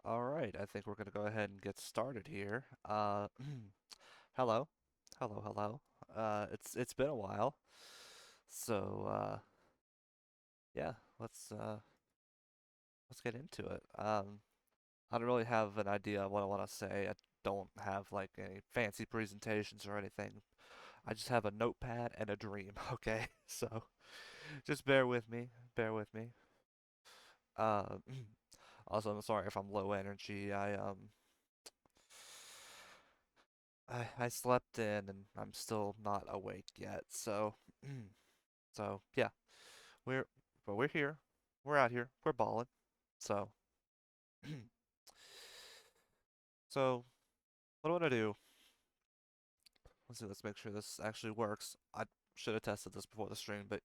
All right, I think we're gonna go ahead and get started here. Hello, hello. It's been a while, so yeah, let's get into it. I don't really have an idea of what I want to say. I don't have like any fancy presentations or anything. I just have a notepad and a dream. Okay, so just bear with me, bear with me. Uh, Also, I'm sorry if I'm low energy. I slept in and I'm still not awake yet. So, so yeah, we're we're here. We're out here. We're balling. So, so what do I want to do? Let's see. Let's make sure this actually works. I should have tested this before the stream, but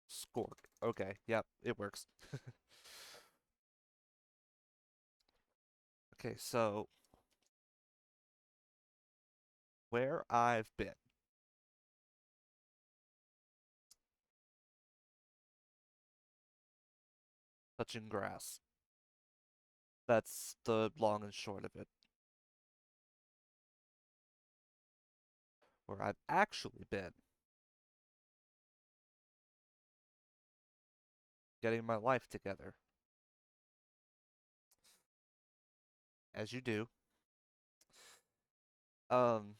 scork. Okay. Yep, it works. Okay, so where I've been, touching grass. That's the long and short of it. Where I've actually been, getting my life together, as you do. Um,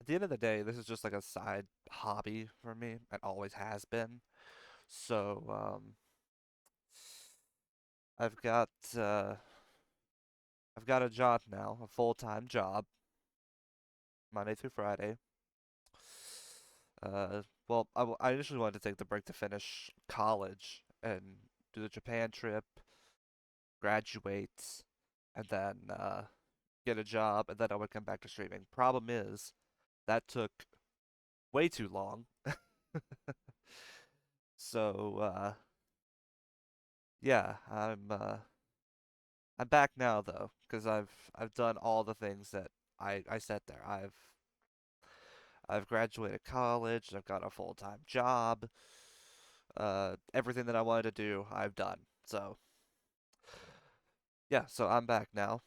At the end of the day, this is just like a side hobby for me. It always has been. So, I've got uh, I've got a job now, a full-time job, Monday through Friday. Well, I initially wanted to take the break to finish college and do the Japan trip, graduate, and then get a job, and then I would come back to streaming. Problem is, that took way too long. So, yeah, I'm back now though, because I've done all the things that I said there. I've graduated college, I've got a full-time job, everything that I wanted to do, I've done. So yeah, so I'm back now.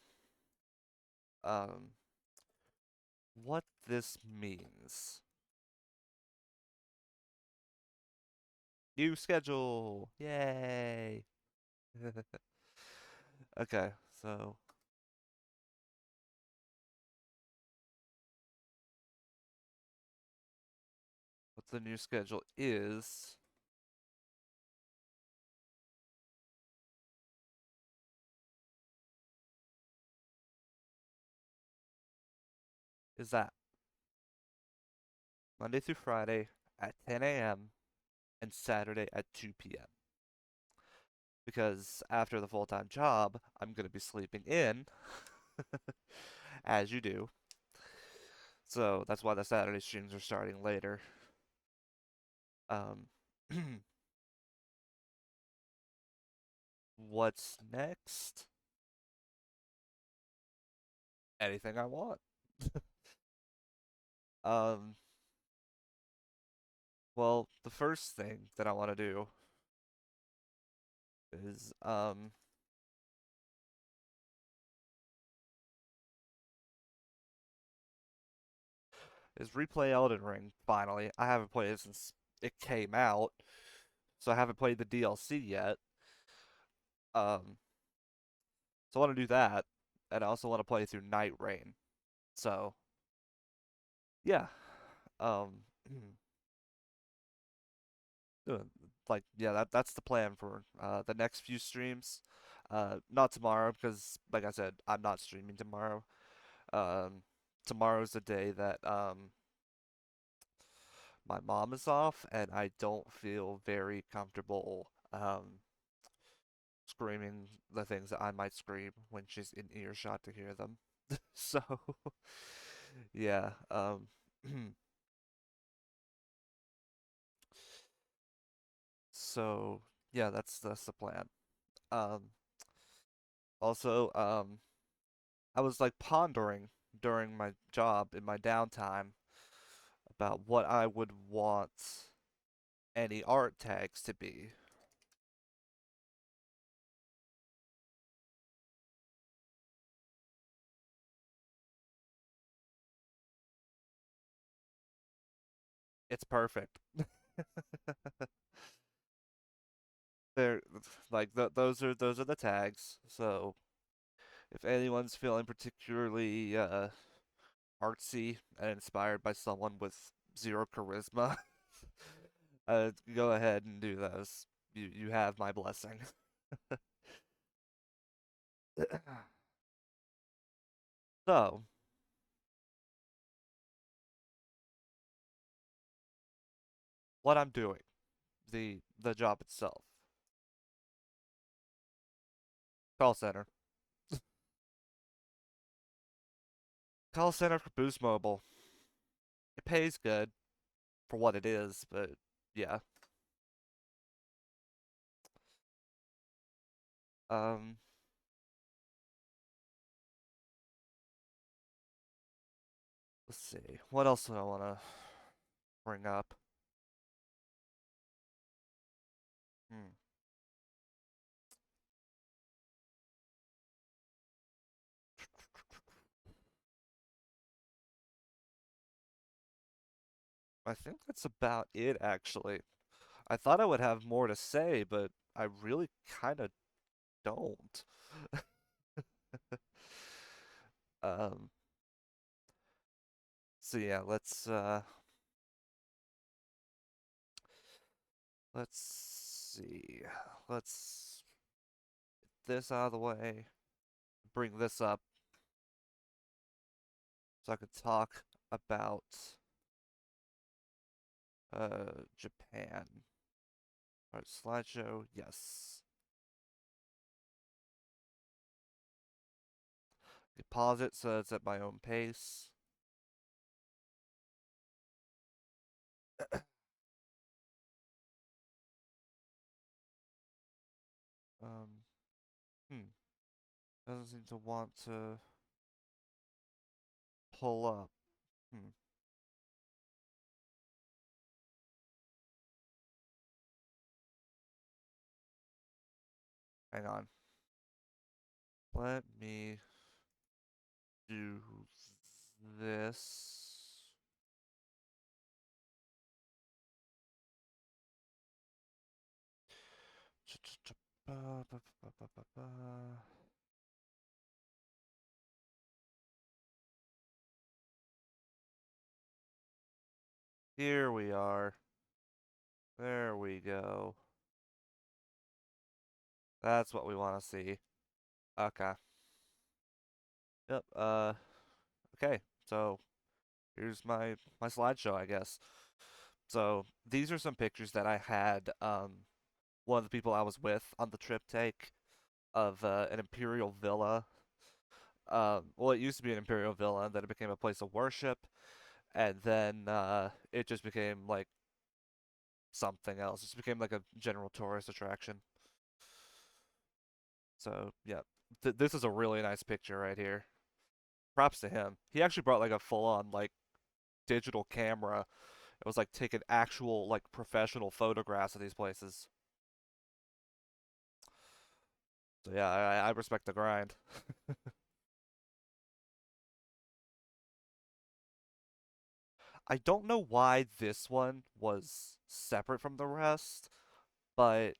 Um, what this means. New schedule! Yay! Okay, so what the new schedule is that Monday through Friday at 10 a.m. and Saturday at 2 p.m. Because after the full-time job, I'm going to be sleeping in, as you do. So that's why the Saturday streams are starting later. Um, what's next? Anything I want. Um, well, the first thing that I want to do is replay Elden Ring finally. I haven't played it since it came out, so I haven't played the DLC yet. Um, so I want to do that, and I also want to play through Night Rain. So yeah, um, uh, yeah, that's the plan for the next few streams. Not tomorrow because, like I said, I'm not streaming tomorrow. Um, Tomorrow's the day that my mom is off, and I don't feel very comfortable screaming the things that I might scream when she's in earshot to hear them. So, yeah, so yeah, that's the plan. Um, Also, I was like pondering during my job in my downtime about what I would want any art tags to be. It's perfect. They're like those are the tags. So if anyone's feeling particularly artsy and inspired by someone with zero charisma, go ahead and do those. You have my blessing. So, what I'm doing, the job itself, call center, call center for Boost Mobile. It pays good for what it is, but yeah. Um, let's see. What else do I want to bring up? Hmm. I think that's about it, actually. I thought I would have more to say, but I really kind of don't. Um, so yeah, let's see. Let's get this out of the way. Bring this up so I could talk about Japan. All right, slideshow, yes. Pause it so it's at my own pace. Um, doesn't seem to want to pull up. Hmm. Hang on. Let me do this. Here we are. There we go. That's what we want to see. Okay. Yep. Okay. So here's my slideshow, I guess. So these are some pictures that I had one of the people I was with on the trip take of an imperial villa. Well, it used to be an imperial villa, and then it became a place of worship, and then it just became like something else. It just became like a general tourist attraction. So yeah, this is a really nice picture right here. Props to him. He actually brought like a full-on like digital camera. It was like taking actual like professional photographs of these places. So yeah, I respect the grind. I don't know why this one was separate from the rest, but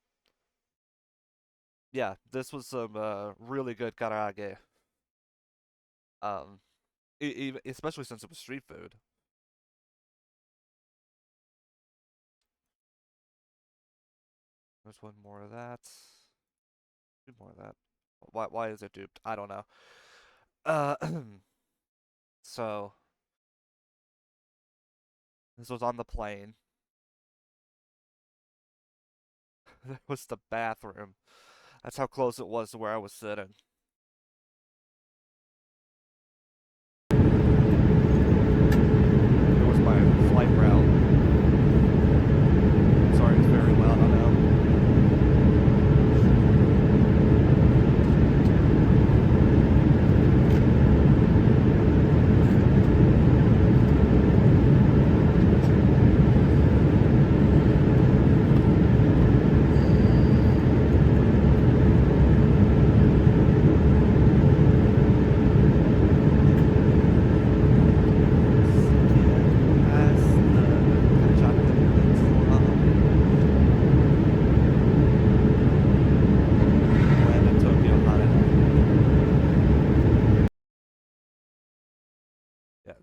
yeah, this was some really good karaage. Um, especially since it was street food. There's one more of that. Two more of that. Why is it duped? I don't know. Uh, so this was on the plane. There was the bathroom. That's how close it was to where I was sitting. It was my flight route. Sorry, it's very loud. I know.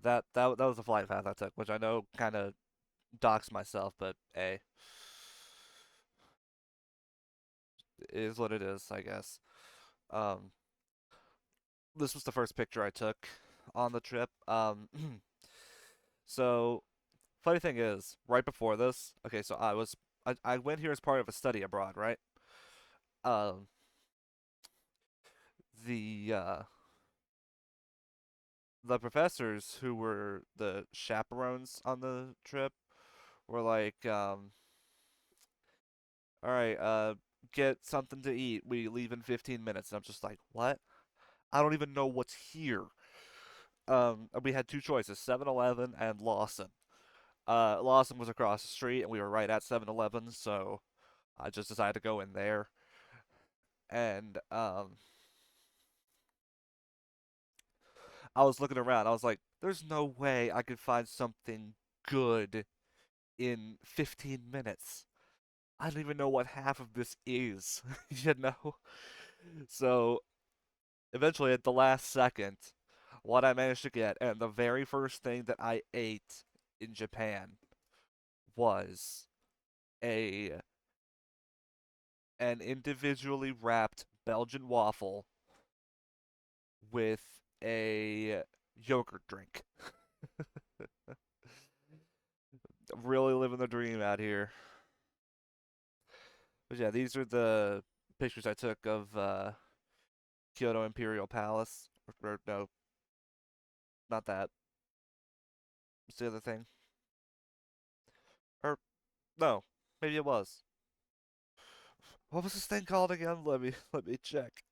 that was the flight path I took, which I know kind of docks myself, but hey, it is what it is, I guess. Um, this was the first picture I took on the trip. So funny thing is, right before this, okay, so I went here as part of a study abroad, right? Um, the uh, the professors who were the chaperones on the trip were like, all right, get something to eat. We leave in 15 minutes. And I'm just like, what? I don't even know what's here. We had two choices, 7-Eleven and Lawson. Lawson was across the street, and we were right at 7-Eleven, so I just decided to go in there. And I was looking around. I was like, there's no way I could find something good in 15 minutes. I don't even know what half of this is, you know? So eventually, at the last second, what I managed to get, and the very first thing that I ate in Japan was a an individually wrapped Belgian waffle with a yogurt drink. Really living the dream out here. But yeah, these are the pictures I took of Kyoto Imperial Palace. Or no, not that. What's the other thing? Or no, maybe it was. What was this thing called again? Let me check.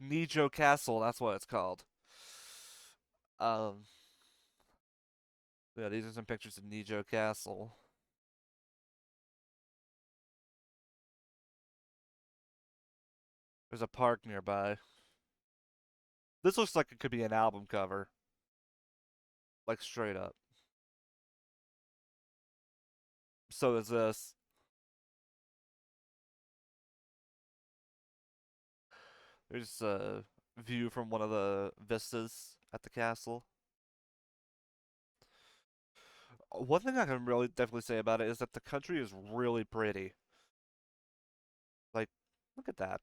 Nijo Castle, that's what it's called. Um, yeah, these are some pictures of Nijo Castle. There's a park nearby. This looks like it could be an album cover, like straight up. So is this. There's a view from one of the vistas at the castle. One thing I can really definitely say about it is that the country is really pretty. Like, look at that.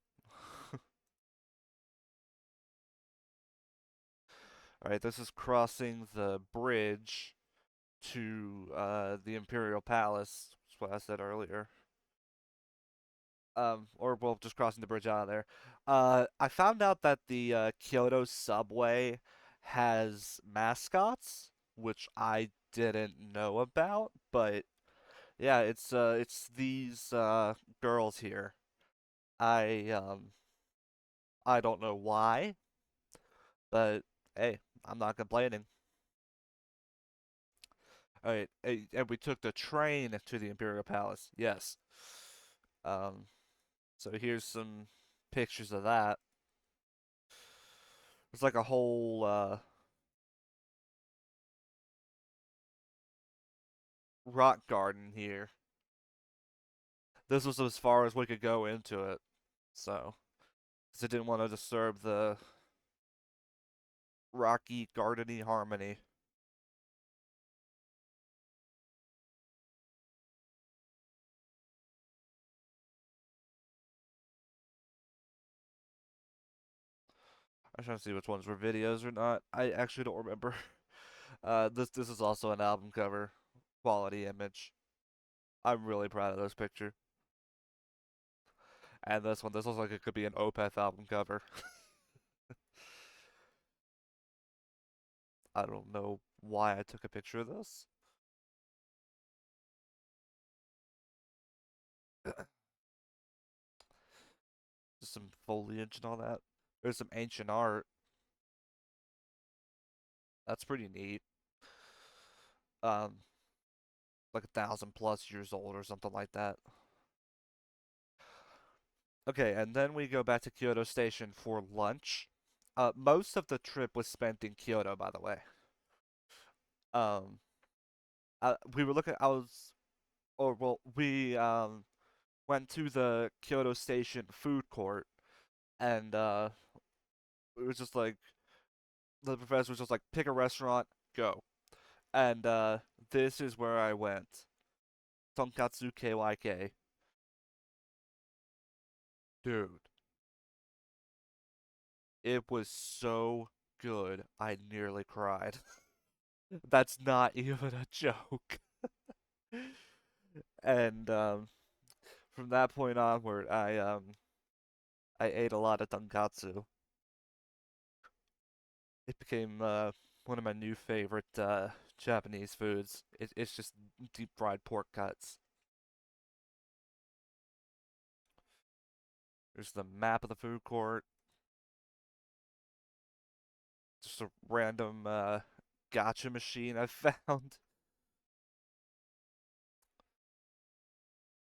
All right, this is crossing the bridge to the Imperial Palace. That's what I said earlier. Or well, just crossing the bridge out of there. I found out that the Kyoto subway has mascots, which I didn't know about, but yeah, it's these girls here. I I don't know why, but hey, I'm not complaining. All right, and we took the train to the Imperial Palace. Yes. Um, so here's some pictures of that. It's like a whole rock garden here. This was as far as we could go into it, so because I didn't want to disturb the rocky, gardeny harmony. I'm trying to see which ones were videos or not. I actually don't remember. This is also an album cover, quality image. I'm really proud of this picture. And this one, this looks like it could be an Opeth album cover. I don't know why I took a picture of this. Just some foliage and all that. There's some ancient art. That's pretty neat. Um, like 1,000+ years old or something like that. Okay, and then we go back to Kyoto Station for lunch. Most of the trip was spent in Kyoto, by the way. Um, we were looking. I was, or well, we went to the Kyoto Station food court, and it was just like the professor was just like, pick a restaurant, go. And this is where I went. Tonkatsu KYK. Dude, it was so good. I nearly cried. That's not even a joke. And from that point onward, I ate a lot of tonkatsu. It became one of my new favorite Japanese foods. It's just deep fried pork cuts. There's the map of the food court. Just a random gotcha machine I found.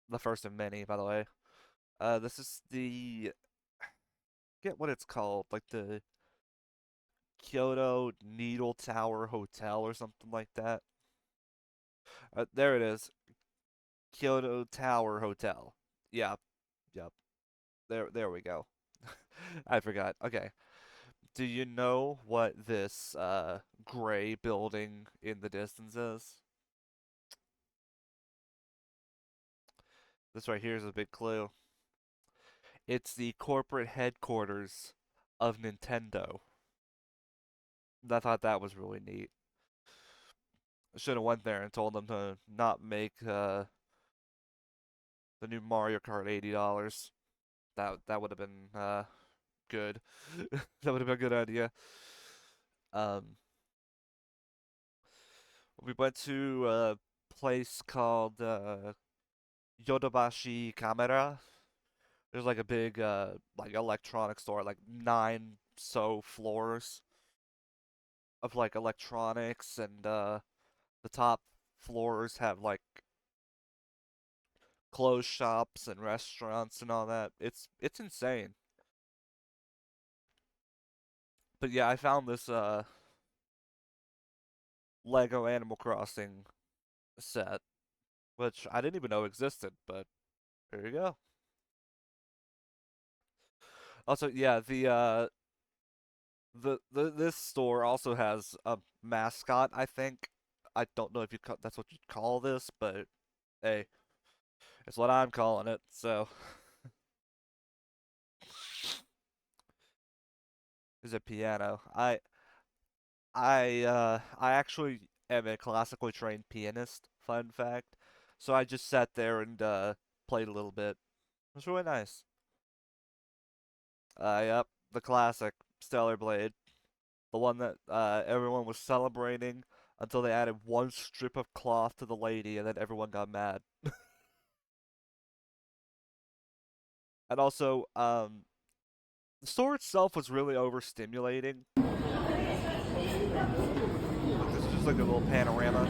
The first of many, by the way. This is the get what it's called, like the Kyoto Needle Tower Hotel or something like that. There it is, Kyoto Tower Hotel. Yep, yep. There we go. I forgot. Okay. Do you know what this gray building in the distance is? This right here is a big clue. It's the corporate headquarters of Nintendo. I thought that was really neat. Should have went there and told them to not make the new Mario Kart $80. That would have been good. That would have been a good idea. Um, we went to a place called Yodobashi Camera. There's like a big like electronic store, like nine so floors of like electronics, and the top floors have like clothes shops and restaurants and all that. It's insane. But yeah, I found this Lego Animal Crossing set, which I didn't even know existed, but there you go. Also, yeah, the this store also has a mascot, I think. I don't know if that's what you'd call this, but hey, it's what I'm calling it. So, is a piano. I actually am a classically trained pianist, fun fact. So I just sat there and played a little bit. It was really nice. Yep, the classic Stellar Blade, the one that everyone was celebrating until they added one strip of cloth to the lady, and then everyone got mad. And also, the store itself was really overstimulating. Like, this is just like a little panorama.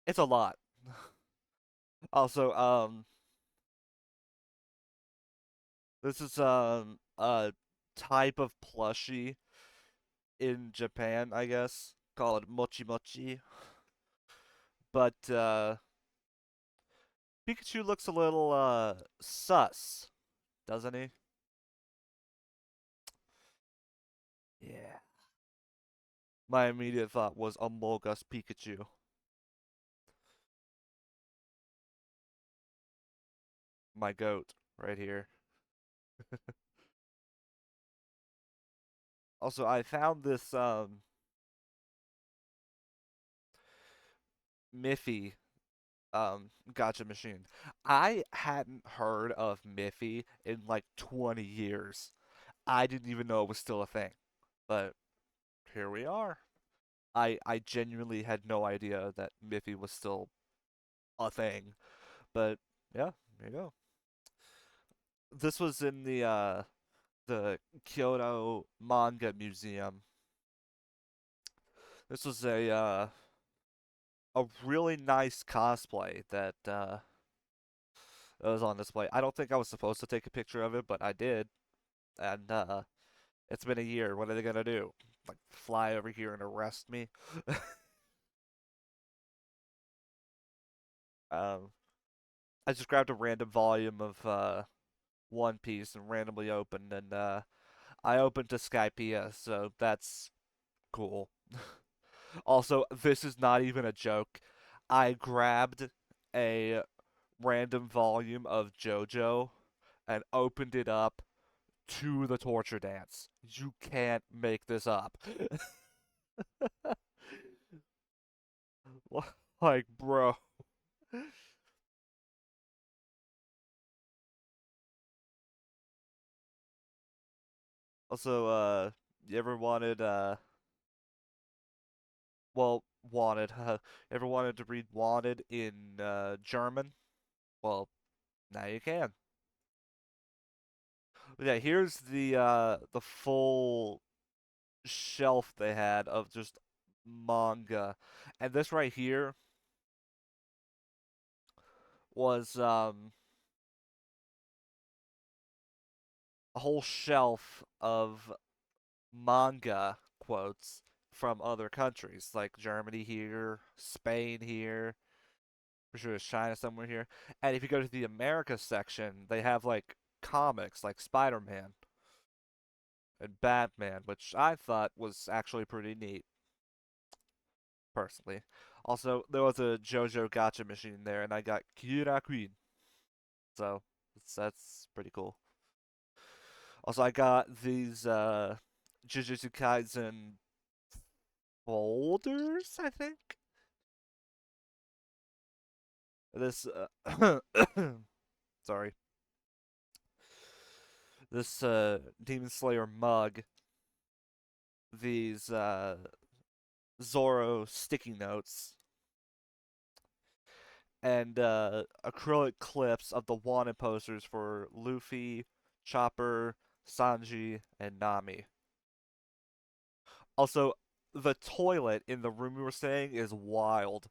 It's a lot. Also, this is a type of plushie in Japan, I guess, called mochi mochi. But Pikachu looks a little sus, doesn't he? Yeah. My immediate thought was Amogus Pikachu, my goat, right here. Also, I found this Miffy gotcha machine. I hadn't heard of Miffy in like 20 years. I didn't even know it was still a thing. But here we are. I genuinely had no idea that Miffy was still a thing. But yeah, there you go. This was in the Kyoto Manga Museum. This was a really nice cosplay that was on display. I don't think I was supposed to take a picture of it, but I did. And it's been a year. What are they gonna do? Like fly over here and arrest me? Um, I just grabbed a random volume of One Piece and randomly opened, and I opened to Skypiea, so that's cool. Also, this is not even a joke. I grabbed a random volume of JoJo and opened it up to the torture dance. You can't make this up. Like, bro. Also, you ever wanted, well, wanted, ever wanted to read Wanted in, German? Well, now you can. Yeah, here's the full shelf they had of just manga. And this right here was, a whole shelf of manga quotes from other countries, like Germany here, Spain here, for sure there's China somewhere here. And if you go to the America section, they have like comics like Spider-Man and Batman, which I thought was actually pretty neat, personally. Also, there was a JoJo Gotcha machine there, and I got Kira Queen, so that's pretty cool. Also, I got these Jujutsu Kaisen folders, I think. This sorry, this Demon Slayer mug, these Zoro sticky notes, and acrylic clips of the wanted posters for Luffy, Chopper, Sanji, and Nami. Also, the toilet in the room we were staying is wild.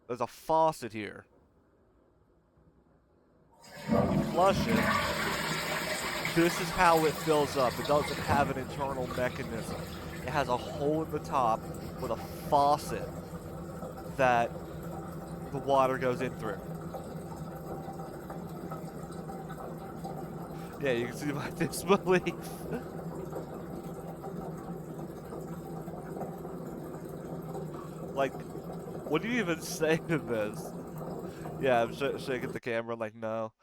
There's a faucet here. You flush it. This is how it fills up. It doesn't have an internal mechanism. It has a hole in the top with a faucet that the water goes in through. Yeah, you can see my disbelief. Like, what do you even say to this? Yeah, I'm shaking the camera like no.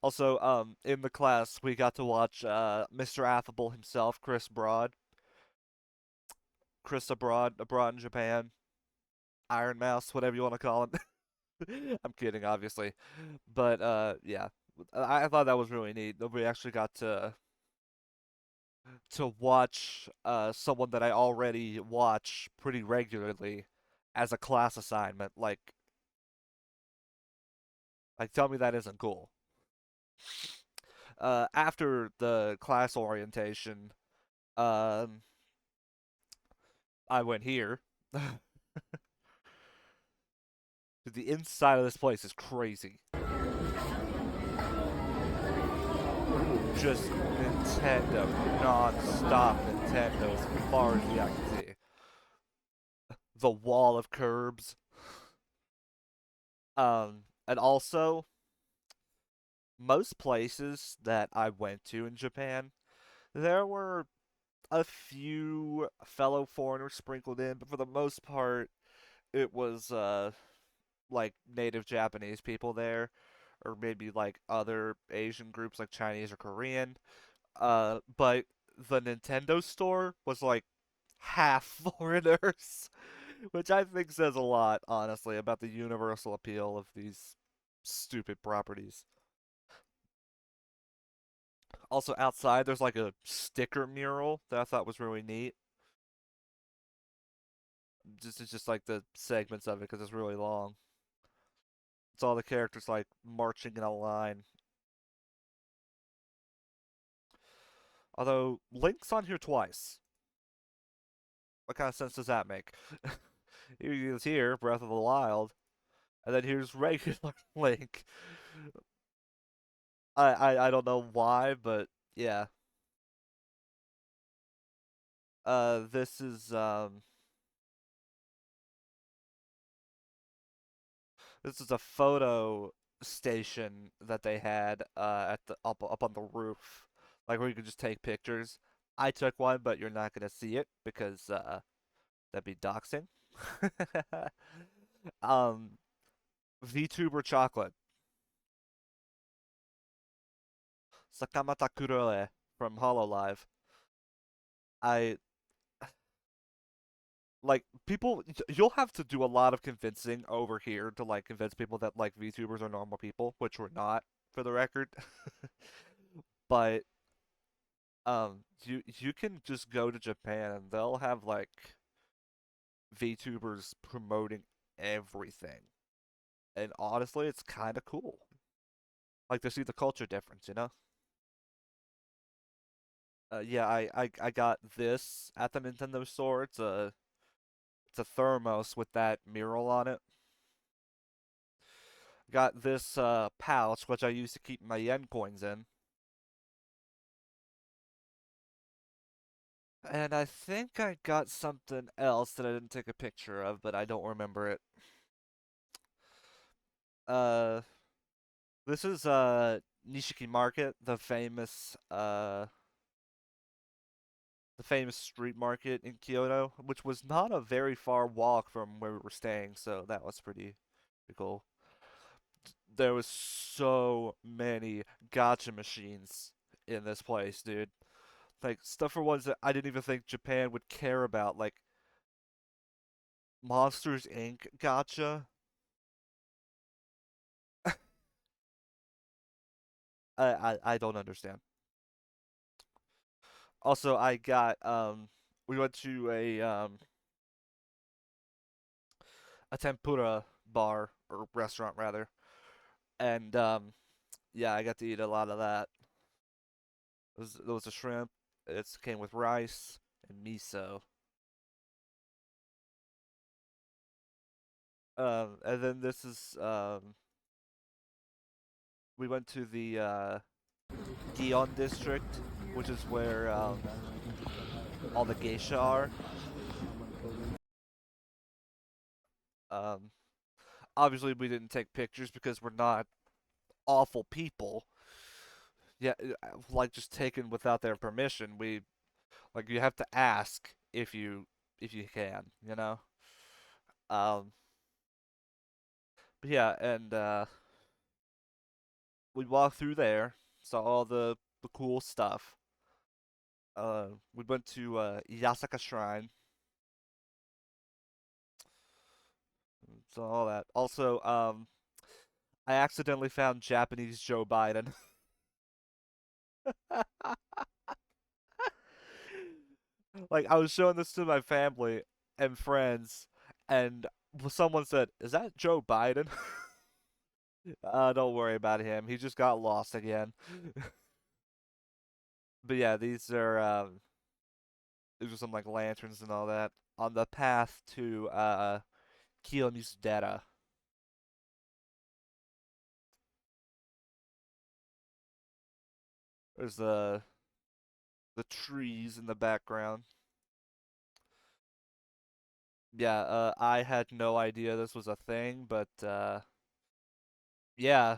Also, in the class we got to watch Mr. Affable himself, Chris Broad, Chris abroad in Japan, Iron Mouse, whatever you want to call him. I'm kidding, obviously, but yeah, I thought that was really neat. That we actually got to watch someone that I already watch pretty regularly as a class assignment. Like tell me that isn't cool. After the class orientation, um, I went here. The inside of this place is crazy. Just Nintendo, non-stop Nintendo as far as the eye can see. The wall of curbs. And also most places that I went to in Japan, there were a few fellow foreigners sprinkled in, but for the most part, it was like native Japanese people there, or maybe like other Asian groups like Chinese or Korean. But the Nintendo store was like half foreigners, which I think says a lot, honestly, about the universal appeal of these stupid properties. Also, outside, there's like a sticker mural that I thought was really neat. Just it's just like the segments of it because it's really long. It's all the characters like marching in a line. Although Link's on here twice. What kind of sense does that make? He was here, Breath of the Wild, and then here's regular Link. I don't know why, but yeah. This is This is a photo station that they had at the up on the roof, like where you could just take pictures. I took one, but you're not gonna see it because that'd be doxing. um, VTuber chocolate, Sakamata Kuroe from Hololive. I like people. You'll have to do a lot of convincing over here to like convince people that like VTubers are normal people, which we're not, for the record. But you can just go to Japan and they'll have like VTubers promoting everything. And honestly, it's kind of cool. Like to see the culture difference, you know? Yeah, I got this at the Nintendo store. It's a thermos with that mural on it. Got this pouch which I use to keep my yen coins in. And I think I got something else that I didn't take a picture of, but I don't remember it. Uh this is Nishiki Market, the famous street market in Kyoto, which was not a very far walk from where we were staying, so that was pretty cool. There was so many gotcha machines in this place, dude. Like stuff for ones that I didn't even think Japan would care about, like Monsters Inc. gotcha. I don't understand. Also, I got we went to a tempura bar or restaurant rather, and yeah, I got to eat a lot of that. There was a shrimp. It came with rice and miso. And then this is we went to the Gion district, which is where all the geisha are. Um, Obviously we didn't take pictures because we're not awful people. Yeah, like just taken without their permission. We like you have to ask if you can, you know. Um, but yeah, and we walked through there, saw all the cool stuff. We went to Yasaka Shrine, saw all that. Also, I accidentally found Japanese Joe Biden. Like I was showing this to my family and friends, and someone said, "Is that Joe Biden?" Don't worry about him. He just got lost again. But yeah, these are some like lanterns and all that on the path to Kiyomizu-dera. There's the trees in the background. Yeah, I had no idea this was a thing, but yeah,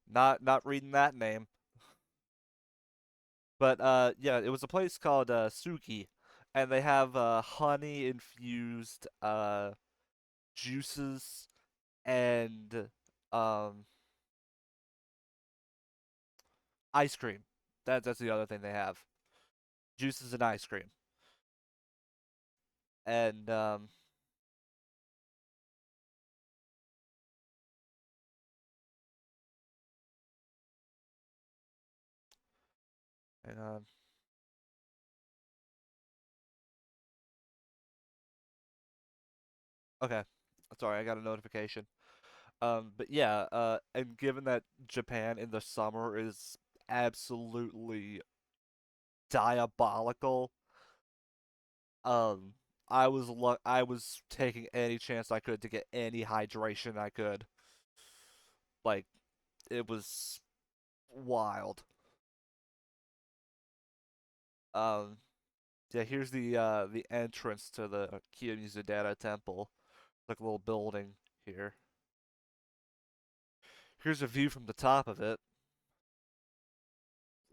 not reading that name. But yeah, it was a place called Suki, and they have honey infused juices and um ice cream. That's the other thing they have. Juices and ice cream. And and okay. Sorry, I got a notification. But yeah, and given that Japan in the summer is absolutely diabolical, um, I was taking any chance I could to get any hydration I could. Like it was wild. Um, yeah, here's the entrance to the Kiyomizu-dera temple. Like a little building here. Here's a view from the top of it.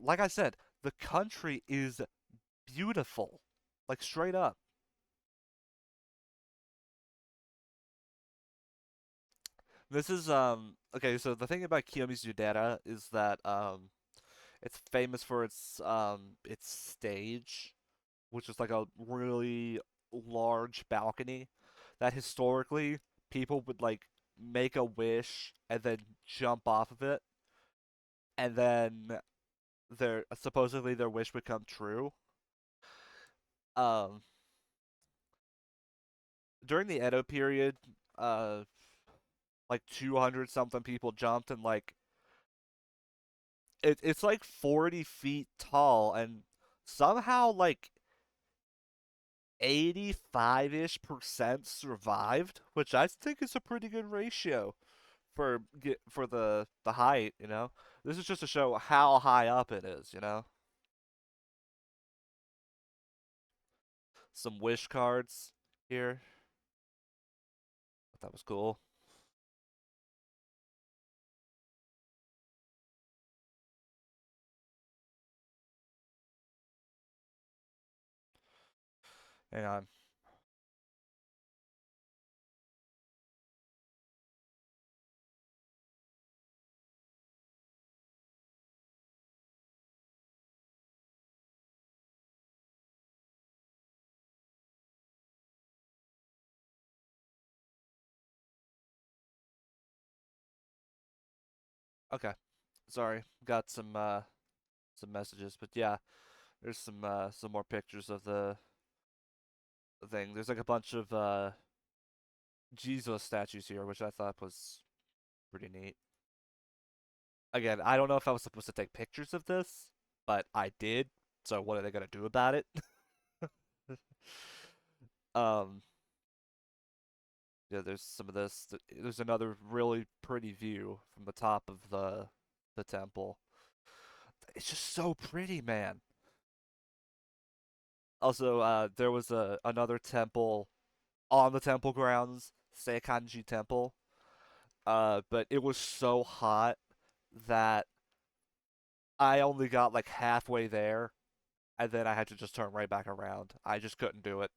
Like I said, the country is beautiful. Like straight up. This is okay, so the thing about Kiyomizu-dera is that it's famous for its stage, which is like a really large balcony that historically people would like make a wish and then jump off of it, and then their supposedly their wish would come true. Um, During the Edo period, uh, like 200 something people jumped, and like it's like 40 feet tall, and somehow like 85-ish% survived, which I think is a pretty good ratio for the height, you know. This is just to show how high up it is, you know. Some wish cards here. That was cool. Hang on. Okay. Sorry. Got some messages, but yeah, there's some more pictures of the thing. There's like a bunch of Jesus statues here, which I thought was pretty neat. Again, I don't know if I was supposed to take pictures of this, but I did. So what are they gonna do about it? um, yeah, there's some of this. There's another really pretty view from the top of the temple. It's just so pretty, man. Also, there was another temple on the temple grounds, Seikanji Temple. But it was so hot that I only got like halfway there, and then I had to just turn right back around. I just couldn't do it.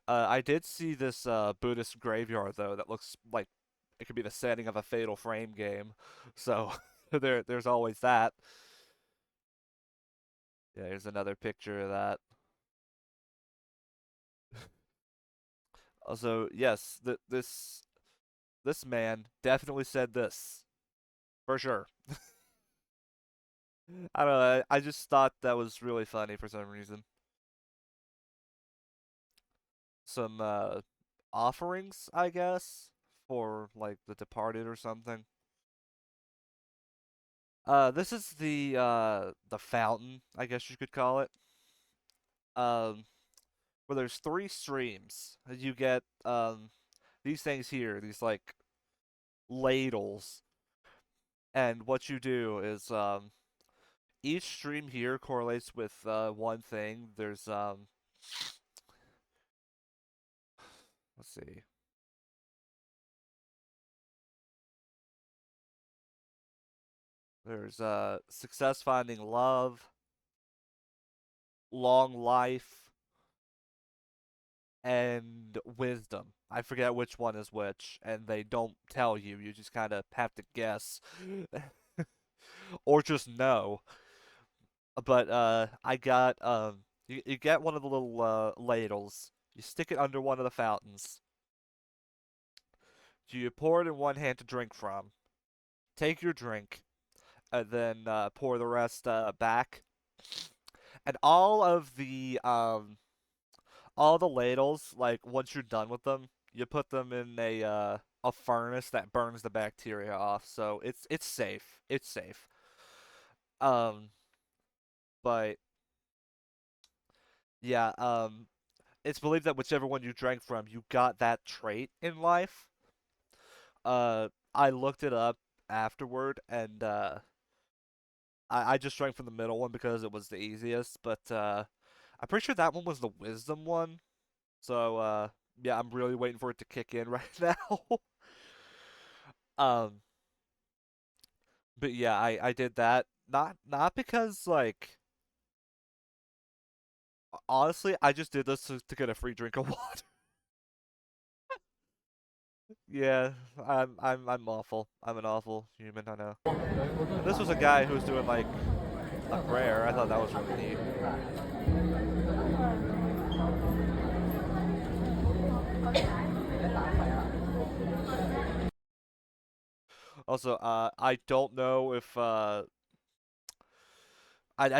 I did see this Buddhist graveyard though that looks like it could be the setting of a Fatal Frame game. So there's always that. Yeah, here's another picture of that. Also, yes, this man definitely said this for sure. I don't know. I just thought that was really funny for some reason. Some offerings, I guess, for like the departed or something. This is the fountain, I guess you could call it. Um, where there's three streams. You get these things here, these like ladles, and what you do is each stream here correlates with one thing. There's let's see. There's success finding love, long life, and wisdom. I forget which one is which, and they don't tell you. You just kind of have to guess or just know. But I got you get one of the little ladles. You stick it under one of the fountains. You pour it in one hand to drink from. Take your drink, and then pour the rest back. And all the ladles, like once you're done with them, you put them in a furnace that burns the bacteria off. So it's safe. It's safe. Um, but yeah, it's believed that whichever one you drank from, you got that trait in life. I looked it up afterward, and I just drank from the middle one because it was the easiest. But I'm pretty sure that one was the wisdom one. So yeah, I'm really waiting for it to kick in right now. um, But yeah, I did that. Not because like honestly, I just did this to get a free drink of water. Yeah, I'm awful. I'm an awful human, I know. And this was a guy who was doing like a prayer. I thought that was really neat. Also, I don't know if I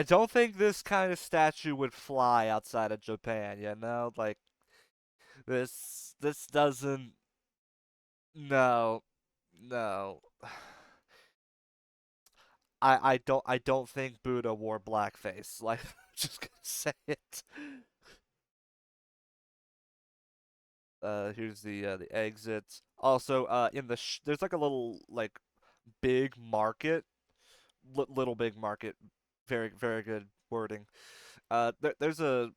don't think this kind of statue would fly outside of Japan, you know? Like this doesn't no. No. I don't think Buddha wore blackface. Like just gonna say it. Here's the exit. Also, in the there's like a little like big market, little big market. Very good wording. There's a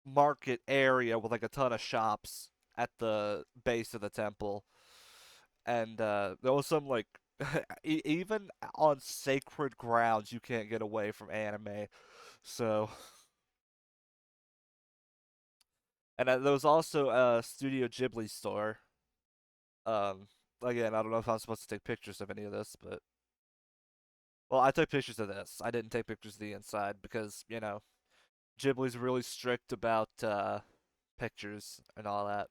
market area with like a ton of shops at the base of the temple, and there was some like even on sacred grounds you can't get away from anime. So, and there was also a Studio Ghibli store. Um, Again, I don't know if I'm supposed to take pictures of any of this, but well, I took pictures of this. I didn't take pictures of the inside because, Ghibli's really strict about pictures and all that.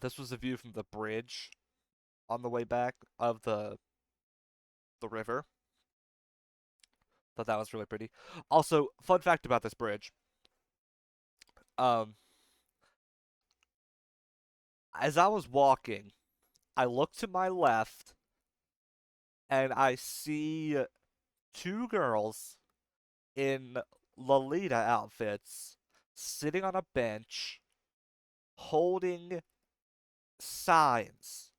This was a view from the bridge on the way back of the river. Thought that was really pretty. Also, fun fact about this bridge. Um, as I was walking, I looked to my left and I see two girls in Lolita outfits sitting on a bench holding signs.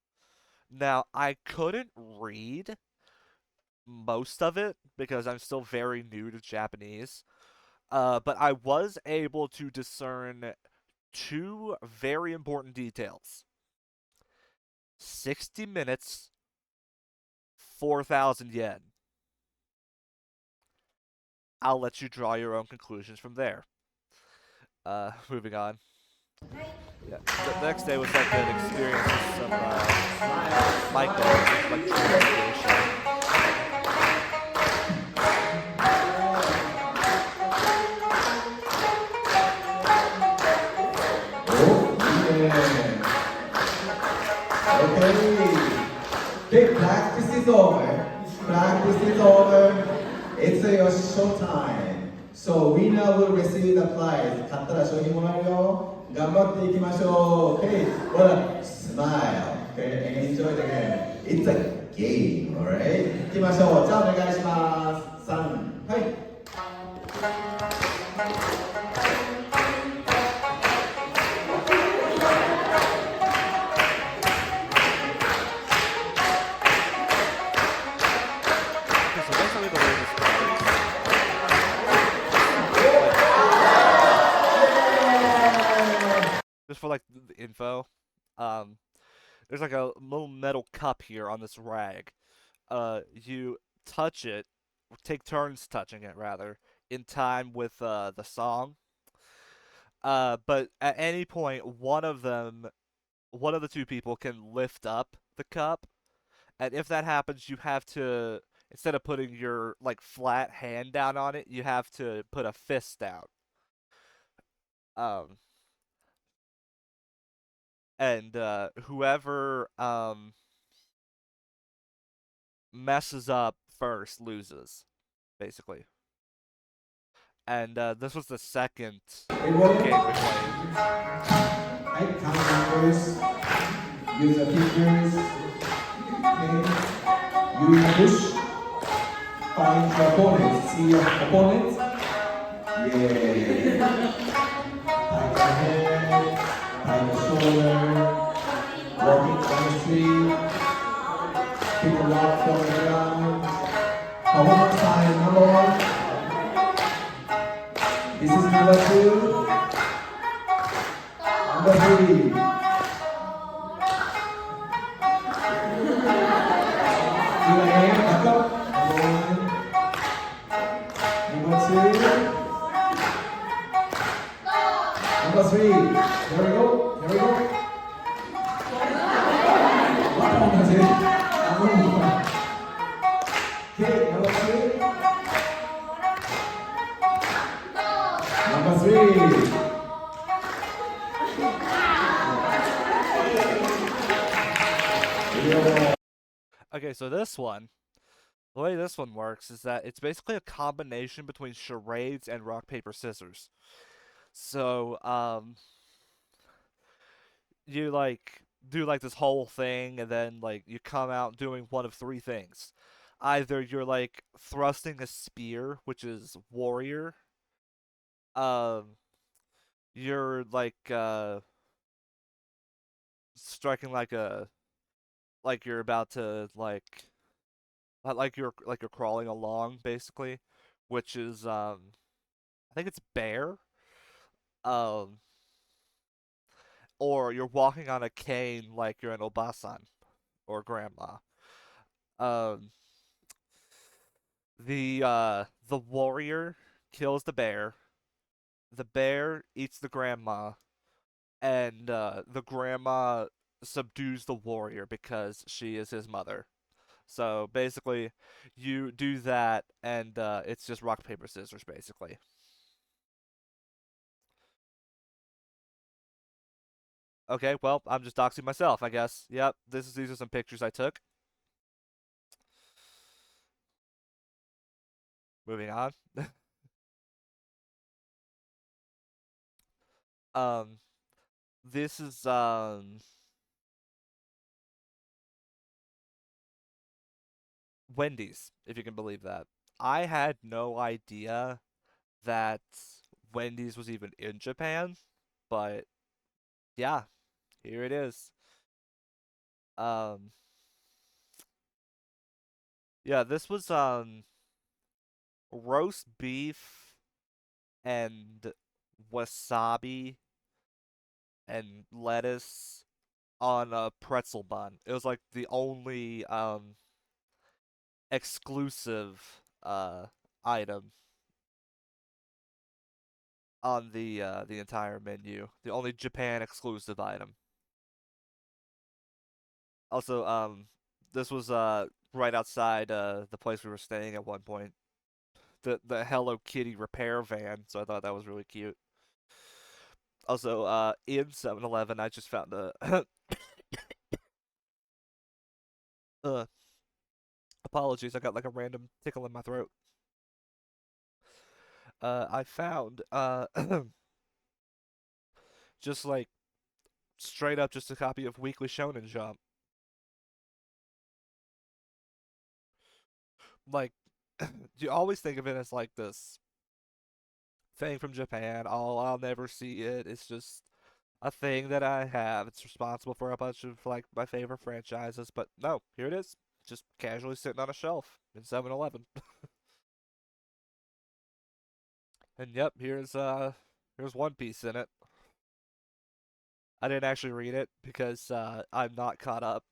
Now, I couldn't read most of it because I'm still very new to Japanese, but I was able to discern two very important details. 60 minutes, 4,000 yen. I'll let you draw your own conclusions from there. Moving on. Yeah. The next day was like an experience with some Michael, like transportation. Okay. Okay, practice is over. Practice is over. It's your show time. So winner will receive the prize. 勝ったら賞品もらえるよ。頑張っていきましょう。Okay. Well, smile. Okay, and enjoy the game. It's a game, alright? 行きましょう。じゃあお願いします。3、はい。Okay, so basically the way this goes, just for like the info, um, there's like a little metal cup here on this rag. You touch it, take turns touching it rather, in time with the song. But at any point, one of the two people can lift up the cup, and if that happens, you have to instead of putting your like flat hand down on it, you have to put a fist down. Um, and whoever messes up first loses, basically. And this was the second game we played. Right, count numbers, use the fingers, okay. You push, find your opponent, see your opponent. Yeah. Tight the head, tight the shoulder, walking on the street, people walk from the ground. One more time, number one. This is number two. Number three. Number 3. Here we go. Here we go. 뭐지? Okay, number 3. Number 3. Okay, so this one, the way this one works is that it's basically a combination between charades and rock, paper, scissors. So, you like do like this whole thing and then like you come out doing one of three things. Either you're like thrusting a spear, which is warrior. Um, you're striking like you're about to like you're crawling along basically, which is I think it's bear. Um, or you're walking on a cane like you're an obasan or grandma. Um, the warrior kills the bear. The bear eats the grandma, and the grandma subdues the warrior because she is his mother. So basically, you do that, and it's just rock paper scissors basically. Okay, well, I'm just doxing myself, I guess. Yep, these are some pictures I took. Moving on. um, this is Wendy's, if you can believe that. I had no idea that Wendy's was even in Japan, but yeah, here it is. Um, yeah, this was roast beef and wasabi and lettuce on a pretzel bun. It was like the only exclusive item on the entire menu. The only Japan exclusive item. Also, this was right outside the place we were staying at one point. The Hello Kitty repair van, so I thought that was really cute. Also, in 7-Eleven, I just found a uh, apologies, I got like a random tickle in my throat. I found just like straight up just a copy of Weekly Shonen Jump. Like, you always think of it as like this thing from Japan. Oh, I'll never see it. It's just a thing that I have. It's responsible for a bunch of like my favorite franchises. But no, here it is. Just casually sitting on a shelf in 7-Eleven. And yep, here's One Piece in it. I didn't actually read it because I'm not caught up.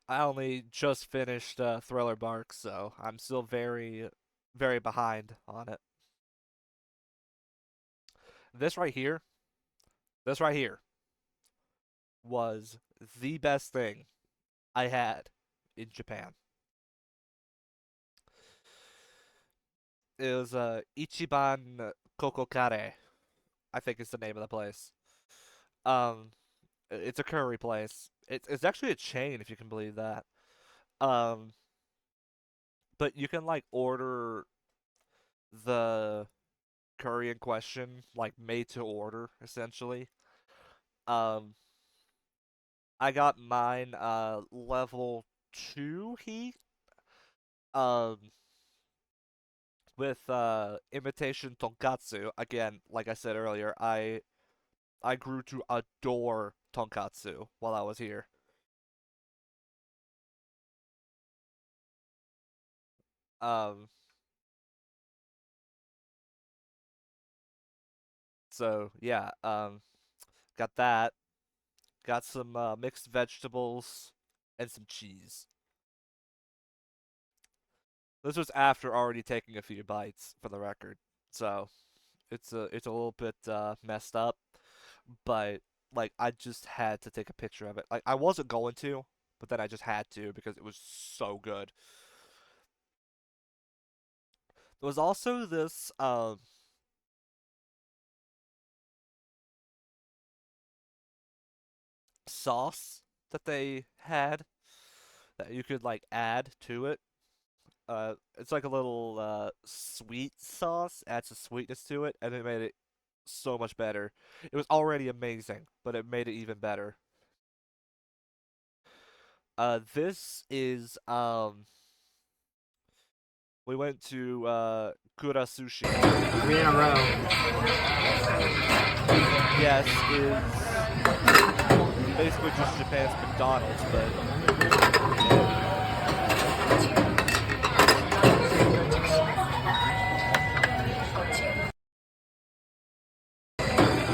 I only just finished Thriller Bark, so I'm still very, very behind on it. This right here, this right here was the best thing I had in Japan. It was Ichiban Kokokare, I think is the name of the place. Um, it's a curry place. It's actually a chain, if you can believe that. Um, but you can like order the curry in question like made to order essentially. Um, I got mine level 2 heat um with imitation tonkatsu. Again, like I said earlier, I grew to adore tonkatsu while I was here. Um, so yeah, got that. Got some mixed vegetables and some cheese. This was after already taking a few bites, for the record. So it's a little bit messed up, but like I just had to take a picture of it. Like I wasn't going to, but then I just had to because it was so good. There was also this sauce that they had that you could like add to it. It's like a little sweet sauce, adds a sweetness to it, and it made it so much better. It was already amazing, but it made it even better. This is we went to Kura Sushi. 3 in a row. Yes, is basically just Japan's McDonald's, but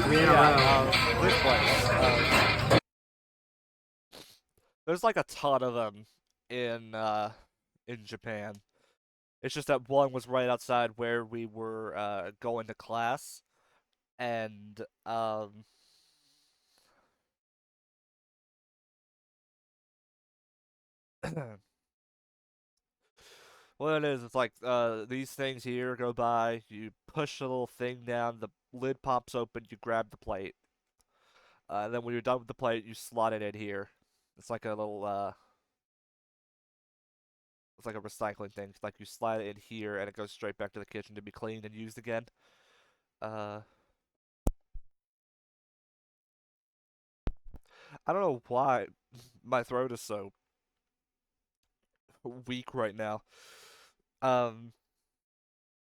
Three in a yeah, row. this place. There's like a ton of them in Japan. It's just that one was right outside where we were going to class, and what it is, it's like these things here go by. You push the little thing down, the lid pops open, you grab the plate. And then when you're done with the plate, you slot it in here. It's like a little it's like a recycling thing. Like you slide it in here, and it goes straight back to the kitchen to be cleaned and used again. Uh, I don't know why my throat is so weak right now. Um,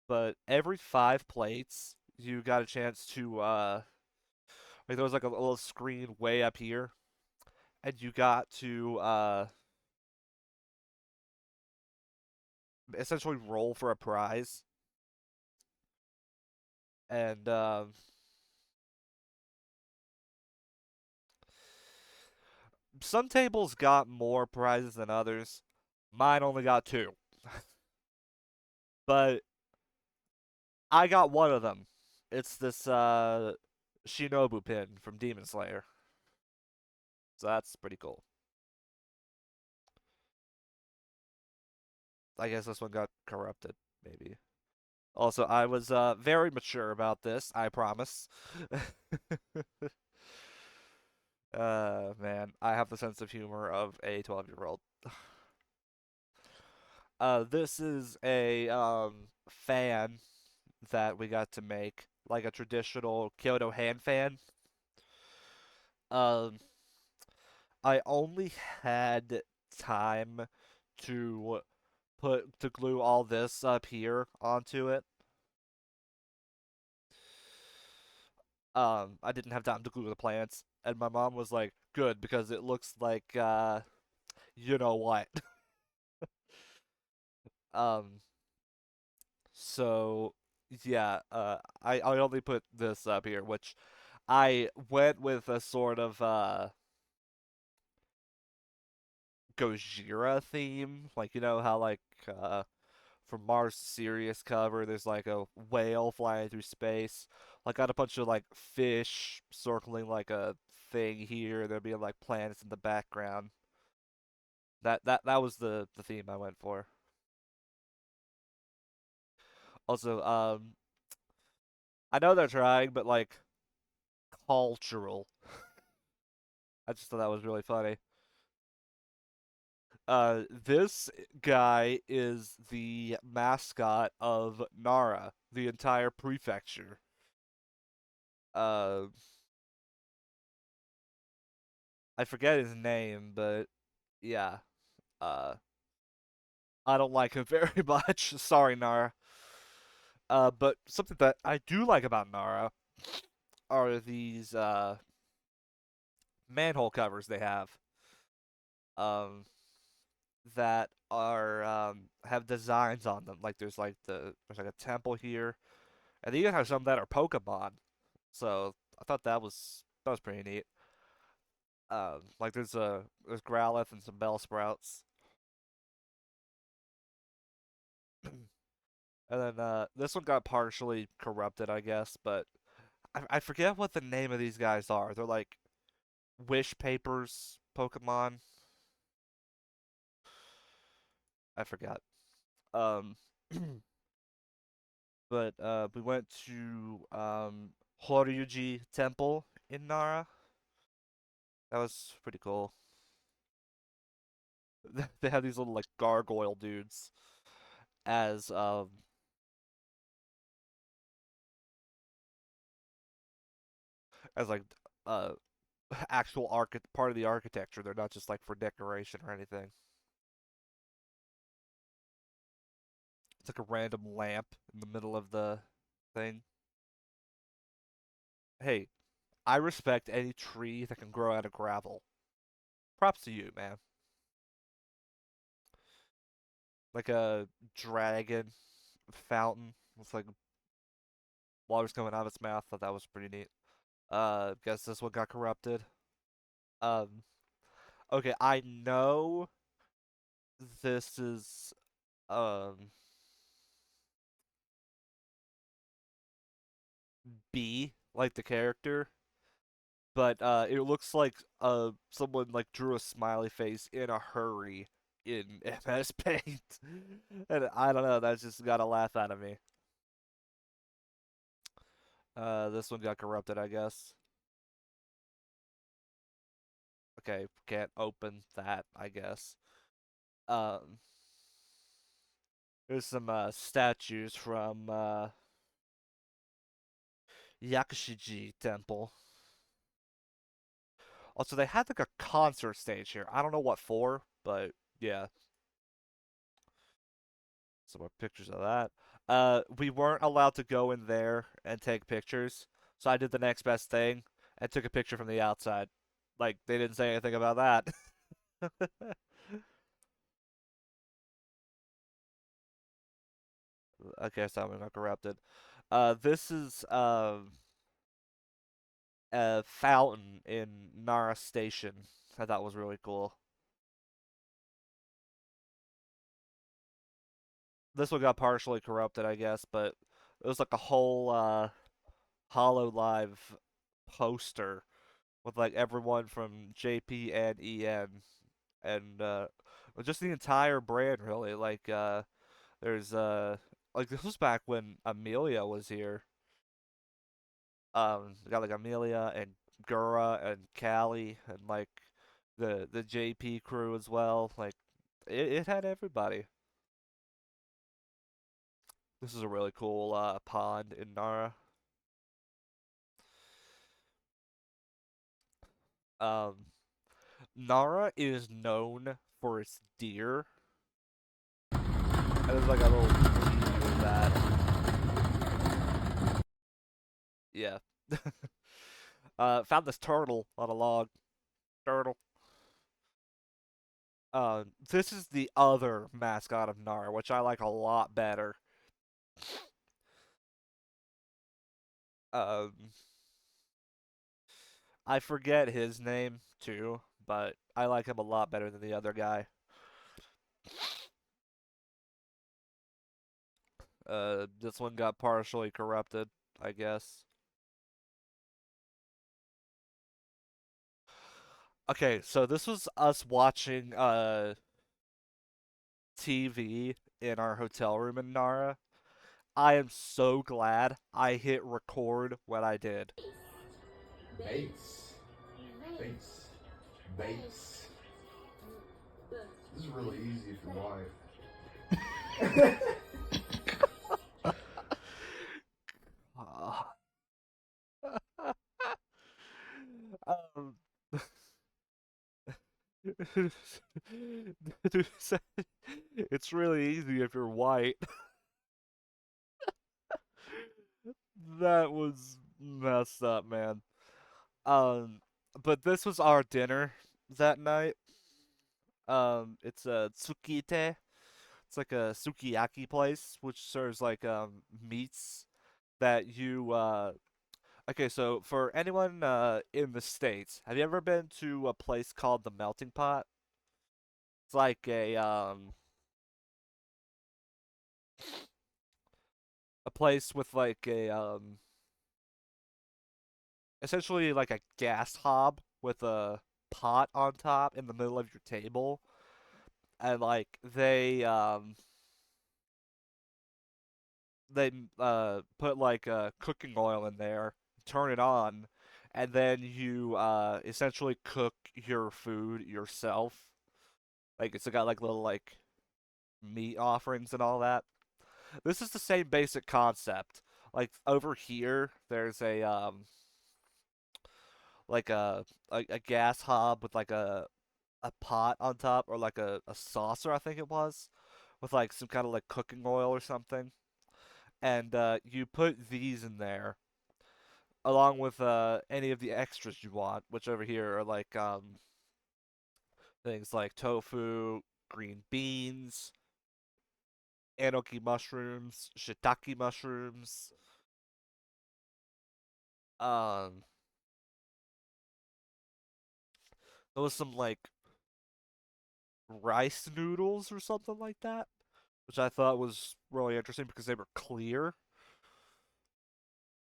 but every 5 plates, you got a chance to like there was like a little screen way up here, and you got to essentially roll for a prize. And some tables got more prizes than others. Mine only got two, but I got one of them. It's this Shinobu pin from Demon Slayer. So that's pretty cool. I guess this one got corrupted, maybe. Also, I was very mature about this, I promise. Man, I have the sense of humor of a 12-year-old. This is a fan that we got to make, like a traditional Kyoto hand fan. Um, I only had time to to glue all this up here onto it. I didn't have time to glue the plants, and my mom was like, "Good, because it looks like you know what." Um, so yeah, I only put this up here, which I went with a sort of Gojira theme, like you know how like from Mars Sirius cover, there's like a whale flying through space. Like got a bunch of like fish circling like a thing here. There'd be like planets in the background. That was the theme I went for. Also, I know they're trying, but like cultural. I just thought that was really funny. This guy is the mascot of Nara, the entire prefecture. Uh, I forget his name, but yeah. Uh, I don't like him very much. Sorry, Nara. But something that I do like about Nara are these manhole covers they have. Um, that are have designs on them. Like there's like a temple here, and they even have some that are Pokemon. So I thought that was pretty neat. Like there's Growlithe and some Bellsprouts. And then this one got partially corrupted, I guess, but I forget what the name of these guys are. They're like Wish Papers Pokemon. I forgot. Um, but we went to Horyuji Temple in Nara. That was pretty cool. They have these little like gargoyle dudes as like uh actual part of the architecture. They're not just like for decoration or anything. It's like a random lamp in the middle of the thing. Hey, I respect any tree that can grow out of gravel. Props to you, man. Like a dragon fountain with like water's coming out of its mouth. Thought that was pretty neat. Guess this one got corrupted. Um, okay, I know this is um B, like the character, but it looks like someone like drew a smiley face in a hurry in MS Paint, and I don't know, that just got a laugh out of me. This one got corrupted, I guess. Okay, can't open that, I guess. Um, there's some statues from Yakushiji Temple. Also, they had like a concert stage here. I don't know what for, but yeah. Some more pictures of that. We weren't allowed to go in there and take pictures, so I did the next best thing and took a picture from the outside. Like they didn't say anything about that. Okay, so I'm not corrupted. This is a fountain in Nara Station. I thought was really cool. This one got partially corrupted, I guess, but it was like a whole Hololive poster with like everyone from JP and EN and just the entire brand really. Like there's like this was back when Amelia was here. We got like Amelia and Gura and Callie and like the JP crew as well. Like it had everybody. This is a really cool pond in Nara. Um, Nara is known for its deer. And there's like a little preview of that. Yeah. Found this turtle on a log. Turtle. This is the other mascot of Nara, which I like a lot better. Um, I forget his name too, but I like him a lot better than the other guy. This one got partially corrupted, I guess. Okay, so this was us watching TV in our hotel room in Nara. I am so glad I hit record when I did. Base. Base. Base. This is really easy if you're white. um, it's really easy if you're white. That was messed up, man. Um, but this was our dinner that night. It's a tsukite. It's like a sukiyaki place, which serves like meats that you Okay, so for anyone in the States, have you ever been to a place called the Melting Pot? It's like a a place with like a essentially like a gas hob with a pot on top in the middle of your table, and like they put like cooking oil in there, turn it on, and then you essentially cook your food yourself. Like it's got like little like meat offerings and all that. This is the same basic concept. Like over here, there's a like a gas hob with like a pot on top, or like a saucer, I think it was, with like some kind of like cooking oil or something. And you put these in there along with any of the extras you want, which over here are like things like tofu, green beans, enoki mushrooms, shiitake mushrooms. Um, there was some like rice noodles or something like that, which I thought was really interesting because they were clear.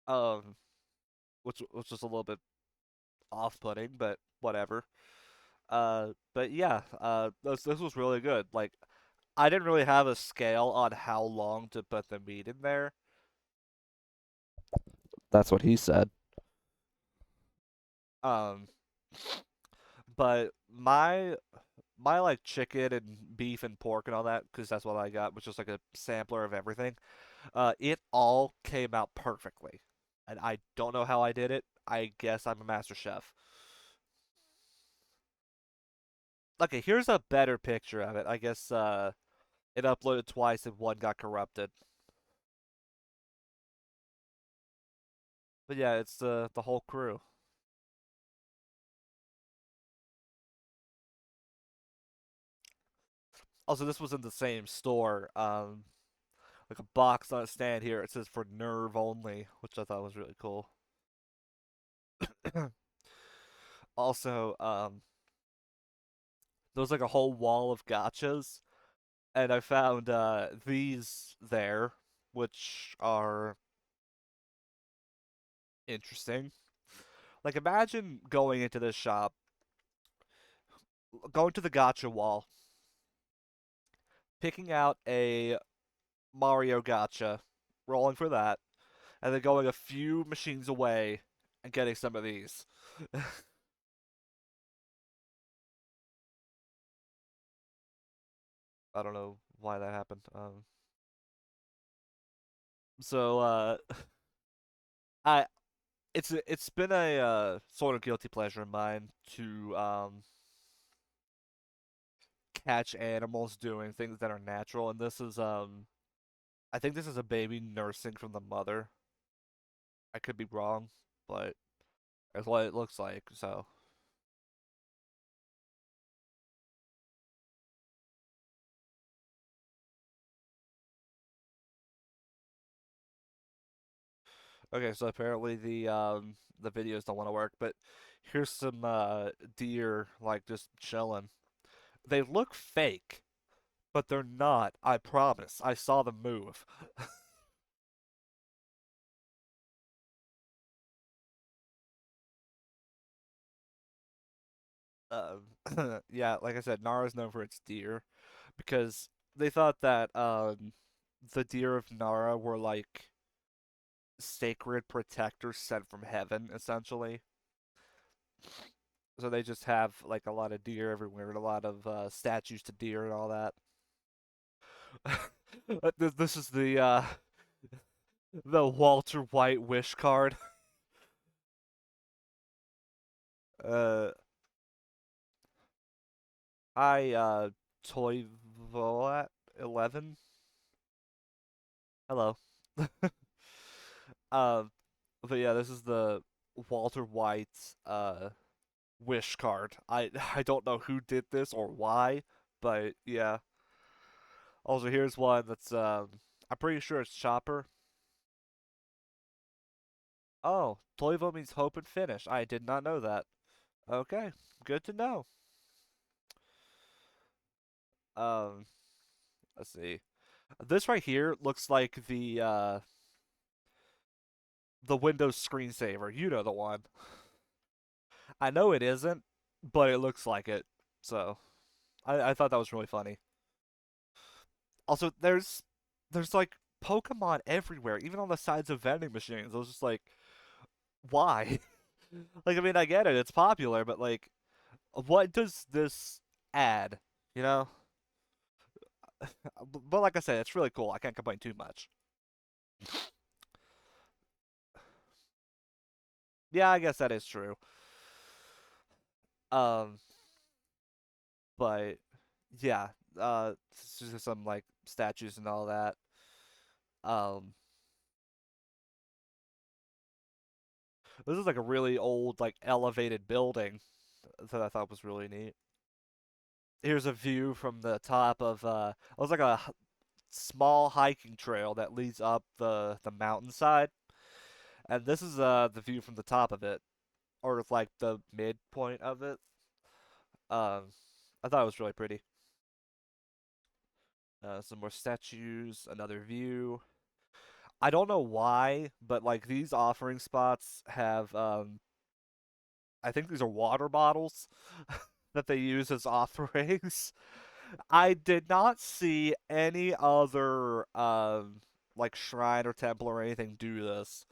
Um, which was a little bit off-putting, but whatever. But yeah, this was really good. Like, I didn't really have a scale on how long to put the meat in there. That's what he said. Um, but my like chicken and beef and pork and all that, because that's what I got, which was like a sampler of everything. It all came out perfectly, and I don't know how I did it. I guess I'm a master chef. Okay, here's a better picture of it. I guess it uploaded twice and one got corrupted. But yeah, it's the whole crew. Also, this was in the same store. Like a box on a stand here. It says for Nerve only, which I thought was really cool. Also, there was like a whole wall of gotchas, and I found these there, which are interesting. Like, imagine going into this shop, going to the gotcha wall, picking out a Mario gotcha, rolling for that, and then going a few machines away and getting some of these. I don't know why that happened. So I it's been a sort of guilty pleasure of mine to catch animals doing things that are natural, and this is I think this is a baby nursing from the mother. I could be wrong, but that's what it looks like. So okay, so apparently the videos don't want to work, but here's some deer like just chilling. They look fake, but they're not. I promise. I saw them move. Yeah, like I said, Nara's known for its deer because they thought that the deer of Nara were like sacred protectors sent from heaven, essentially. So they just have like a lot of deer everywhere and a lot of statues to deer and all that. This is the Walter White wish card. Uh, I Toivoat 11. Hello. Um, but yeah, this is the Walter White wish card. I don't know who did this or why, but yeah. Also, here's one that's I'm pretty sure it's Chopper. Oh, Toivo means hope and finish. I did not know that. Okay, good to know. Um, let's see. This right here looks like the the Windows screensaver. You know the one. I know it isn't, but it looks like it. So I thought that was really funny. Also, there's like Pokemon everywhere, even on the sides of vending machines. I was just like, why? Like, I mean, I get it, it's popular, but like, what does this add? You know? But like I said, it's really cool. I can't complain too much. Yeah, I guess that is true. Um, but yeah, just some like statues and all that. Um, this is like a really old, like elevated building that I thought was really neat. Here's a view from the top of it was like a small hiking trail that leads up the mountainside, and this is the view from the top of it, or like the midpoint of it. Um, I thought it was really pretty. Some more statues, another view. I don't know why, but like these offering spots have I think these are water bottles that they use as offerings. I did not see any other like shrine or temple or anything do this.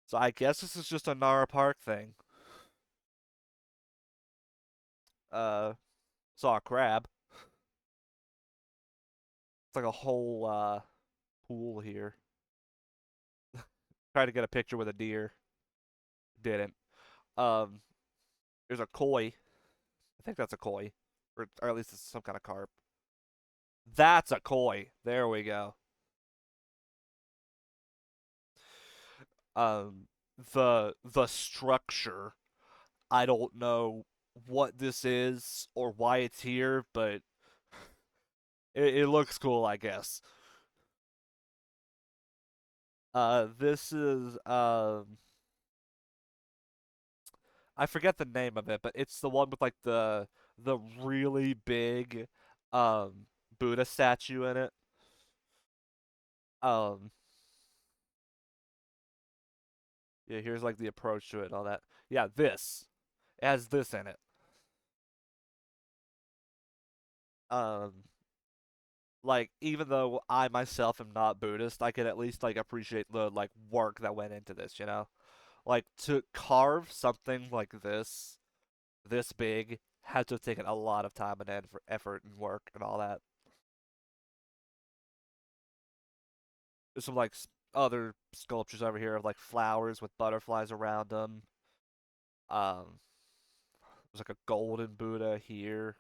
So I guess this is just a Nara Park thing. Uh Saw a crab. It's like a whole pool here. Tried to get a picture with a deer. Didn't. Um there's a koi. I think that's a koi. Or at least it's some kind of carp. That's a koi. There we go. Um the structure, I don't know what this is or why it's here, but it looks cool, I guess. This is I forget the name of it, but it's the one with like the really big Buddha statue in it. Um yeah, here's like the approach to it and all that. Yeah, this. It has this in it. Um like even though I myself am not Buddhist, I can at least like appreciate the like work that went into this, you know? Like to carve something like this big, had to have taken a lot of time and effort and work and all that. There's some like other sculptures over here of like flowers with butterflies around them. There's like a golden Buddha here.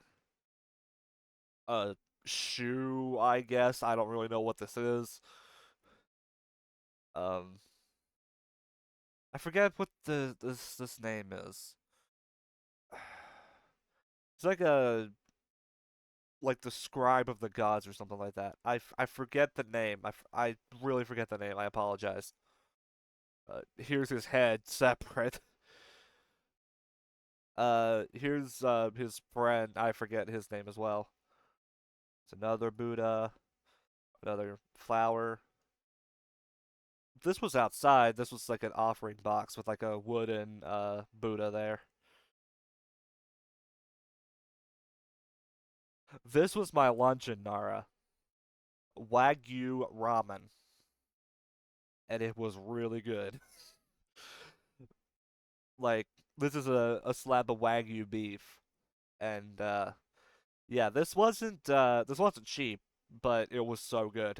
A shoe, I guess. I don't really know what this is. Um, I forget what this name is. It's like a like the scribe of the gods or something like that. I forget the name. I really forget the name. I apologize. Here's his head separate. Here's his friend. I forget his name as well. It's another Buddha, another flower. This was outside. This was like an offering box with like a wooden Buddha there. This was my lunch in Nara. Wagyu ramen, and it was really good. Like this is a slab of Wagyu beef, and yeah, this wasn't cheap, but it was so good.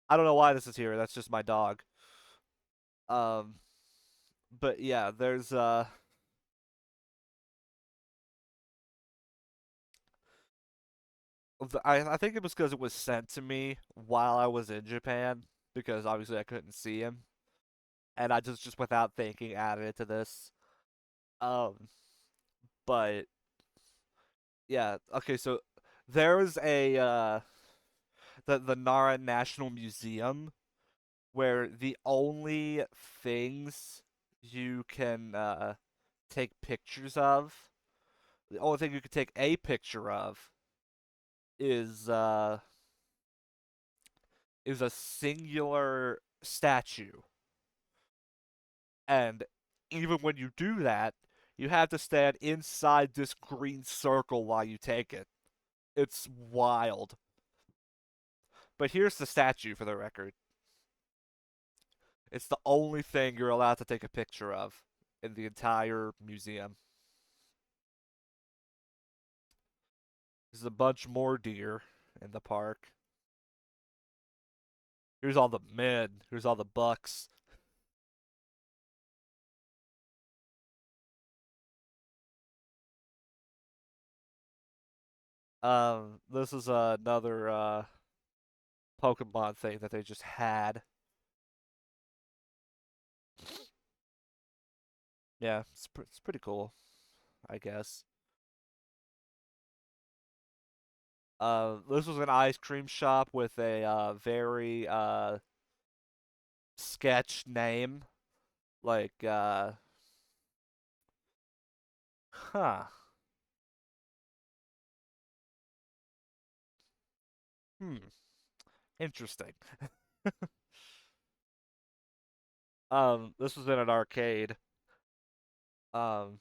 I don't know why this is here. That's just my dog. Um, but yeah, there's I think it was because it was sent to me while I was in Japan because obviously I couldn't see him, and I just without thinking added it to this. Um, but yeah, okay, so there's a the Nara National Museum where the only things you can take pictures of, the only thing you can take a picture of is is a singular statue. And even when you do that, you have to stand inside this green circle while you take it. It's wild. But here's the statue for the record. It's the only thing you're allowed to take a picture of in the entire museum. There's a bunch more deer in the park. Here's all the men. Here's all the bucks. This is another Pokemon thing that they just had. Yeah, it's pretty cool, I guess. This was an ice cream shop with a very sketch name, like huh, hmm, interesting. This was in an arcade. Um,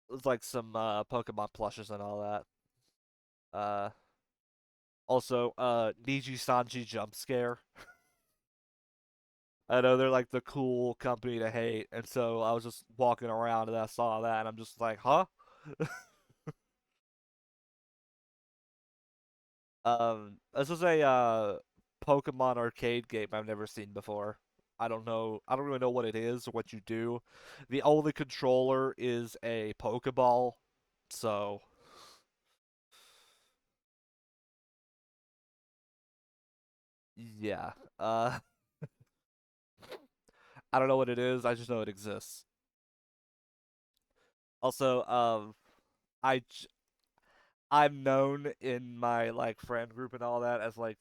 it was like some Pokemon plushes and all that. Uh, Also, Niji Sanji jump scare. I know they're like the cool company to hate, and so I was just walking around and I saw that, and I'm just like, huh? This is a Pokemon arcade game I've never seen before. I don't know. I don't really know what it is or what you do. The only controller is a Pokeball, so yeah. I don't know what it is. I just know it exists. Also, I j- I'm known in my like friend group and all that as like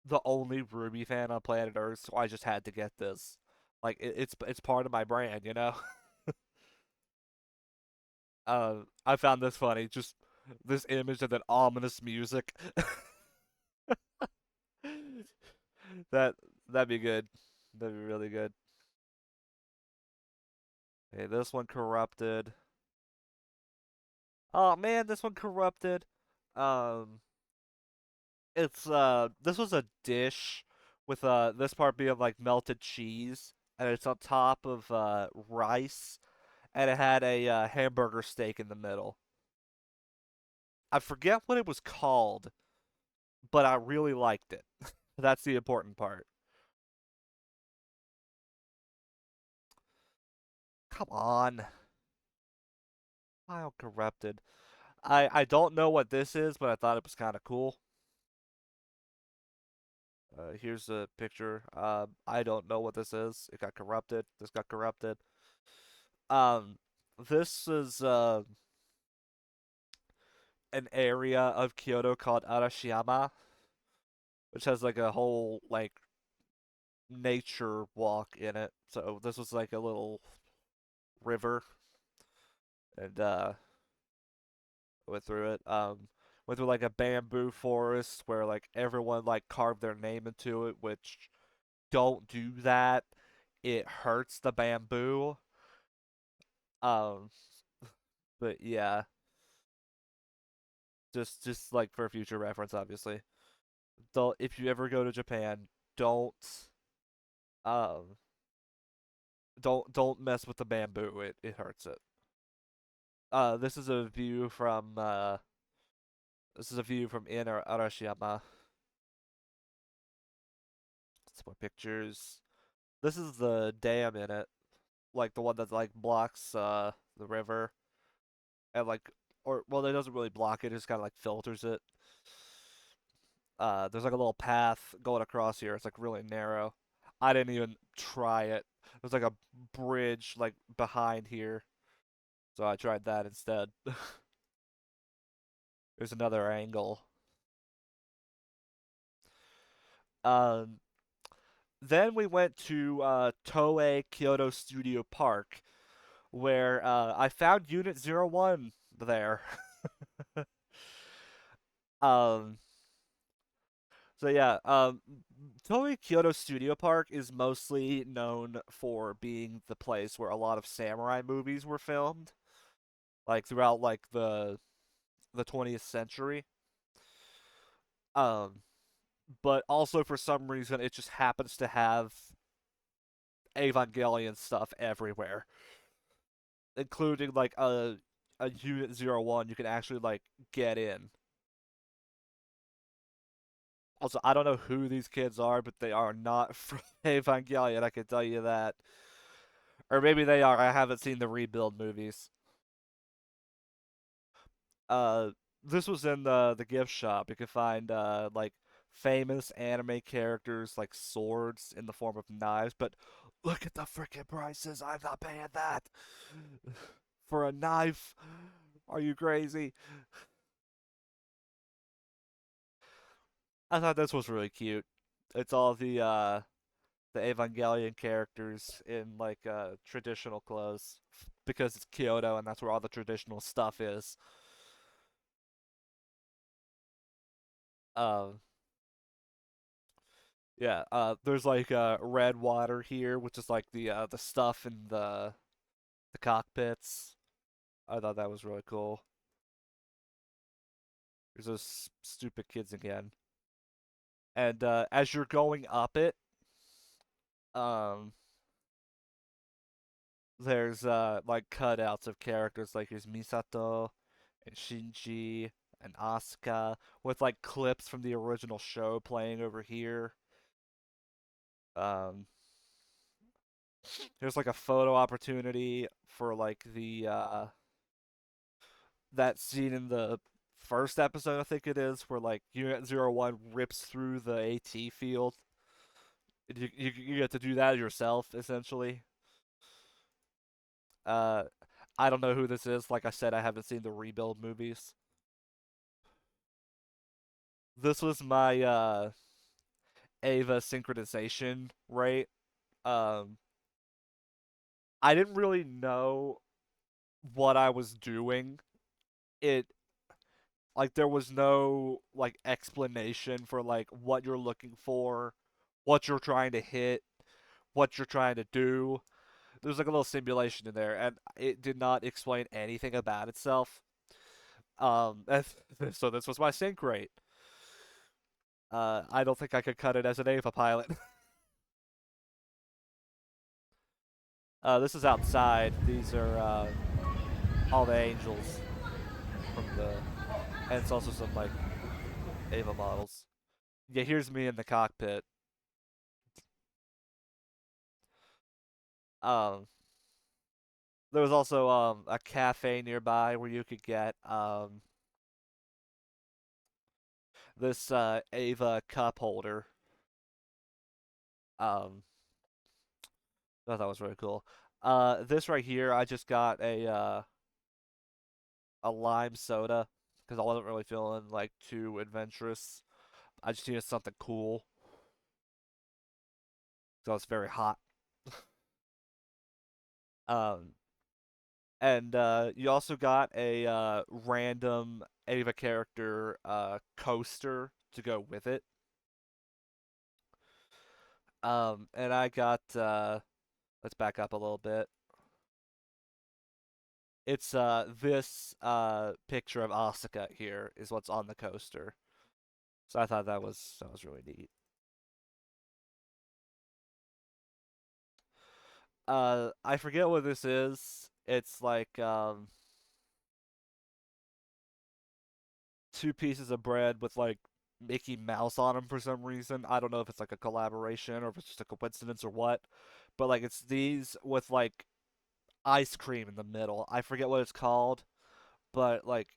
the only Ruby fan on planet Earth, so I just had to get this. Like it's part of my brand, you know. I found this funny, just this image of that ominous music. that that'd be good. That'd be really good. Okay, this one corrupted. Oh man, this one corrupted. Um, it's this was a dish with this part being like melted cheese, and it's on top of rice, and it had a hamburger steak in the middle. I forget what it was called, but I really liked it. That's the important part. Come on. File corrupted. I don't know what this is, but I thought it was kind of cool. Here's a picture. I don't know what this is. It got corrupted. This got corrupted. Um, this is an area of Kyoto called Arashiyama, which has like a whole like nature walk in it. So this was like a little river, and went through it. Went through like a bamboo forest where like everyone like carved their name into it, which don't do that. It hurts the bamboo. Um, but yeah, just like for future reference, obviously. Don't if you ever go to Japan, don't um don't mess with the bamboo. It hurts it. This is a view from in Arashiyama. Some more pictures. This is the dam in it, like the one that like blocks the river and like or well, it doesn't really block it. It just kind of like filters it. There's like a little path going across here. It's like really narrow. I didn't even try it. There's like a bridge like behind here, so I tried that instead. There's another angle. Um, then we went to Toei Kyoto Studio Park, where I found Unit 01 there. um, So yeah, Toei Kyoto Studio Park is mostly known for being the place where a lot of samurai movies were filmed, like throughout like the 20th century. Um, but also for some reason it just happens to have Evangelion stuff everywhere, including like a Unit 01 you can actually like get in. Also, I don't know who these kids are, but they are not from Evangelion, I can tell you that. Or maybe they are. I haven't seen the rebuild movies. Uh, this was in the gift shop. You can find like famous anime characters like swords in the form of knives, but look at the freaking prices. I'm not paying that for a knife. Are you crazy? I thought this was really cute. It's all the Evangelion characters in like traditional clothes because it's Kyoto and that's where all the traditional stuff is. Um, yeah, there's like red water here, which is like the stuff in the cockpits. I thought that was really cool. There's those stupid kids again. And as you're going up it, um, there's like cutouts of characters like there's Misato and Shinji and Asuka with like clips from the original show playing over here. Um, there's like a photo opportunity for like the that scene in the first episode, I think it is, where like Unit 01 rips through the AT field. You get to do that yourself, essentially. Uh, I don't know who this is. Like I said, I haven't seen the rebuild movies. This was my Ava synchronization rate. Um, I didn't really know what I was doing. It like there was no like explanation for like what you're looking for, what you're trying to hit, what you're trying to do. There's like a little simulation in there, and it did not explain anything about itself. So this was my sync rate. I don't think I could cut it as an Ava pilot. This is outside. These are all the angels from and it's also some like Ava models. Yeah, here's me in the cockpit. Um, there was also a cafe nearby where you could get this Ava cup holder. Um, I thought that was really cool. This right here, I just got a lime soda because I wasn't really feeling like too adventurous. I just needed something cool. So it's very hot. Um, and you also got a random Ava character coaster to go with it. And I got let's back up a little bit. It's this picture of Asuka here is what's on the coaster. So I thought that was really neat. I forget what this is. It's like two pieces of bread with like Mickey Mouse on them for some reason. I don't know if it's like a collaboration or if it's just a coincidence or what. But like it's these with like ice cream in the middle. I forget what it's called, but like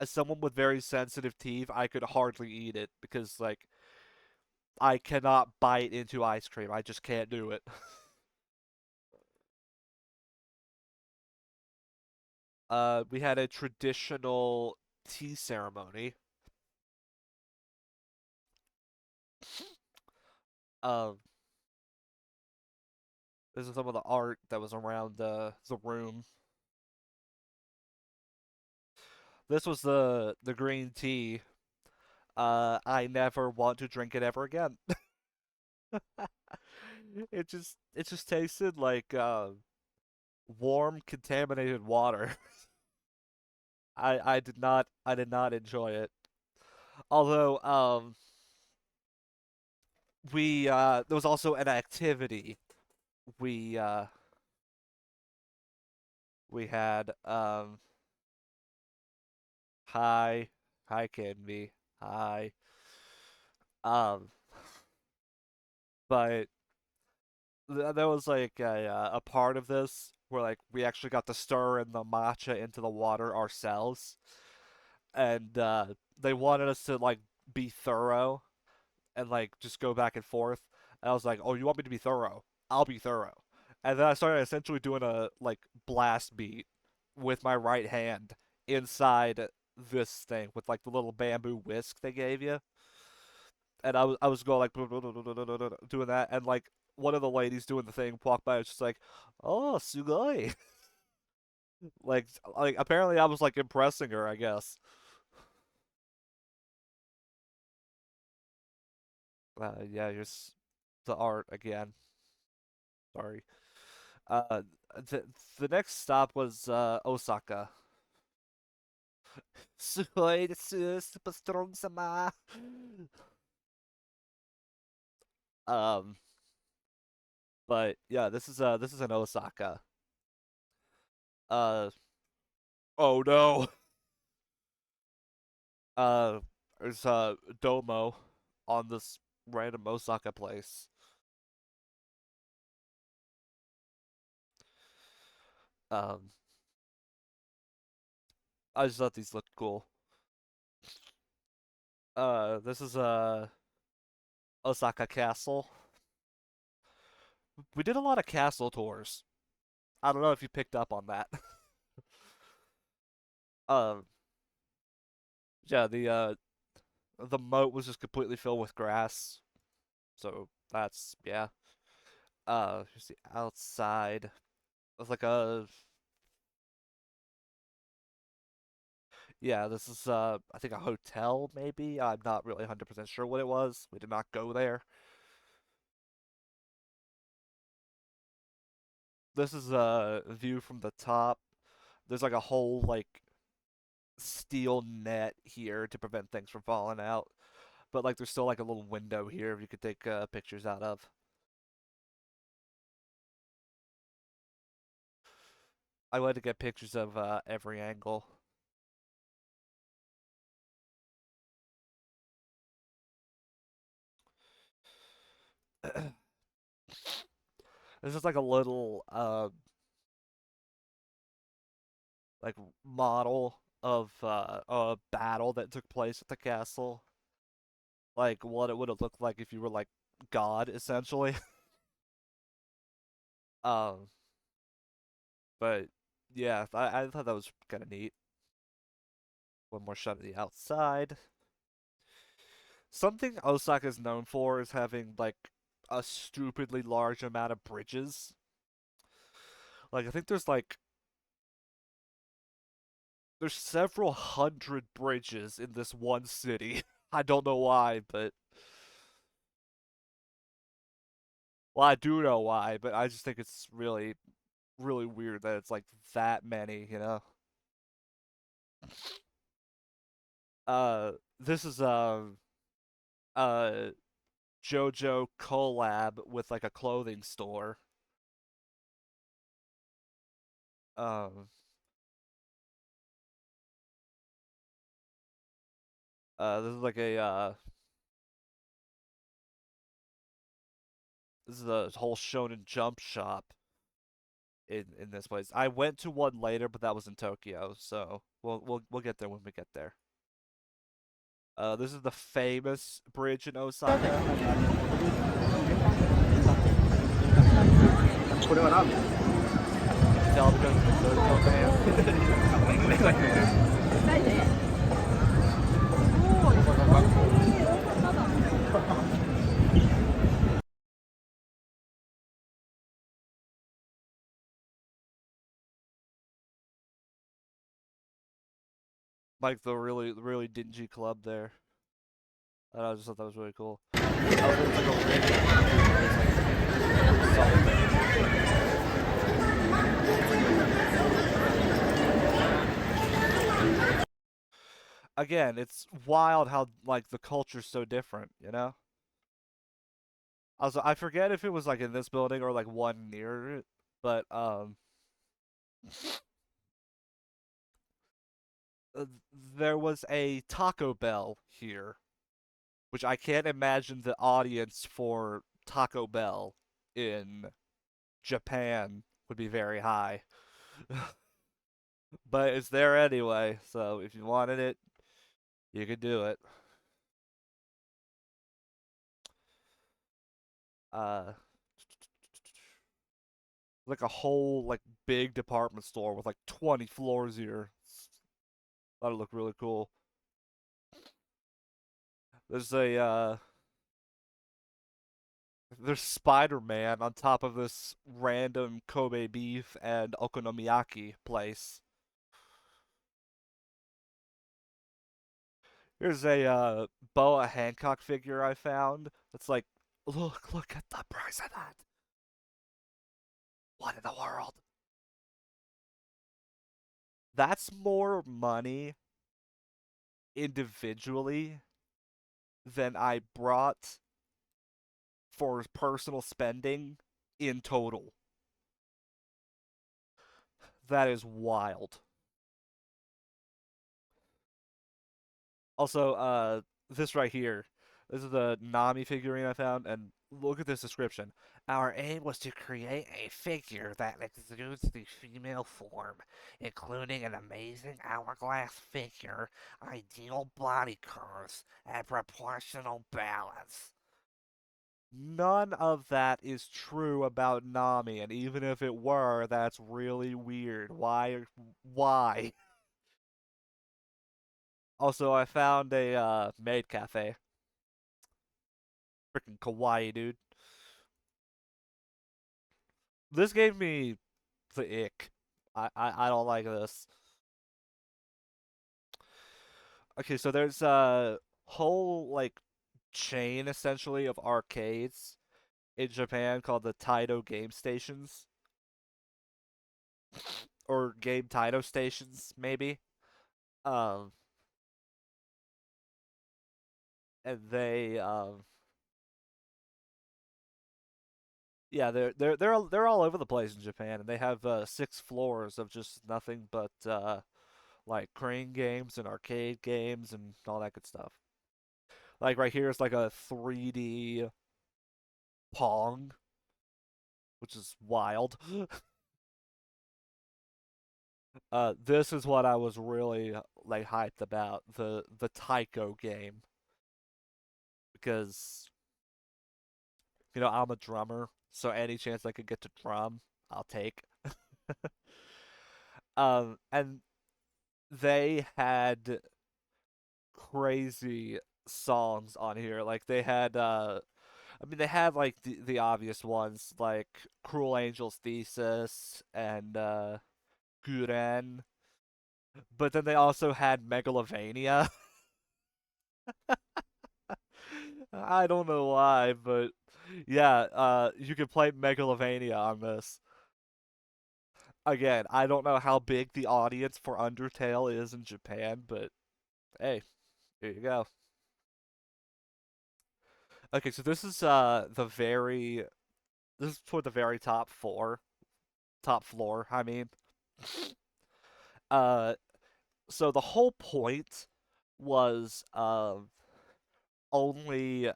as someone with very sensitive teeth, I could hardly eat it because like I cannot bite into ice cream. I just can't do it. We had a traditional tea ceremony. Um, this is some of the art that was around the room. This was the green tea. I never want to drink it ever again. It just tasted like warm contaminated water. I did not enjoy it. Although we there was also an activity we uh we had hi hi Canby hi um but there was like a part of this where like we actually got to stir in the matcha into the water ourselves, and they wanted us to like be thorough and like just go back and forth. And I was like, "Oh, you want me to be thorough? I'll be thorough." And then I started essentially doing a like blast beat with my right hand inside this thing with like the little bamboo whisk they gave you, and I was going like doing that, and like one of the ladies doing the thing walked by, and was just like, "Oh, sugoi." like like apparently I was like impressing her, I guess. Yeah, here's the art again. Sorry. Uh, the the next stop was Osaka. Sugoi desu, super strong sama. Um, but yeah, this is in Osaka. Uh, oh no. Uh, there's Domo on this random Osaka place. Um, I just thought these looked cool. This is Osaka Castle. We did a lot of castle tours. I don't know if you picked up on that. um, yeah, the moat was just completely filled with grass. So that's yeah. Here's the outside. It's like a yeah, this is I think a hotel maybe. I'm not really 100% sure what it was. We did not go there. This is a view from the top. There's like a whole like steel net here to prevent things from falling out. But like there's still like a little window here you could take pictures out of. I like to get pictures of every angle. This is like a little like model of a battle that took place at the castle. Like what it would have looked like if you were like God essentially. um but yeah, I thought that was kind of neat. One more shot of the outside. Something Osaka is known for is having like a stupidly large amount of bridges. Like I think there's several hundred bridges in this one city. I don't know why, but well, I do know why, but I just think it's really really weird that it's like that many, you know. This is uh JoJo collab with like a clothing store. Um, this is like a this is a whole Shonen Jump shop in this place. I went to one later, but that was in Tokyo, so we'll get there when we get there. This is the famous bridge in Osaka. これはラーメン You can tell because of the JoJo fan. 'Like the really really dingy club there. I just thought that was really cool. I was like a radio. It's like something. Again, it's wild how like the culture's so different, you know? Also, I forget if it was like in this building or like one near it, but there was a Taco Bell here, which I can't imagine the audience for Taco Bell in Japan would be very high. But it's there anyway, so if you wanted it, you could do it. Like a whole like big department store with like 20 floors here. Thought it looked really cool. There's a there's Spider-Man on top of this random Kobe beef and okonomiyaki place. Here's a Boa Hancock figure I found. That's like, look at the price of that. What in the world? That's more money individually than I brought for personal spending in total. That is wild. Also, this right here. This is the Nami figurine I found, and look at this description. Our aim was to create a figure that exudes the female form, including an amazing hourglass figure, ideal body curves, and proportional balance. None of that is true about Nami, and even if it were, that's really weird. Why? Also, I found a maid cafe. Freaking kawaii, dude. This gave me the ick. I don't like this. Okay, so there's a whole like chain essentially of arcades in Japan called the Taito Game Stations. Or Game Taito Stations, maybe. Um and they yeah, they're all over the place in Japan, and they have 6 floors of just nothing but like crane games and arcade games and all that good stuff. Like right here is like a 3D Pong, which is wild. This is what I was really like hyped about, the Taiko game, because you know I'm a drummer, so any chance I could get to drum, I'll take. And they had crazy songs on here. Like they had I mean they had like the obvious ones like Cruel Angel's Thesis and Guren, but then they also had Megalovania. I don't know why, but yeah, you can play Megalovania on this. Again, I don't know how big the audience for Undertale is in Japan, but hey, here you go. Okay, so this is this is toward the very top floor, I mean. Uh so the whole point was only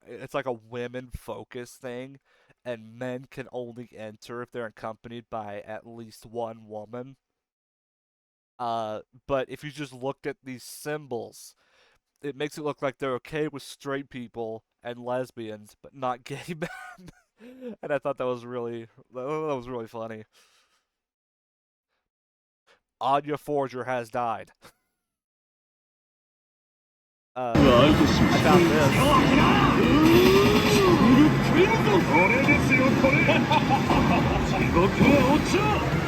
it's like a women focused thing, and men can only enter if they're accompanied by at least one woman. But if you just looked at these symbols, it makes it look like they're okay with straight people and lesbians, but not gay men. And I thought that was really funny. Anya Forger has died. I found this.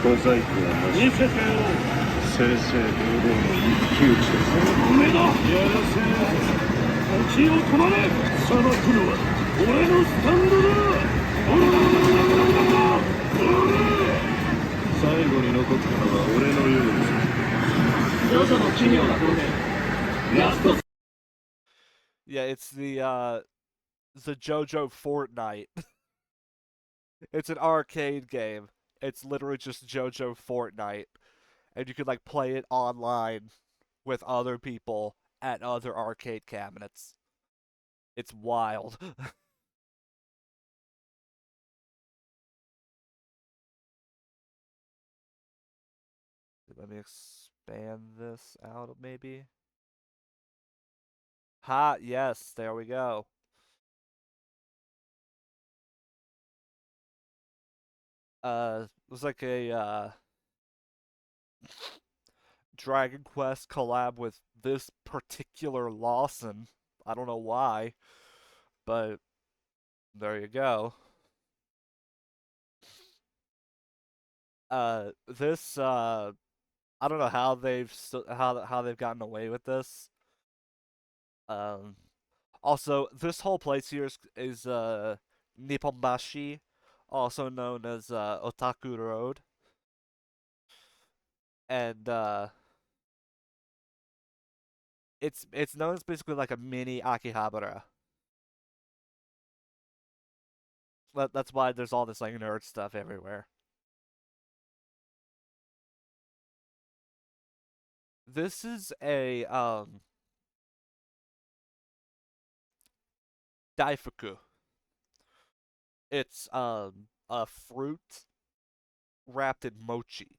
小細工はなし見せてやろう正々堂々の一騎打ちです。おめだやらせ時を止まれ。裁くのは俺のスタンドだ。おらららららららら。最後に残ったのは俺のようです。ジョジョの奇妙な冒険ラスト。 Yeah, it's the JoJo Fortnite. It's an arcade game. It's literally just JoJo Fortnite, and you can like play it online with other people at other arcade cabinets. It's wild. Let me expand this out maybe. Ha, yes, there we go. It was like a Dragon Quest collab with this particular Lawson. I don't know why, but there you go. This I don't know how how they've gotten away with this. Um, Also, this whole place here is Nipponbashi, also known as Otaku Road, and it's known as basically like a mini Akihabara. That's why there's all this like nerd stuff everywhere. This is a daifuku. It's a fruit wrapped in mochi.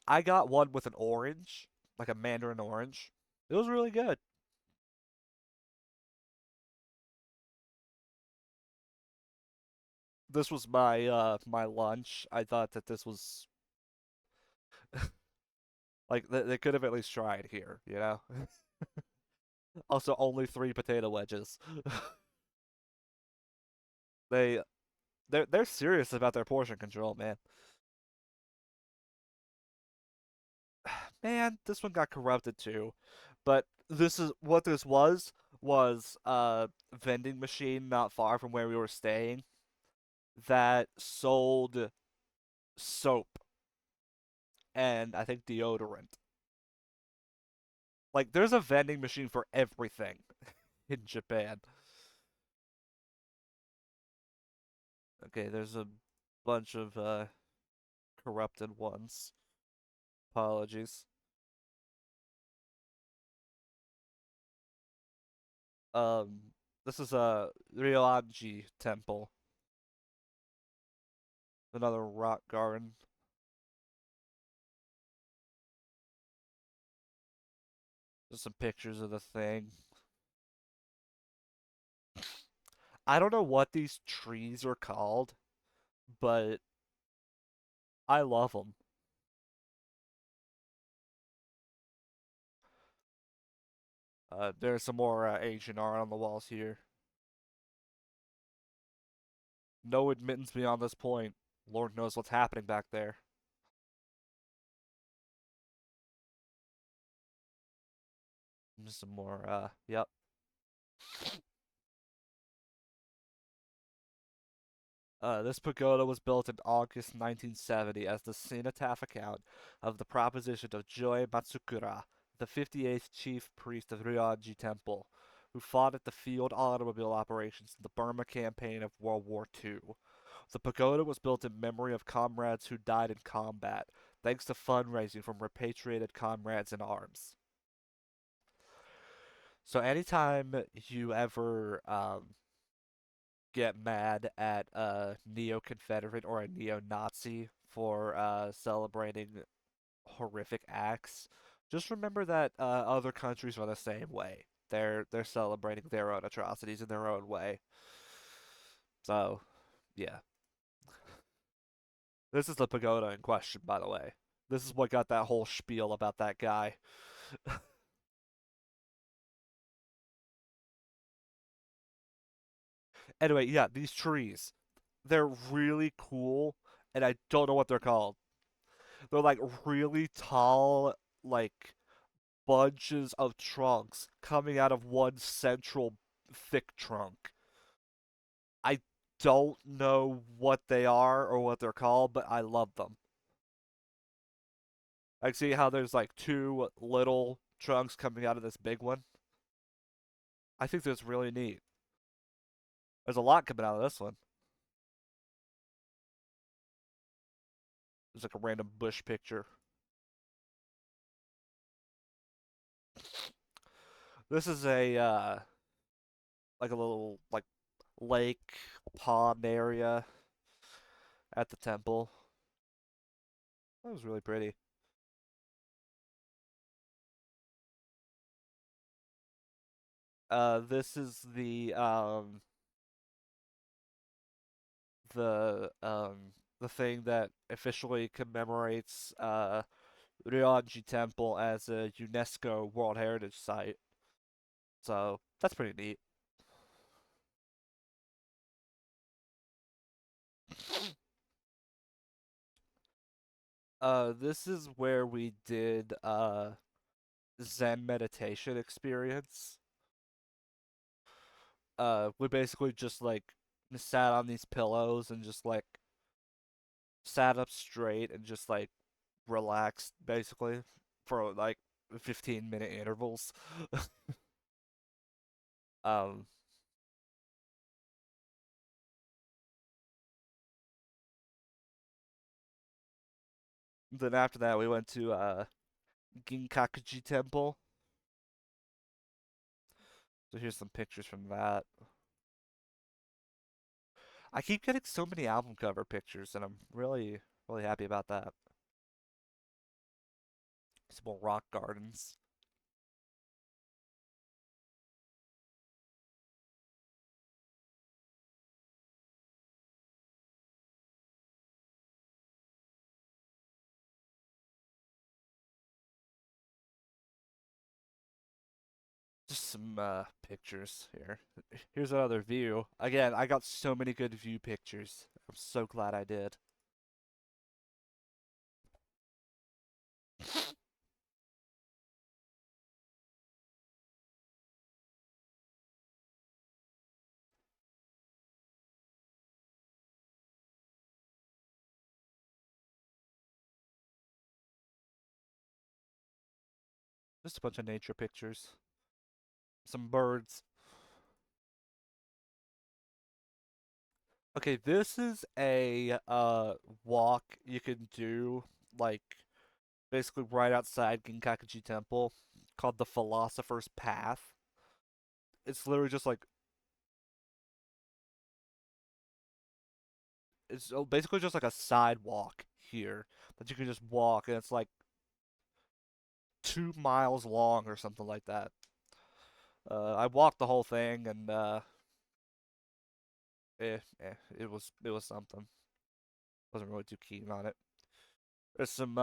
I got one with an orange, like a mandarin orange. It was really good. This was my lunch. I thought that this was like they could have at least tried here, you know? Also, only 3 potato wedges. they they're serious about their portion control, man. Man, this one got corrupted too. But this is what this was a vending machine not far from where we were staying that sold soap and I think deodorant. Like there's a vending machine for everything in Japan. Okay, there's a bunch of corrupted ones. Apologies. This is a Ryoanji temple. Another rock garden. Just some pictures of the thing. I don't know what these trees are called, but I love them. There's some more Asian art on the walls here. No admittance beyond this point. Lord knows what's happening back there. Just some more, yep. This pagoda was built in August 1970 as the cenotaph account of the proposition of Joe Matsukura, the 58th chief priest of Ryoanji Temple, who fought at the field automobile operations in the Burma campaign of World War II. The pagoda was built in memory of comrades who died in combat, thanks to fundraising from repatriated comrades in arms. So anytime you ever get mad at a neo-Confederate or a neo-Nazi for celebrating horrific acts, just remember that other countries are the same way. They're celebrating their own atrocities in their own way. So, yeah. This is the pagoda in question, by the way. This is what got that whole spiel about that guy. Anyway, yeah, these trees. They're really cool, and I don't know what they're called. They're like really tall, like bunches of trunks coming out of one central thick trunk. I don't know what they are or what they're called, but I love them. I see how there's like two little trunks coming out of this big one. I think that's really neat. There's a lot coming out of this one. There's like a random bush picture. This is a like a little like lake pond area at the temple. That was really pretty. This is the thing that officially commemorates Ryoanji Temple as a UNESCO World Heritage Site. So that's pretty neat. This is where we did Zen meditation experience. We basically just like sat on these pillows and just like sat up straight and just like relaxed basically for like 15-minute intervals. um then after that we went to Ginkakuji Temple. So here's some pictures from that. I keep getting so many album cover pictures and I'm really happy about that. Some more rock gardens. Just some pictures here. Here's another view. Again, I got so many good view pictures. I'm so glad I did. Just a bunch of nature pictures. Some birds. Okay, this is a walk you can do like basically right outside Ginkakuji Temple called the Philosopher's Path. It's literally just like it's basically just like a sidewalk here that you can just walk and it's like 2 miles long or something like that. I walked the whole thing and it was something. Wasn't really too keen on it. There's some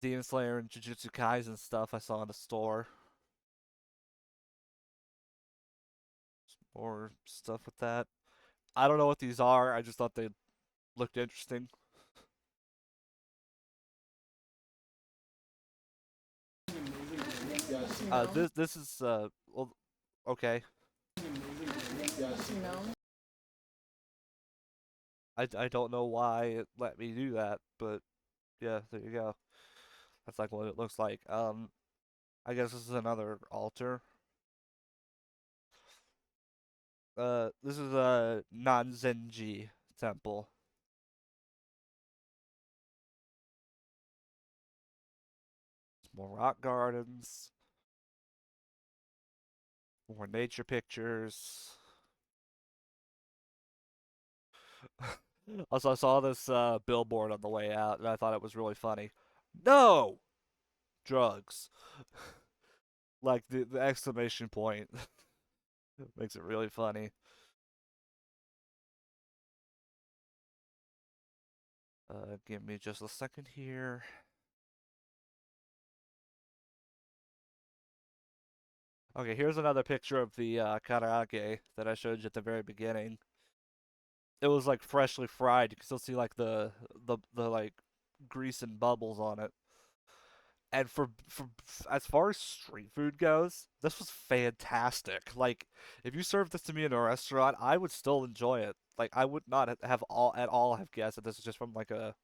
Demon Slayer and Jujutsu Kaisen stuff I saw in the store. Some more stuff with that. I don't know what these are. I just thought they looked interesting. This is well, okay. I don't know why it let me do that, but yeah, there you go. That's like what it looks like. I guess this is another altar. This is a Nanzenji temple. More rock gardens. More nature pictures. Also, I saw this billboard on the way out, and I thought it was really funny. No drugs. Like the exclamation point makes it really funny. Give me just a second here. Okay, here's another picture of the karaage that I showed you at the very beginning. It was like freshly fried. You can still see like the like grease and bubbles on it. And as far as street food goes, this was fantastic. Like, if you served this to me in a restaurant, I would still enjoy it. Like, I would not have all have guessed that this is just from like a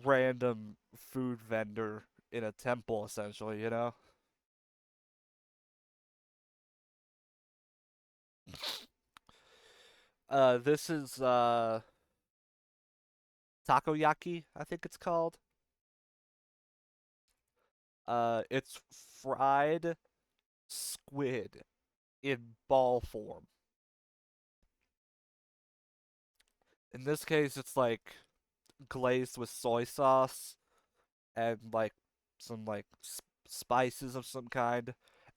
random food vendor in a temple, essentially, you know? This is takoyaki, I think it's called. It's fried squid in ball form. In this case, it's like glazed with soy sauce and like some like spices of some kind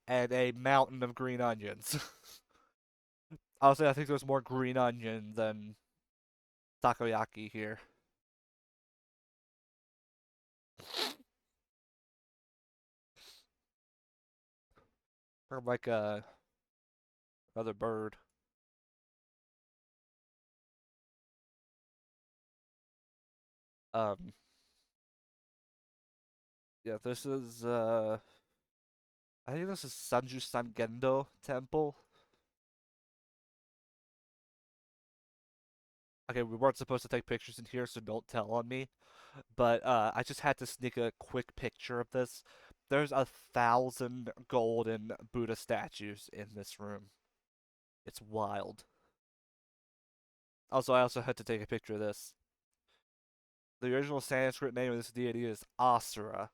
and a mountain of green onions. Honestly, I think there's more green onion than takoyaki here. Or like another bird. Um, yeah, this is I think this is Sanju Sangendo Temple. Okay, we weren't supposed to take pictures in here, so don't tell on me. But I just had to sneak a quick picture of this. There's 1,000 golden Buddha statues in this room. It's wild. Also, I also had to take a picture of this. The original Sanskrit name of this deity is Asura.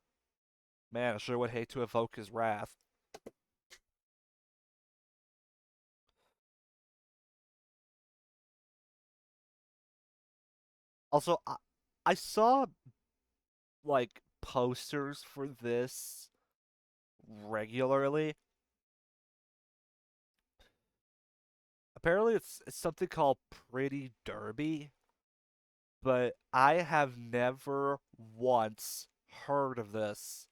Man, I sure would hate to evoke his wrath. Also, I saw like posters for this regularly. Apparently, it's something called Pretty Derby, but I have never once heard of this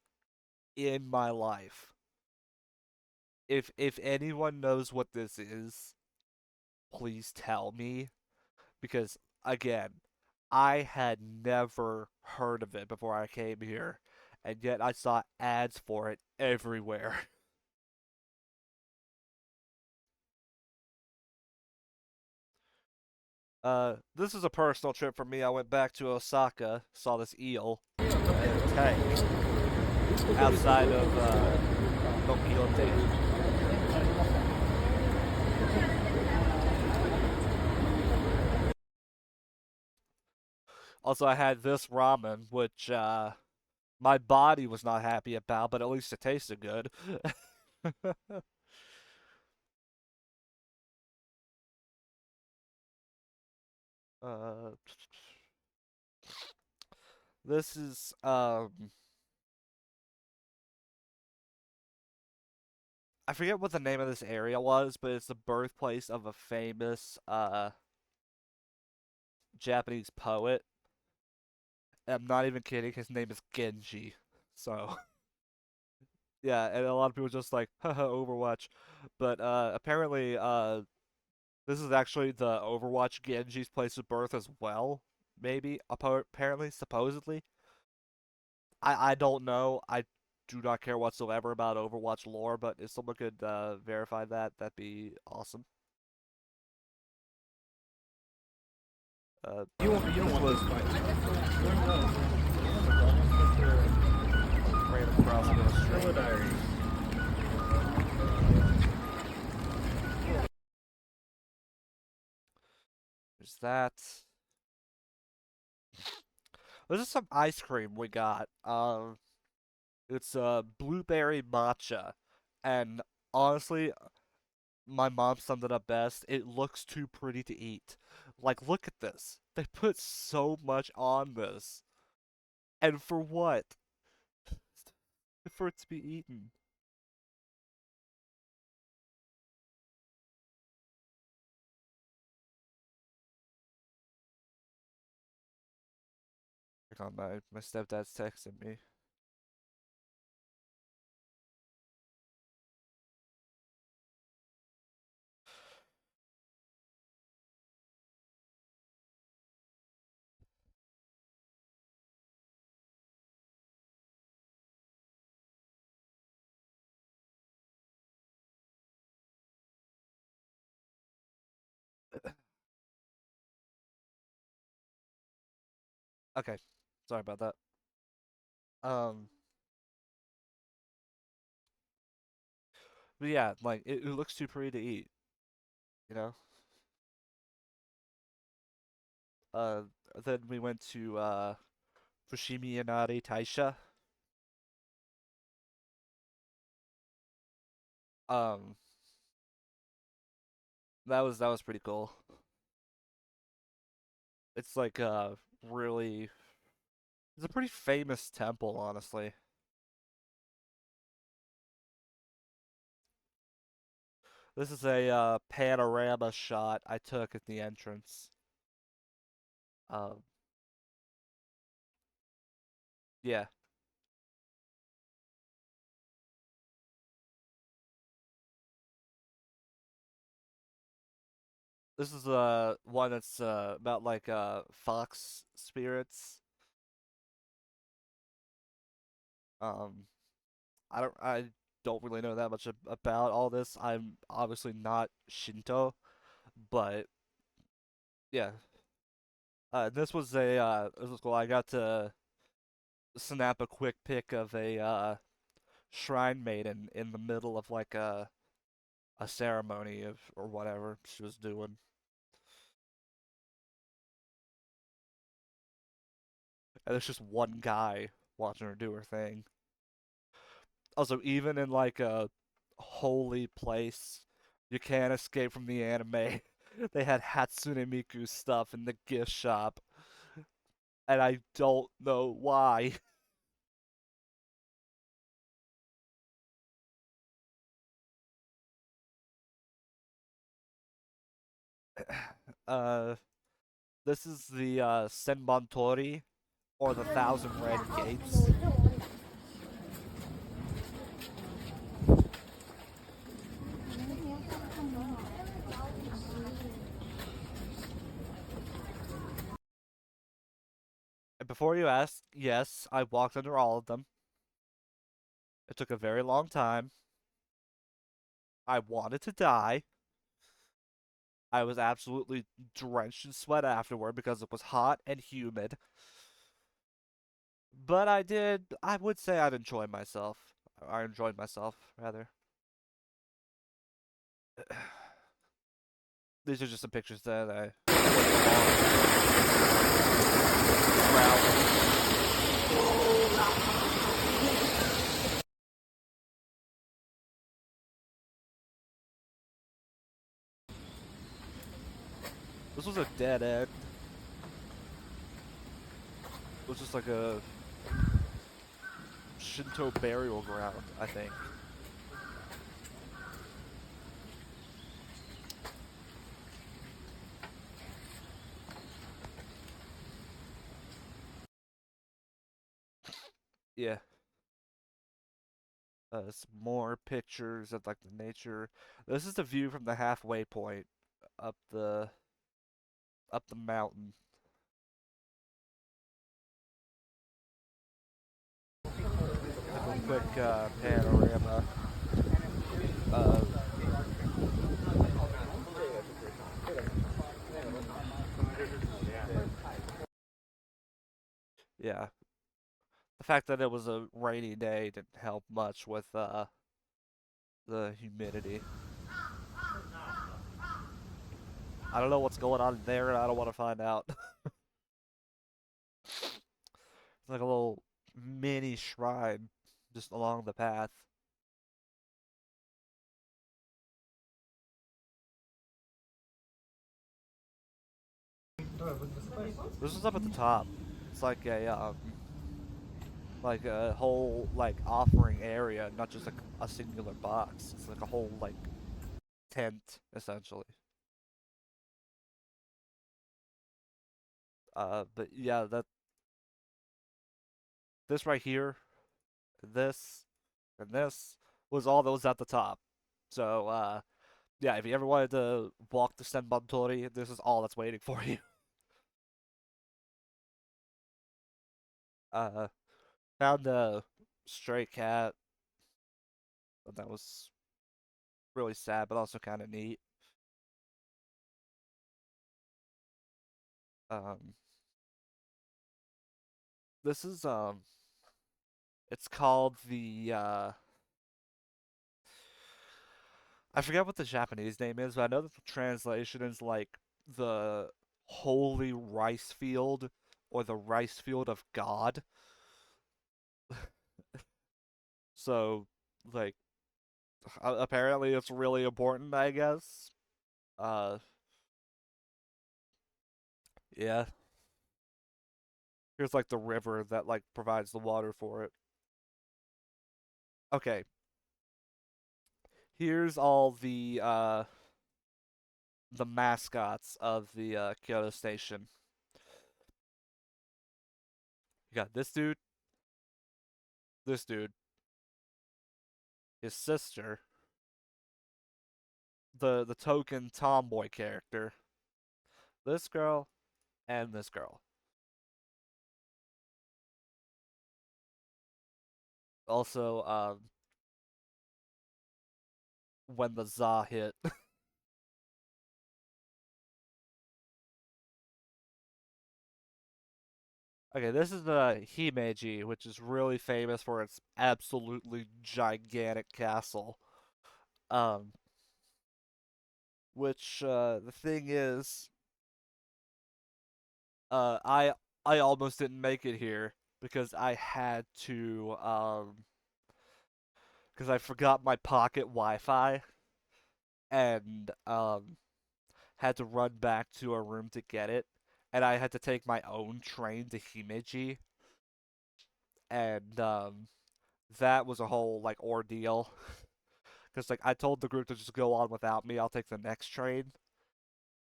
in my life. If anyone knows what this is, please tell me because again, I had never heard of it before I came here, and yet I saw ads for it everywhere. This is a personal trip for me. I went back to Osaka, saw this eel in a tank outside of Don Quixote. Also, I had this ramen, which my body was not happy about, but at least it tasted good. uh, this is I forget what the name of this area was, but it's the birthplace of a famous Japanese poet. I'm not even kidding. His name is Genji. So yeah, and a lot of people just like haha Overwatch, but apparently this is actually the Overwatch Genji's place of birth as well. Maybe apparently supposedly. I don't know. I do not care whatsoever about Overwatch lore, but if someone could verify that, that'd be awesome. You don't want this Random crossing on the street. diary. There's that. This is some ice cream we got. It's blueberry matcha, and honestly, my mom summed it up best. It looks too pretty to eat. Like, look at this. They put so much on this, and for what? For it to be eaten. Hang on, my stepdad's texting me. Okay, sorry about that. Um, but yeah, like it looks too pretty to eat, you know. Uh, then we went to Fushimi Inari Taisha. Um, that was pretty cool. It's like really, it's a pretty famous temple, honestly. This is a panorama shot I took at the entrance. Um, yeah, this is one that's about like fox spirits. Um, I don't really know that much about all this. I'm obviously not Shinto, but yeah. This was cool. I got to snap a quick pic of a shrine maiden in the middle of like a ceremony of or whatever she was doing. And there's just one guy watching her do her thing. Also, even in like a holy place, you can't escape from the anime. They had Hatsune Miku stuff in the gift shop, and I don't know why. Uh, this is the Senbontori, or the Thousand Red Gates. And before you ask, yes, I walked under all of them. It took a very long time. I wanted to die. I was absolutely drenched in sweat afterward because it was hot and humid. But I would say I'd enjoy myself. I enjoyed myself, rather. These are just some pictures that I This was a dead end. It was just like a Shinto burial ground, I think. Yeah. Some more pictures of like the nature. This is the view from the halfway point up the up the mountain. Took a quick panorama. Uh, yeah, the fact that it was a rainy day didn't help much with the humidity. I don't know what's going on there, and I don't want to find out. It's like a little mini shrine just along the path. This is up at the top. It's like a whole like offering area, not just like a singular box. It's like a whole like tent essentially. But yeah, that this right here, this, and this was all that was at the top. So yeah, if you ever wanted to walk the Senbontori, this is all that's waiting for you. Uh, found a stray cat, but that was really sad, but also kind of neat. Um, This is it's called the I forget what the Japanese name is, but I know that the translation is like the holy rice field or the rice field of God. So, like, apparently it's really important, I guess. Uh, yeah. Here's like the river that like provides the water for it. Okay. Here's all the mascots of the Kyoto Station. You got this dude, his sister, the token tomboy character, this girl, and this girl. Also, when the za hit. Okay, this is the Himeji, which is really famous for its absolutely gigantic castle. Um, which the thing is, I almost didn't make it here because I had to because I forgot my pocket Wi-Fi and had to run back to a room to get it, and I had to take my own train to Himeji, and that was a whole like ordeal. Because like I told the group to just go on without me, I'll take the next train,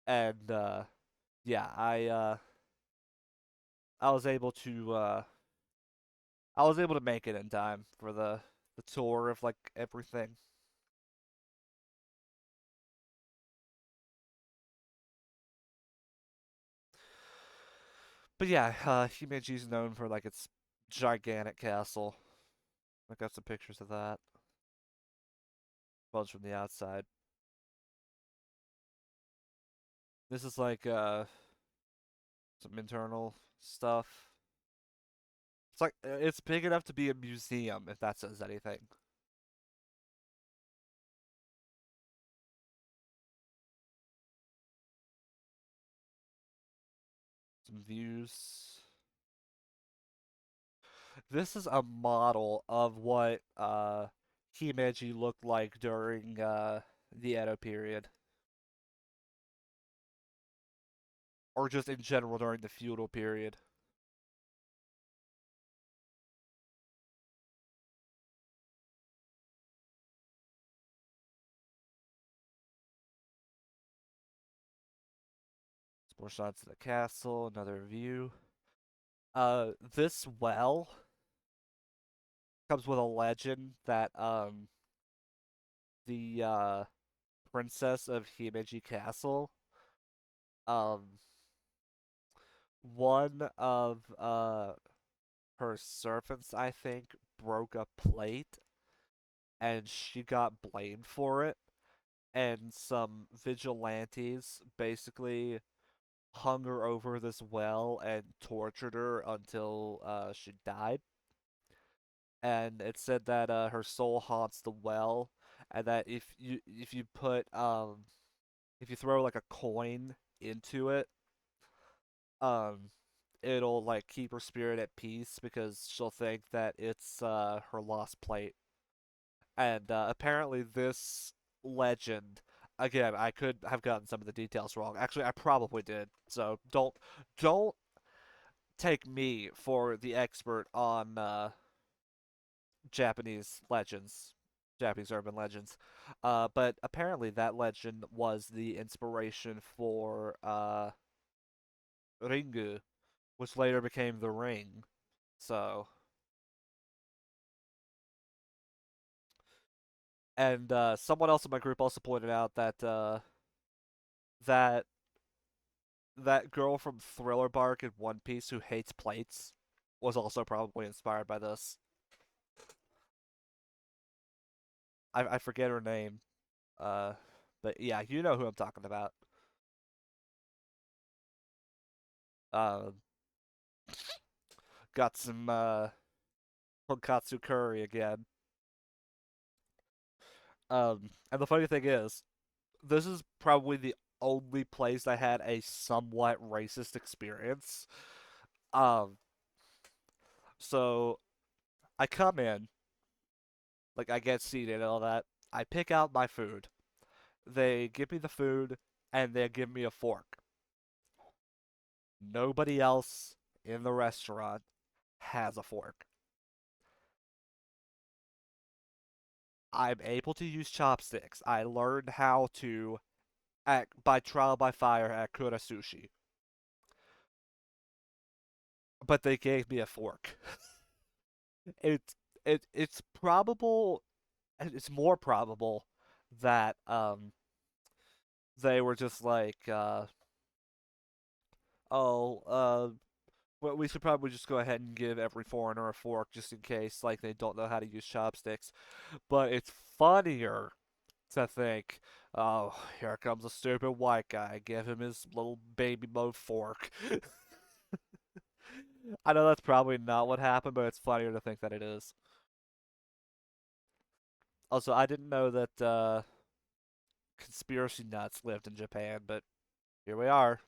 and yeah, I was able to I was able to make it in time for the tour of like everything. But yeah, Himeji's known for like its gigantic castle. I got some pictures of that. Bunch from the outside. This is like some internal stuff. It's like it's big enough to be a museum if that says anything. Some views. This is a model of what Himeji looked like during the Edo period. Or just in general during the feudal period. Some more shots of the castle, another view. This well comes with a legend that the princess of Himeji Castle, um, one of her servants, I think, broke a plate, and she got blamed for it. And some vigilantes basically hung her over this well and tortured her until she died. And it said that her soul haunts the well, and that if you put if you throw like a coin into it, um, it'll like keep her spirit at peace because she'll think that it's her lost plate. And apparently this legend, again, I could have gotten some of the details wrong. Actually, I probably did. So don't take me for the expert on Japanese legends, Japanese urban legends. But apparently that legend was the inspiration for Ringu, which later became the Ring. So, and someone else in my group also pointed out that that that girl from Thriller Bark in One Piece who hates plates was also probably inspired by this. I forget her name. Uh, but yeah, you know who I'm talking about. Uh, got some tonkatsu curry again. And the funny thing is, this is probably the only place I had a somewhat racist experience. Um, so I come in, like I get seated and all that. I pick out my food. They give me the food and they give me a fork. Nobody else in the restaurant has a fork. I'm able to use chopsticks. I learned how to by trial by fire at Kura Sushi. But they gave me a fork. It's it's probable it's more probable that they were just like oh well, we should probably just go ahead and give every foreigner a fork just in case like they don't know how to use chopsticks. But it's funnier to think, oh, here comes a stupid white guy. Give him his little baby mode fork. I know that's probably not what happened, but it's funnier to think that it is. Also, I didn't know that conspiracy nuts lived in Japan, but here we are.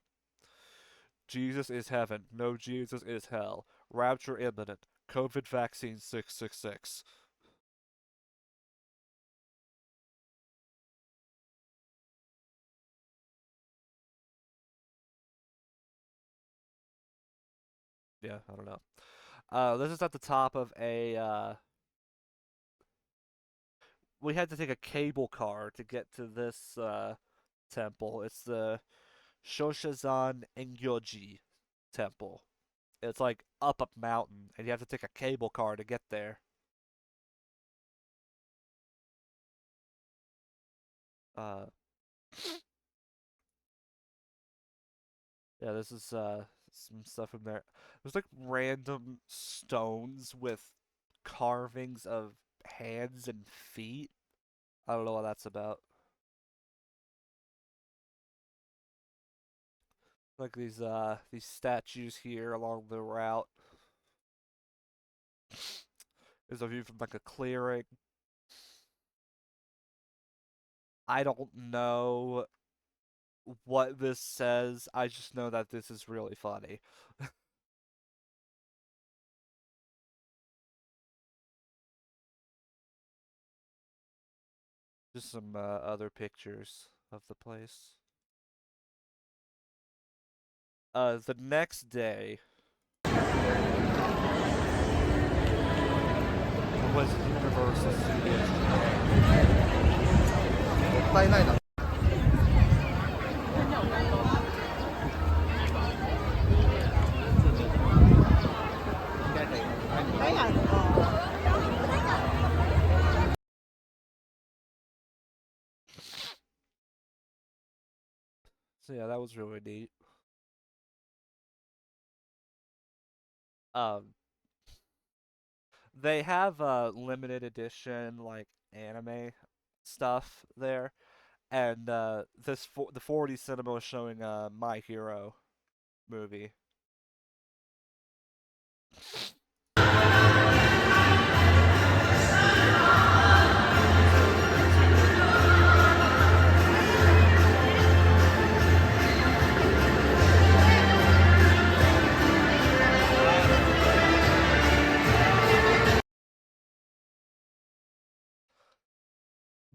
Jesus is heaven. No, Jesus is hell. Rapture imminent. COVID vaccine 666. Yeah, I don't know. This is at the top of a. We had to take a cable car to get to this temple. It's the Shoshizan Engyoji temple. It's like up a mountain, and you have to take a cable car to get there. Uh, yeah, this is some stuff from there. There's like random stones with carvings of hands and feet. I don't know what that's about. Like these statues here along the route. There's a view from like a clearing. I don't know what this says. I just know that this is really funny. Just some other pictures of the place. The next day was Universal Studios Japan. So yeah, that was really neat. Um, they have limited edition like anime stuff there, and the 4D cinema was showing My Hero movie.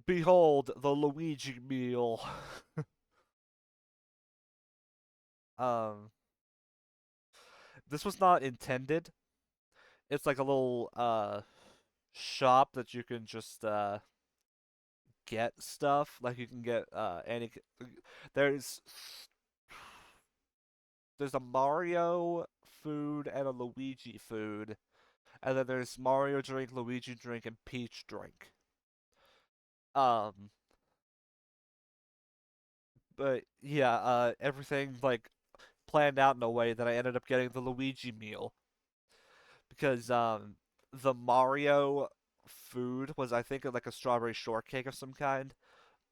Behold the Luigi meal. um, this was not intended. It's like a little shop that you can just get stuff. Like you can get any. There's there's a Mario food and a Luigi food, and then there's Mario drink, Luigi drink, and Peach drink. Um, but yeah, everything like planned out in a way that I ended up getting the Luigi meal because the Mario food was I think like a strawberry shortcake of some kind,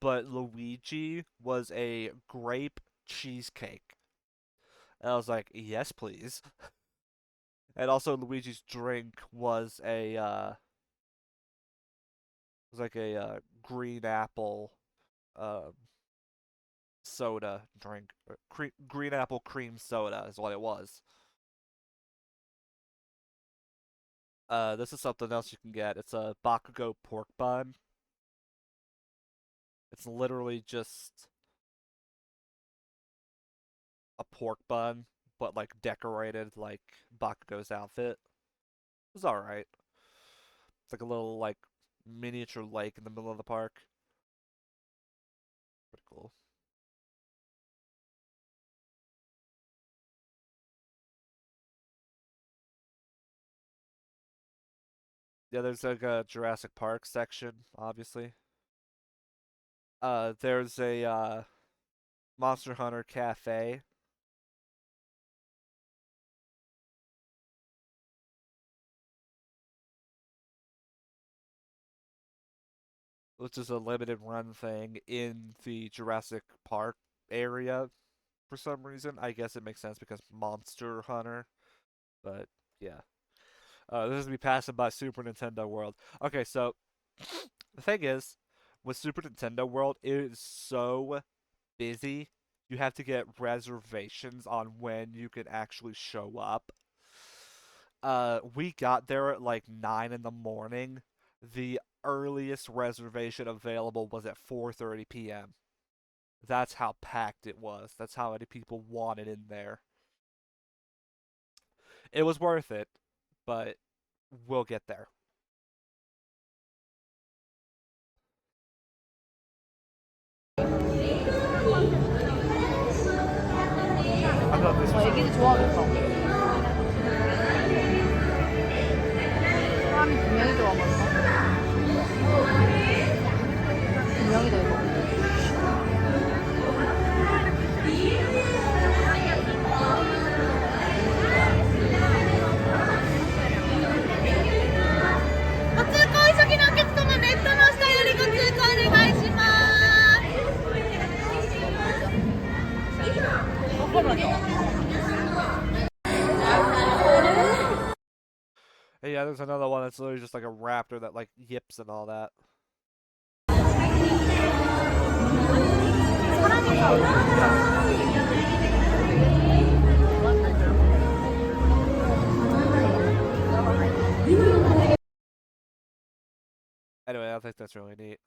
but Luigi was a grape cheesecake. And I was like, yes, please. And also Luigi's drink was like a green apple um soda drink. Green apple cream soda is what it was. This is something else you can get. It's a Bakugo pork bun. It's literally just a pork bun, but like decorated like Bakugo's outfit. It's alright. It's like a little like miniature lake in the middle of the park. Pretty cool. Yeah, there's like a Jurassic Park section, obviously. There's a Monster Hunter Cafe. Which is a limited run thing in the Jurassic Park area for some reason. I guess it makes sense because Monster Hunter. But yeah. This is gonna be passing by Super Nintendo World. Okay, so the thing is, with Super Nintendo World, it is so busy. You have to get reservations on when you can actually show up. We got there at like 9 in the morning. The earliest reservation available was at 4:30 p.m. That's how packed it was. That's how many people wanted in there. It was worth it, but we'll get there. I thought this was 애기들 좋아하겠다. 사람이 2명이 좋아하겠다. 2명이다 이거. Yeah, there's another one that's literally just like a raptor that like yips and all that. Anyway, I think that's really neat.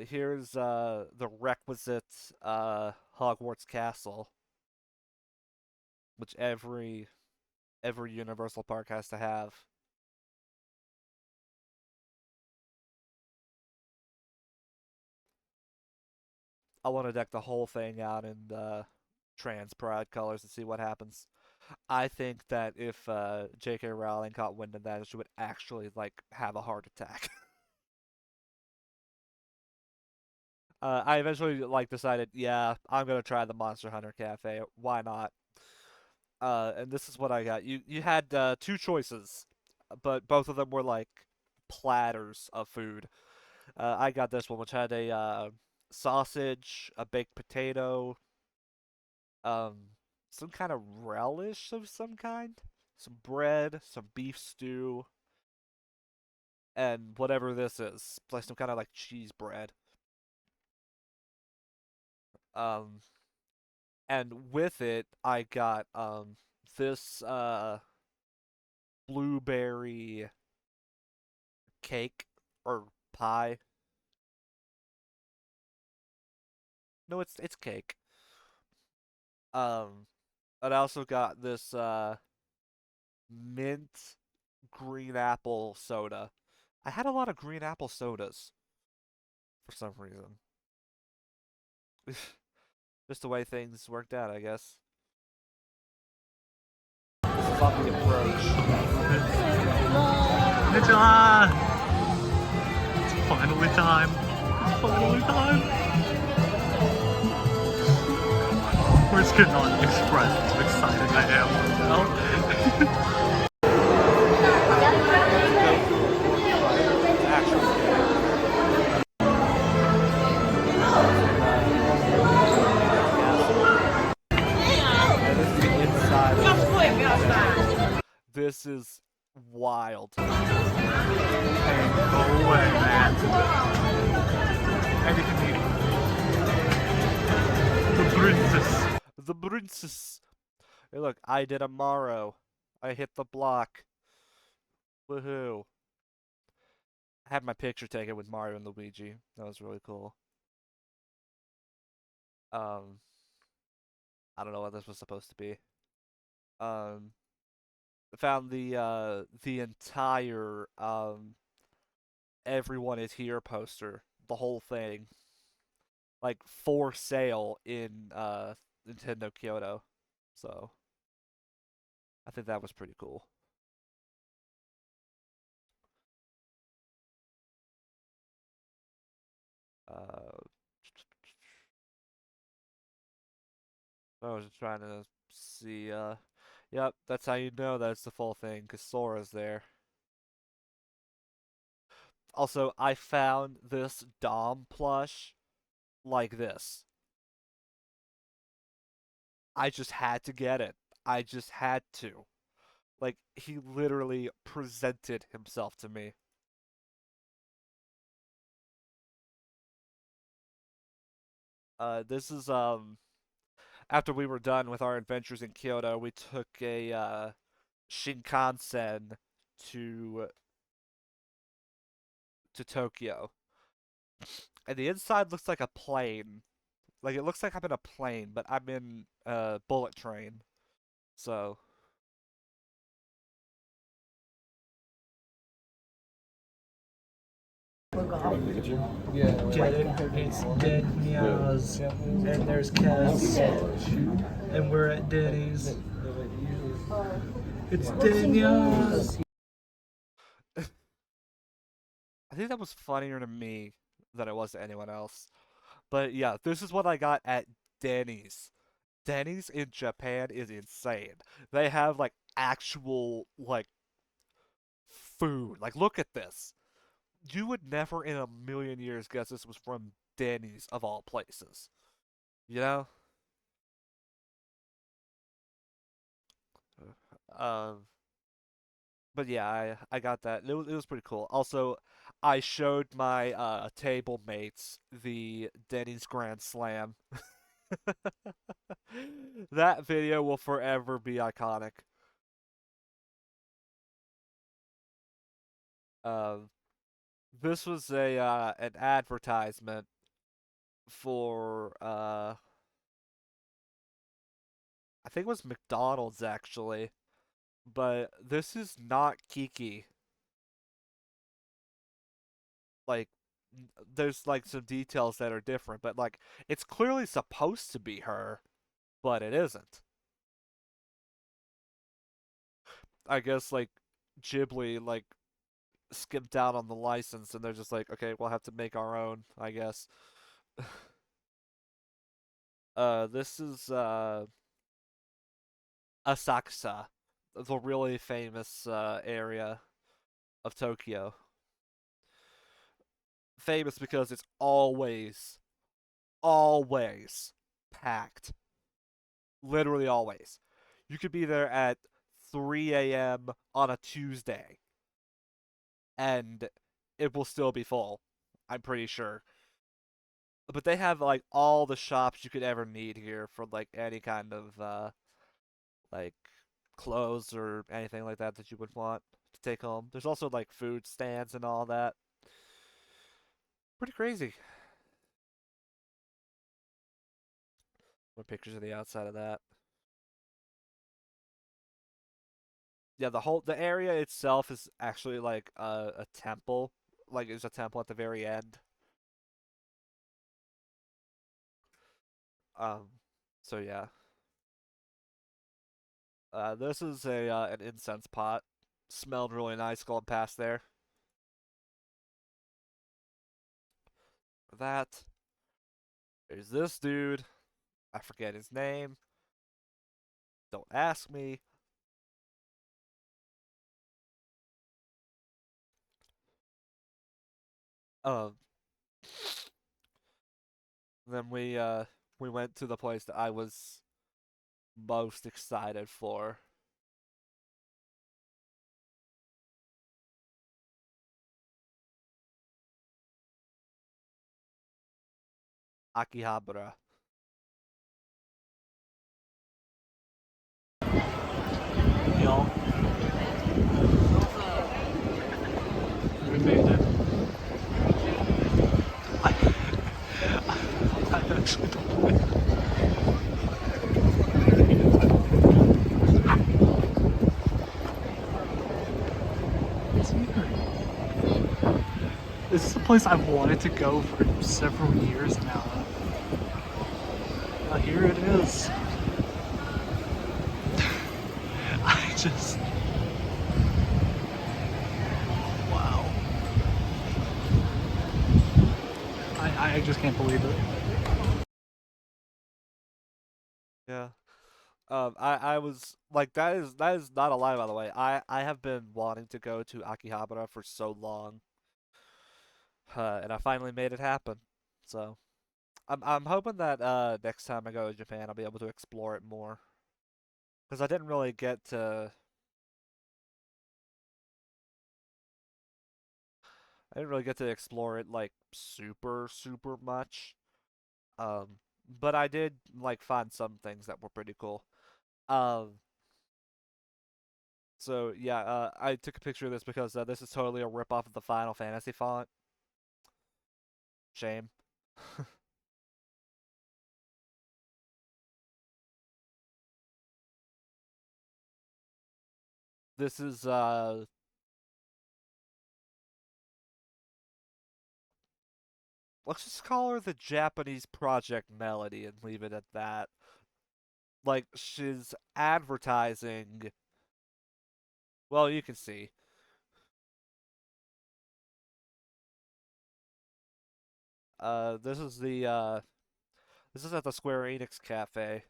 Here's the requisite Hogwarts Castle, which every Universal Park has to have. I want to deck the whole thing out in trans pride colors and see what happens. I think that if J.K. Rowling caught wind of that, she would actually like have a heart attack. I eventually like decided, yeah, I'm gonna try the Monster Hunter Cafe. Why not? And this is what I got. You had two choices, but both of them were like platters of food. I got this one, which had a sausage, a baked potato, some kind of relish of some kind, some bread, some beef stew, and whatever this is, like some kind of like cheese bread. And with it, I got this blueberry cake or pie. No, it's cake. And I also got this mint green apple soda. I had a lot of green apple sodas for some reason. Just the way things worked out, I guess. This is on the approach. Konnichiwa! It's finally time. It's finally time. Words cannot express how excited I am right now. And this is the inside This is wild. Hey, go away, Matt. Everything the princess. The princess. Hey, look, I did a Maro. I hit the block. Woohoo. I had my picture taken with Mario and Luigi. That was really cool. Um, I don't know what this was supposed to be. Um, found the entire Everyone is Here poster, the whole thing, like for sale in Nintendo Kyoto. So I think that was pretty cool. Uh, I was just trying to see. Yep, that's how you know that's the full thing, because Sora's there. Also, I found this Dom plush like this. I just had to get it. I just had to. Like, he literally presented himself to me. This is, after we were done with our adventures in Kyoto, we took a, Shinkansen to, to Tokyo. And the inside looks like a plane. Like, it looks like I'm in a plane, but I'm in a bullet train. So, Get it? It's Dead Meows. And there's Cass. And we're at Denny's. It's Dead Meows. I think that was funnier to me than it was to anyone else. But yeah, this is what I got at Denny's. Denny's in Japan is insane. They have like actual like food. Like look at this. You would never in a million years guess this was from Denny's of all places. You know? Um but yeah, I got that. It was pretty cool. Also, I showed my table mates the Denny's Grand Slam. That video will forever be iconic. Um, this was a an advertisement for I think it was McDonald's actually, but this is not Kiki. Like there's like some details that are different, but like it's clearly supposed to be her, but it isn't. I guess like Ghibli like skipped out on the license and they're just like, okay, we'll have to make our own, I guess. This is Asakusa, the really famous area of Tokyo. Famous because it's always packed. Literally always. You could be there at 3 a.m. on a Tuesday and it will still be full. I'm pretty sure. But they have like all the shops you could ever need here for like any kind of like clothes or anything like that that you would want to take home. There's also like food stands and all that. Pretty crazy. More pictures of the outside of that. Yeah, the area itself is actually like a temple. Like there's a temple at the very end. Um, so yeah. This is a an incense pot. Smelled really nice going past there. That. There's this dude. I forget his name. Don't ask me. Um, then we went to the place that I was most excited for. Akihabara. Y'all. We made it. I actually don't. It's here. This is a place I've wanted to go for several years now. Here it is. I just. Wow. I just can't believe it. Yeah. I was like that is not a lie, by the way. I have been wanting to go to Akihabara for so long, and I finally made it happen. So I'm hoping that next time I go to Japan, I'll be able to explore it more, because I didn't really get to. I didn't really get to explore it like super much. But I did like find some things that were pretty cool. Um, so yeah, I took a picture of this because this is totally a rip off of the Final Fantasy font. Shame. This is let's just call her the Japanese Project Melody and leave it at that. Like she's advertising. Well, you can see. This is the this is at the Square Enix Cafe.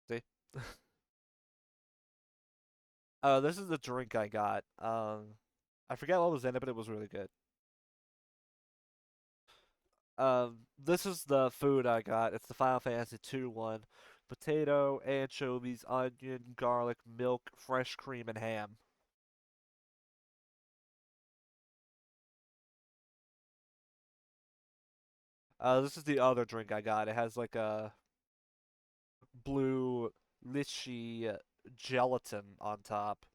See? This is the drink I got. I forget what was in it, but it was really good. This is the food I got. It's the Final Fantasy 2 one. Potato, anchovies, onion, garlic, milk, fresh cream, and ham. This is the other drink I got. It has like a blue lychee gelatin on top.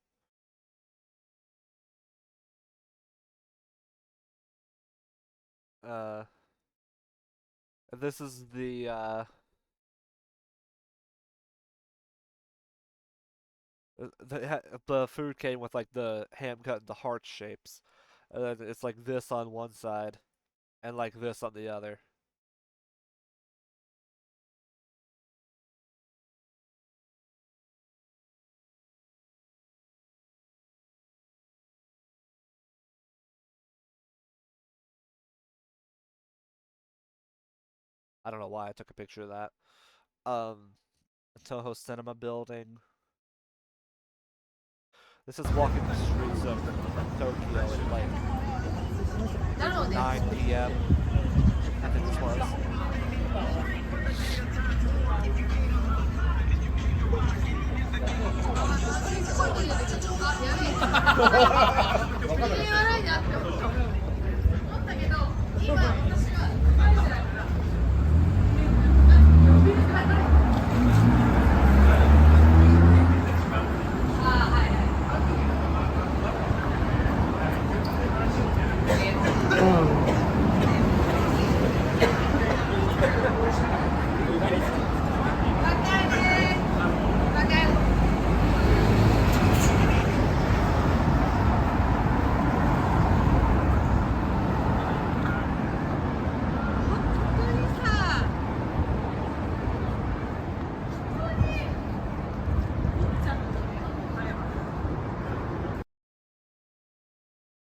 Uh, this is the food came with like the ham cut into heart shapes, and then it's like this on one side, and like this on the other. I don't know why I took a picture of that. Um, Toho Cinema Building. This is walking the streets of Tokyo at like 9 p.m. I think this was.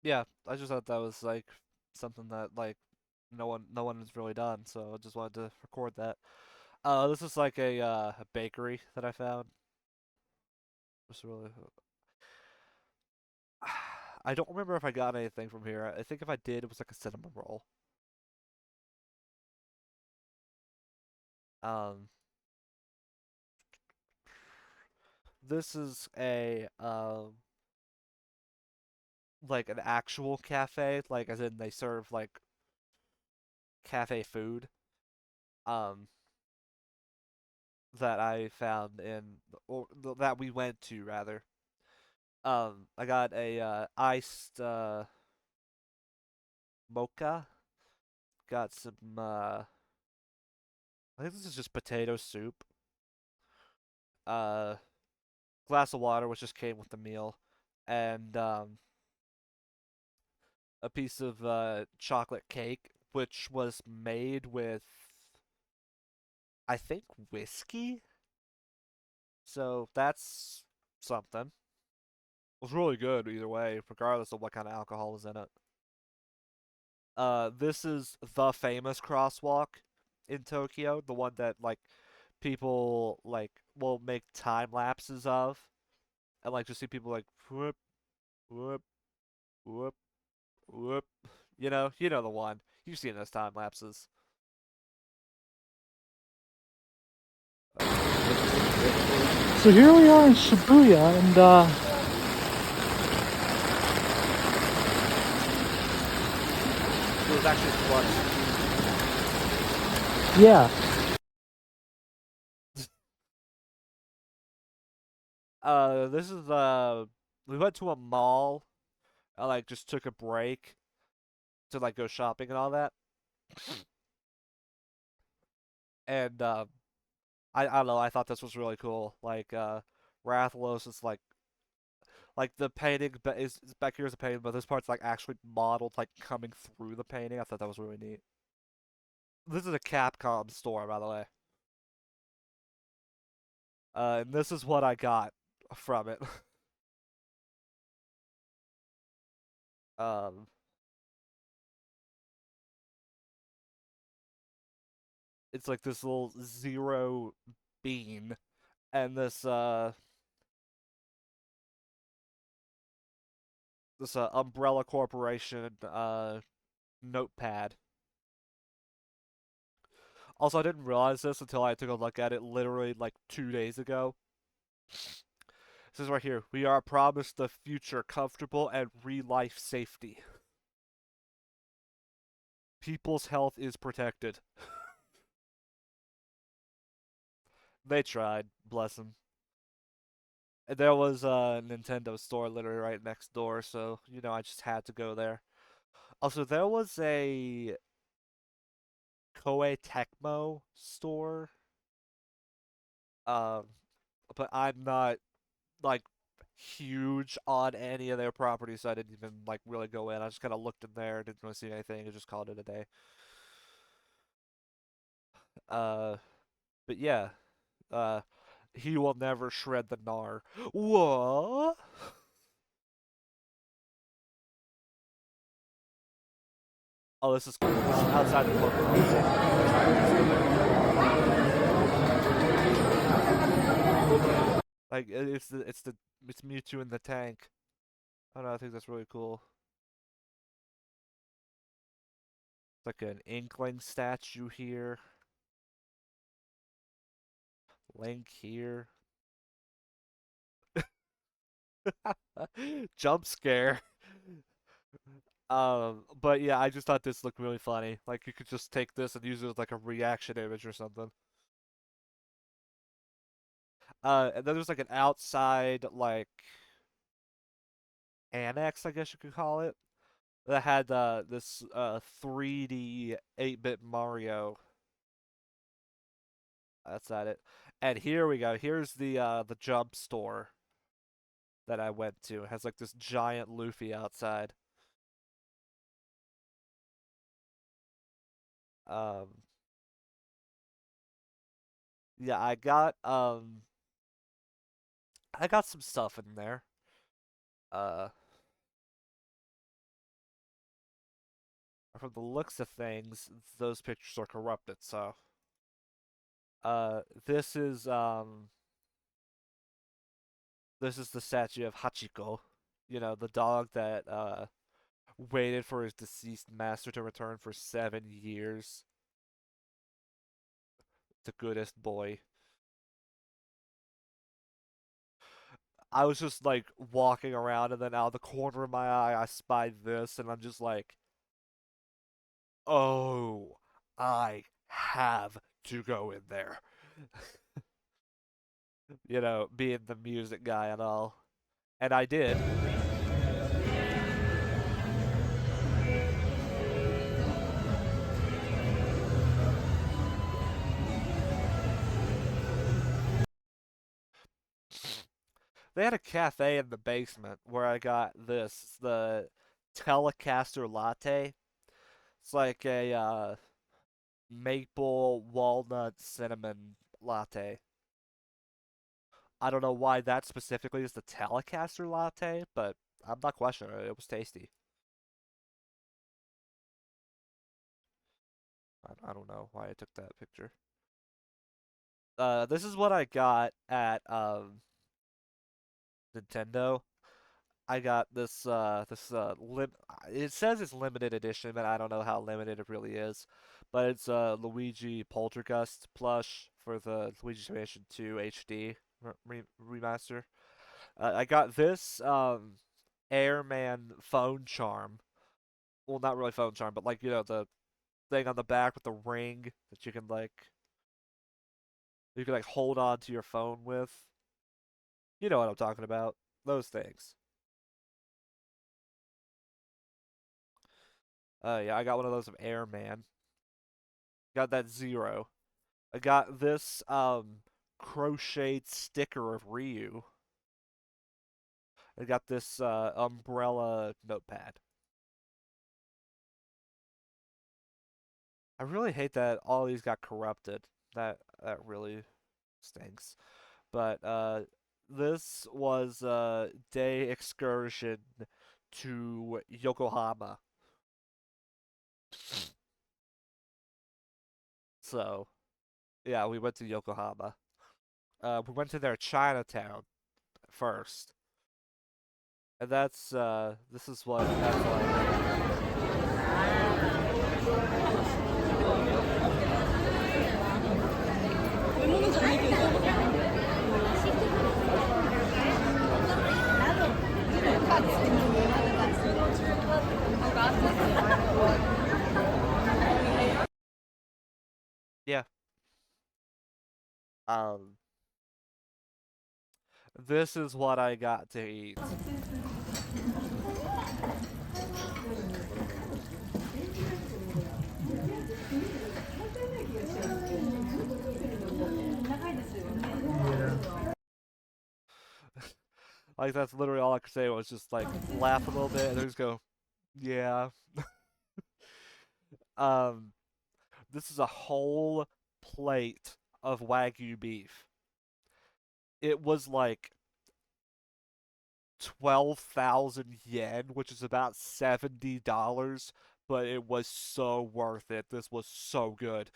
Yeah, I just thought that was like something that like no one has really done, so I just wanted to record that. This is like a bakery that I found. Just really, I don't remember if I got anything from here. I think if I did, it was like a cinnamon roll. Um, this is a like an actual cafe, like as in they serve like cafe food um that I found that we went to rather. I got a iced mocha. Got some I think this is just potato soup. Uh Glass of water which just came with the meal and a piece of chocolate cake which was made with I think whiskey. So that's something. It was really good either way, regardless of what kind of alcohol was in it. This is the famous crosswalk in Tokyo, the one that like people like will make time lapses of, and like just see people like whoop, whoop, whoop, whoop. You know the one. You've seen those time lapses. So here we are in Shibuya, and It was actually flooded. yeah. This is we went to a mall. I like just took a break to like go shopping and all that. And I don't know, I thought this was really cool. Like Rathalos is like the painting is back here is a painting, but this part's like actually modeled like coming through the painting. I thought that was really neat. This is a Capcom store, by the way. And this is what I got from it. um it's like this little zero bean and this Umbrella Corporation notepad. Also, I didn't realize this until I took a look at it literally like 2 days ago. This is right here. We are promised the future comfortable and re-life safety. People's health is protected. They tried, bless them. And there was a Nintendo store literally right next door, so I just had to go there. Also, there was a Koei Tecmo store. Um, but I'm not like huge on any of their properties, so I didn't even like really go in. I just kind of looked in there, didn't really see anything, and just called it a day. Uh, but yeah, uh, he will never shred the gnar. What? Oh, this is cool. This is outside the Pokemon Center. Like it's Mewtwo in the tank. I don't know. I think that's really cool. It's like an Inkling statue here. Link here. Jump scare. But yeah, I just thought this looked really funny. Like you could just take this and use it as like a reaction image or something. And then there's like an outside like annex, I guess you could call it, that had this 3D 8-bit Mario. That's at it. And here we go. Here's the jump store that I went to. It has like this giant Luffy outside. Um, yeah, I got some stuff in there. Uh, from the looks of things, those pictures are corrupted. So, this is the statue of Hachiko. The dog that waited for his deceased master to return for 7 years. The goodest boy. I was just like walking around, and then out of the corner of my eye, I spied this, and I'm just like, oh, I have to go in there. You know, being the music guy and all. And I did. They had a cafe in the basement where I got this, the Telecaster latte. It's like a maple walnut cinnamon latte. I don't know why that specifically is the Telecaster latte, but I'm not questioning it. It was tasty. I don't know why I took that picture. This is what I got at Nintendo. I got this it says it's limited edition, but I don't know how limited it really is. But it's a Luigi Poltergust plush for the Luigi's Mansion 2 HD remaster. I got this Airman phone charm. Well, not really phone charm, but like you know the thing on the back with the ring that you can like hold on to your phone with. You know what I'm talking about. Those things. Yeah, I got one of those of Airman. Got that Zero. I got this crocheted sticker of Ryu. I got this umbrella notepad. I really hate that all these got corrupted. That really stinks. But this was a day excursion to Yokohama. So, yeah, we went to Yokohama. We went to their Chinatown first. And this is what that's like. Yeah. Um, this is what I got to eat. Like that's literally all I could say was just like laugh a little bit and then just go, yeah. Um, this is a whole plate of Wagyu beef. It was like 12,000 yen, which is about $70, but it was so worth it. This was so good.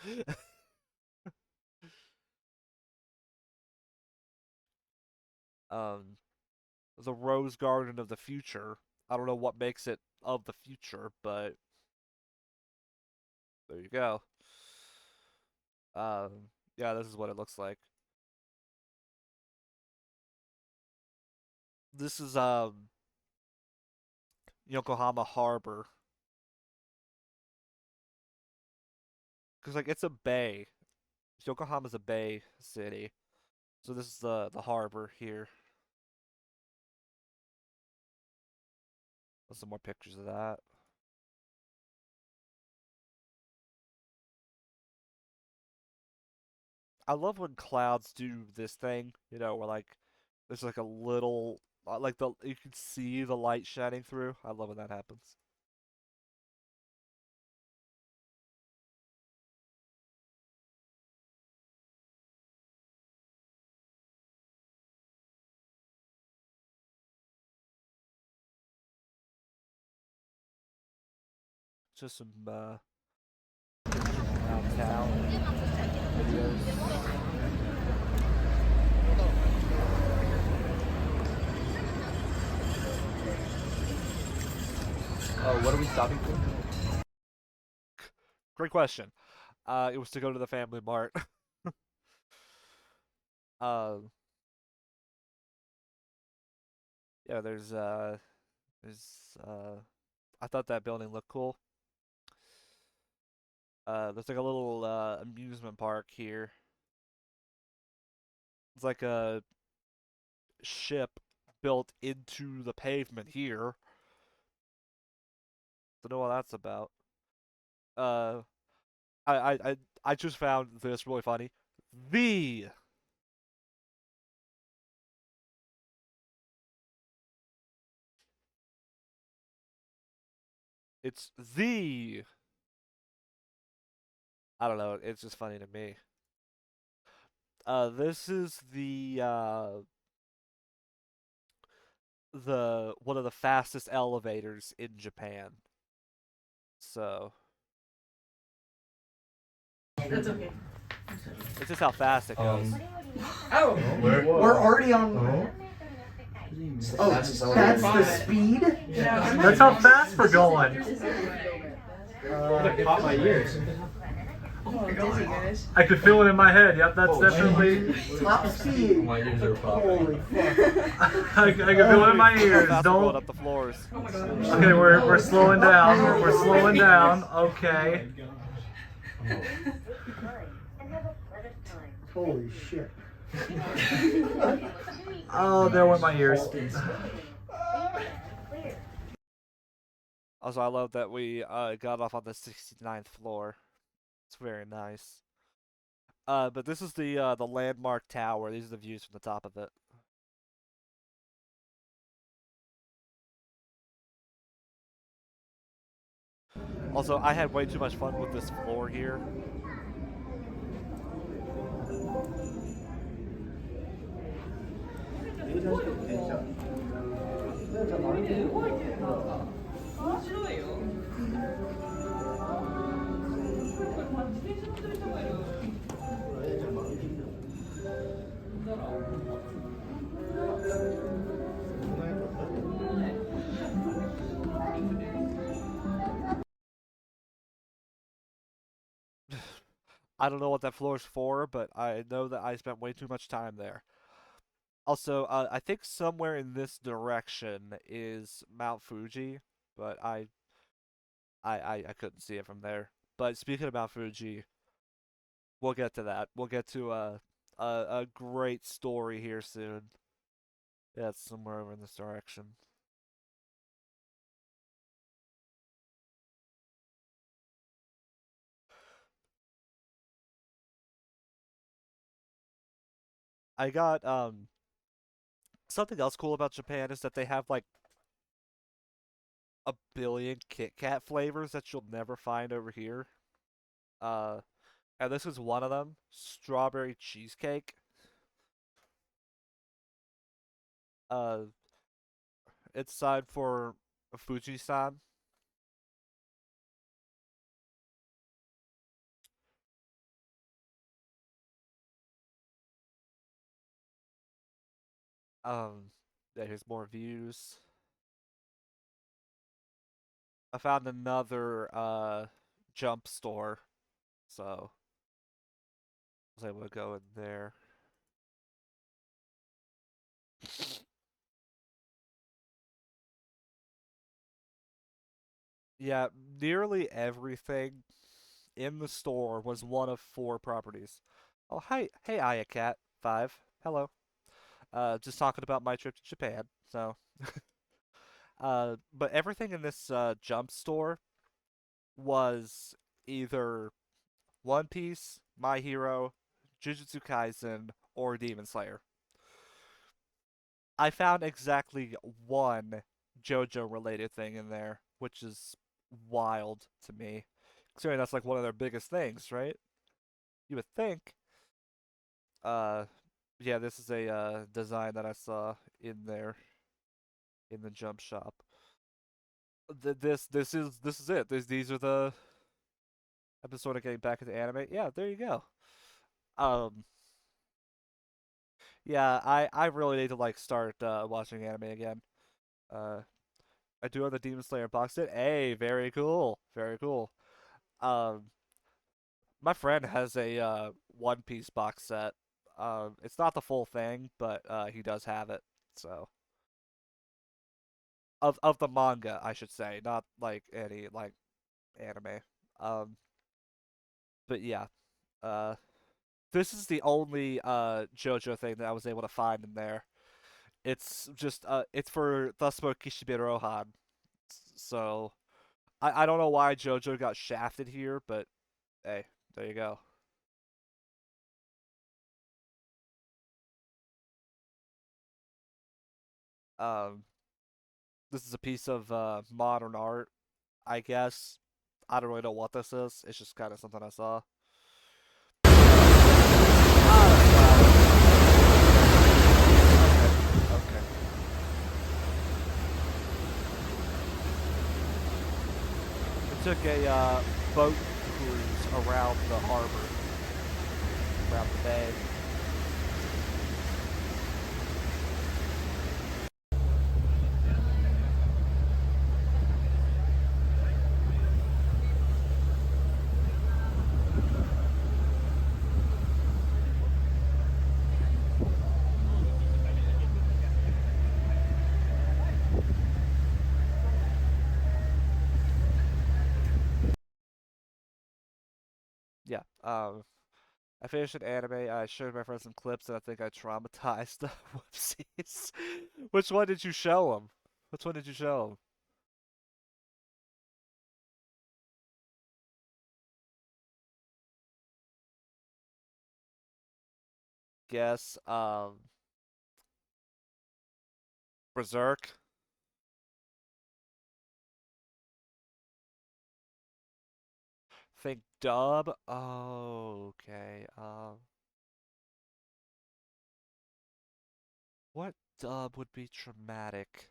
um, the Rose Garden of the future. I don't know what makes it of the future, but there you go. Yeah, this is what it looks like. This is Yokohama Harbor. Cause like it's a bay. Yokohama's a bay city. So this is the harbor here. Some more pictures of that. I love when clouds do this thing, you know, where like there's like a little like the you can see the light shining through. I love when that happens. Just some around town videos. Oh, what are we stopping for? Great question. It was to go to the Family Mart. Um, yeah, there's I thought that building looked cool. There's like a little amusement park here. It's like a ship built into the pavement here. Don't know what that's about. Uh, I just found this really funny. The It's the I don't know, it's just funny to me. This is the one of the fastest elevators in Japan. So That's okay. it's just how fast it goes. Oh, Where? we're already on. Oh, That's the that's the elevator. speed. That's how fast we're going. I caught my ears. Dizzy, guys. I could feel it in my head. Yep, that's definitely. Top speed. My ears are Holy popping. fuck. I can feel it in my How ears. fast we're going Don't. up the floors. Okay, we're slowing down. We're slowing down. Okay. Holy shit. Oh, there went my ears. Also, I love that we got off on the 69th floor. It's very nice. But this is the landmark tower. These are the views from the top of it. Also, I had way too much fun with this floor here. I don't know what that floor is for, but I know that I spent way too much time there. Also, I think somewhere in this direction is Mount Fuji, but I couldn't see it from there. But speaking of Mount Fuji, we'll get to that. We'll get to a great story here soon. Yeah, it's somewhere over in this direction. I got something else cool about Japan is that they have like a billion Kit Kat flavors that you'll never find over here. Uh, and this is one of them, strawberry cheesecake. Uh, it's signed for Fuji-san. Yeah, here's more views. I found another jump store, so I was able to go in there. Yeah, nearly everything in the store was one of four properties. Oh, hi, hey, Ayacat 5. Hello. Just talking about my trip to Japan. So, but everything in this jump store was either One Piece, My Hero, Jujutsu Kaisen, or Demon Slayer. I found exactly one JoJo related thing in there, which is wild to me. Considering that's like one of their biggest things, right? You would think. Uh, yeah, this is a design that I saw in there in the jump shop. This is it. These are the episode of getting back into anime. Yeah, there you go. Um, yeah, I really need to like start watching anime again. Uh, I do have the Demon Slayer box set. Hey, very cool, very cool. Um, my friend has a One Piece box set. It's not the full thing, but he does have it. So of the manga, I should say, not like any like anime. Um, But yeah, uh, this is the only JoJo thing that I was able to find in there. It's just it's for Thuspo Kishibe Rohan. So I don't know why JoJo got shafted here, but hey, there you go. Um, this is a piece of modern art, I guess. I don't really know what this is. It's just kind of something I saw. Okay. We took a boat cruise around the harbor, around the bay. Yeah. I finished an anime. I showed my friends some clips, and I think I traumatized them. Whoopsies. Which one did you show them? Which one did you show them? Guess Berserk. Think dub. Oh, okay. What dub would be traumatic?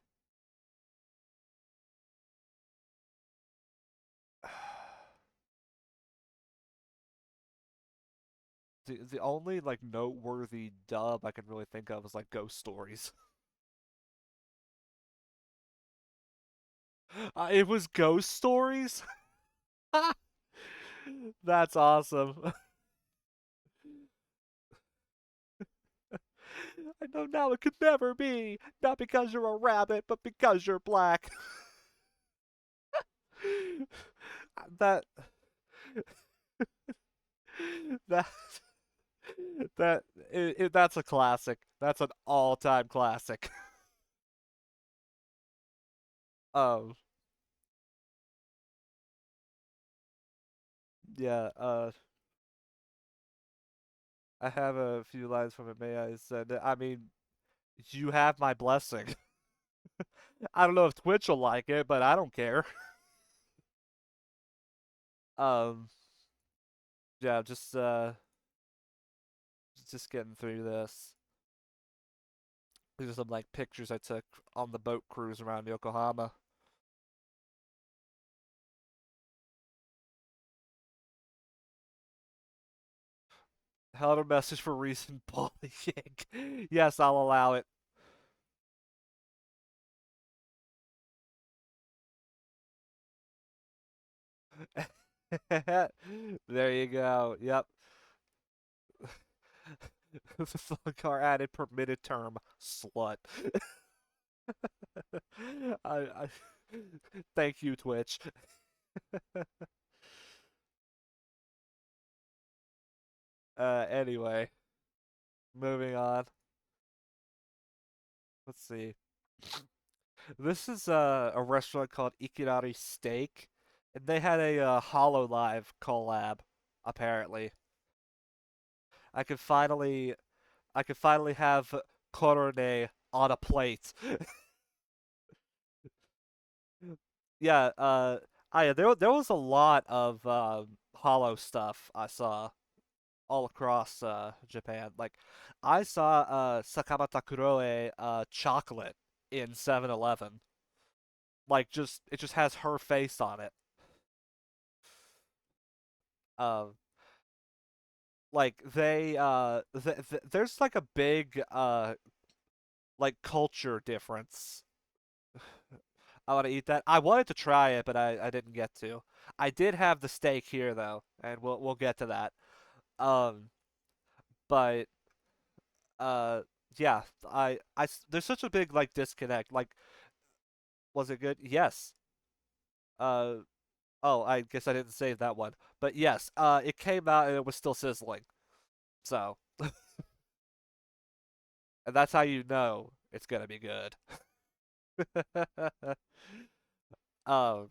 The only like noteworthy dub I can really think of is like Ghost Stories. It was Ghost Stories. That's awesome. I know now it could never be. Not because you're a rabbit, but because you're black. that that that's a classic. That's an all-time classic. Um, yeah. I have a few lines from it. May I said, I mean, you have my blessing. I don't know if Twitch will like it, but I don't care. Um, yeah, just getting through this. These are some like pictures I took on the boat cruise around Yokohama. Held a message for recent bullying. Yes, I'll allow it. There you go. Yep. The Funkar added permitted term slut. I thank you, Twitch. Anyway, moving on. Let's see. This is a restaurant called Ikinari Steak, and they had a Hollow Live collab. Apparently, I could finally, I could finally have Korone on a plate. Yeah, there was a lot of Hollow stuff I saw all across Japan. Like, I saw Sakamata Kuroe chocolate in 7-Eleven. Like, just it just has her face on it. Um, like there's like a big like culture difference. I want to eat that. I wanted to try it, but I didn't get to. I did have the steak here though, and we'll get to that. Um, but uh, yeah, there's such a big like disconnect. Like, was it good? Yes. Uh, Oh, I guess I didn't save that one. But yes, it came out and it was still sizzling. So, and that's how you know it's gonna be good. um,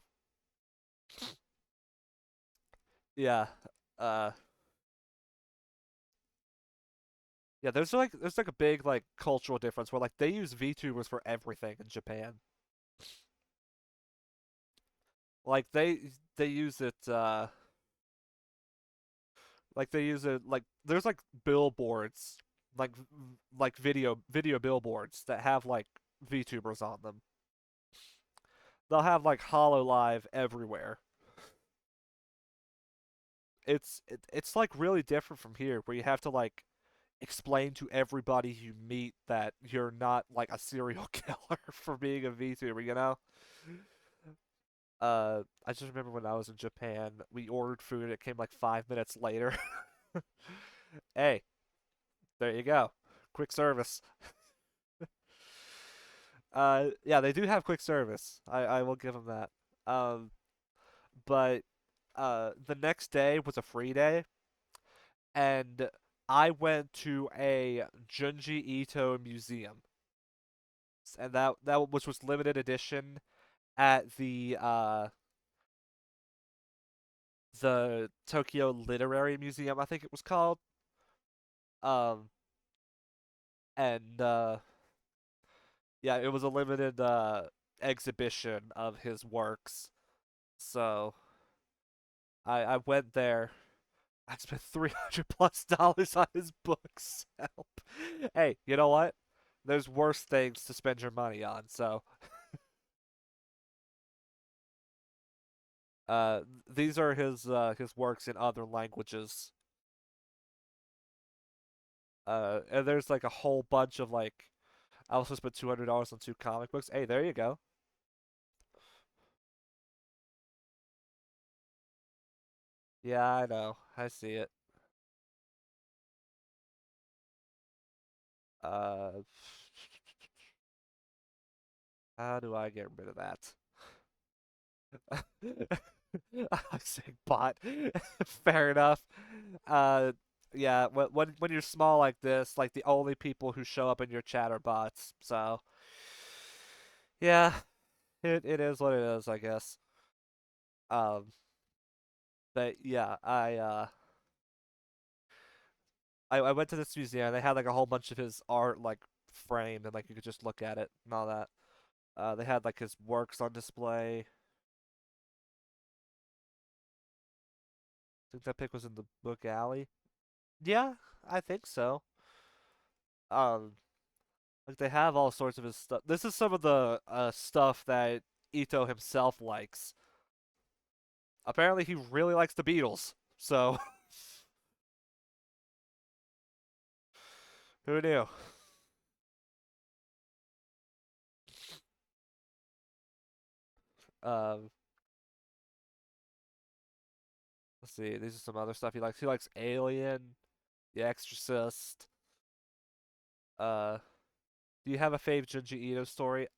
yeah. Uh, yeah, there's like a big like cultural difference where like they use VTubers for everything in Japan. Like they use it like they use it like there's like billboards like like video billboards that have like VTubers on them. They'll have like Hollow Live everywhere. It's like really different from here where you have to like explain to everybody you meet that you're not like a serial killer for being a VTuber, you know? I just remember when I was in Japan, we ordered food and it came like 5 minutes later. Hey, there you go. Quick service. Yeah, they do have quick service. I will give them that. Um, but the next day was a free day, and I went to a Junji Ito museum, and that which was limited edition at the Tokyo Literary Museum, I think it was called. Um, and yeah, it was a limited exhibition of his works. So I went there. I spent $300+ on his books. Help. Hey, you know what? There's worse things to spend your money on. So these are his works in other languages. And there's like a whole bunch of like I also spent $200 on 2 comic books. Hey, there you go. Yeah, I know. I see it. Uh, how do I get rid of that? I say bot. Fair enough. Uh, yeah. When you're small like this, like the only people who show up in your chat are bots. So, yeah, it is what it is, I guess. Um, but yeah, I went to this museum. They had like a whole bunch of his art like framed and like you could just look at it and all that. They had like his works on display. I think that pic was in the book alley. Yeah, I think so. Um, like they have all sorts of his stuff. This is some of the stuff that Ito himself likes. Apparently, he really likes the Beatles. So, who knew? Um, let's see. These are some other stuff he likes. He likes Alien, The Exorcist. Uh, do you have a fave Junji Ito story?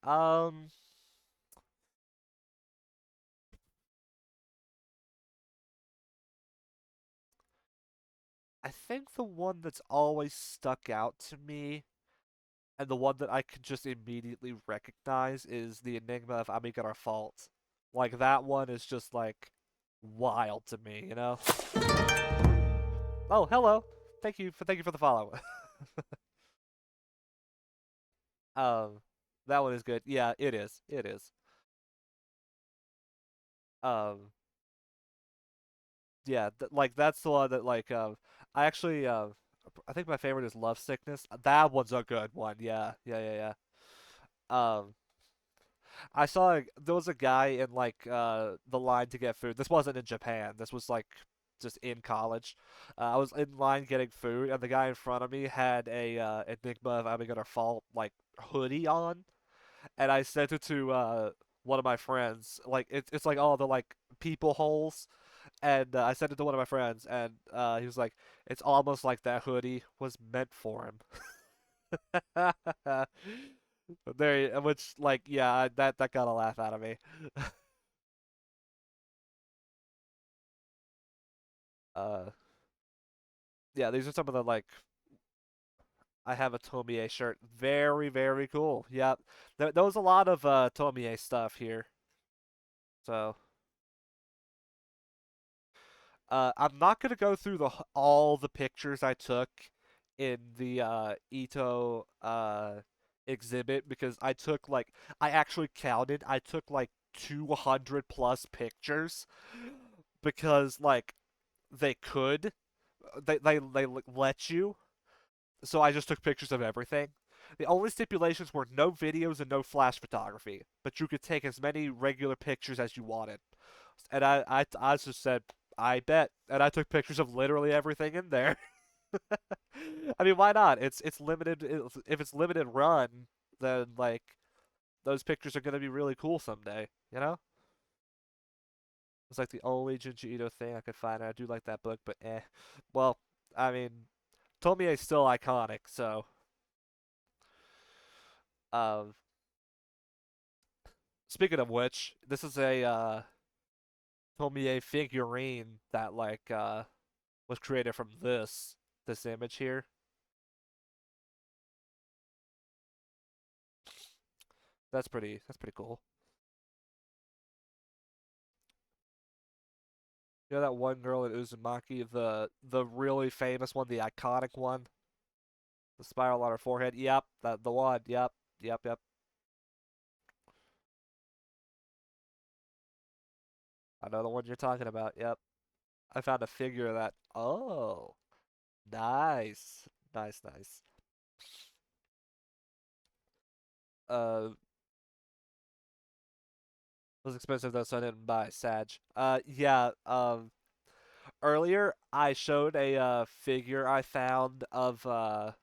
I think the one that's always stuck out to me, and the one that I can just immediately recognize, is the Enigma of Amigara Fault. Like that one is just like wild to me, you know? Oh, hello. Thank you for the follow. um, that one is good. Yeah, it is. It is. Um, yeah, like that's the one that like I actually I think my favorite is Love Sickness. That one's a good one. Yeah, yeah, yeah, yeah. I saw there was a guy in like the line to get food. This wasn't in Japan. This was like just in college. I was in line getting food, and the guy in front of me had a Enigma of Amigata Fault like hoodie on, and I sent it to one of my friends. Like it's like all the like people holes, and I sent it to one of my friends, and he was like, "It's almost like that hoodie was meant for him." There, which like yeah, that got a laugh out of me. Uh, yeah, these are some of the like. I have a Tomie shirt. Very, very cool. Yep. There was a lot of Tomie stuff here. So, I'm not gonna go through all the pictures I took in the Ito exhibit because I actually counted. I took like 200 plus pictures because like they could they let you. So I just took pictures of everything. The only stipulations were no videos and no flash photography, but you could take as many regular pictures as you wanted. And I just said, I bet. And I took pictures of literally everything in there. I mean, why not? It's limited. If it's limited run, then like those pictures are gonna be really cool someday. You know? It's like the only Junji Ito thing I could find. I do like that book, but eh. Well, I mean, Tomie is still iconic, so um. Speaking of which, this is a Tomie figurine that was created from this image here. That's pretty cool. You know that one girl in Uzumaki, the really famous one, the iconic one, the spiral on her forehead. Yep, the one. Yep, yep, yep. I know the one you're talking about. Yep. I found a figure of that. Oh, nice, nice, nice. It was expensive though, so I didn't buy Sag. Yeah. Earlier I showed a figure I found of it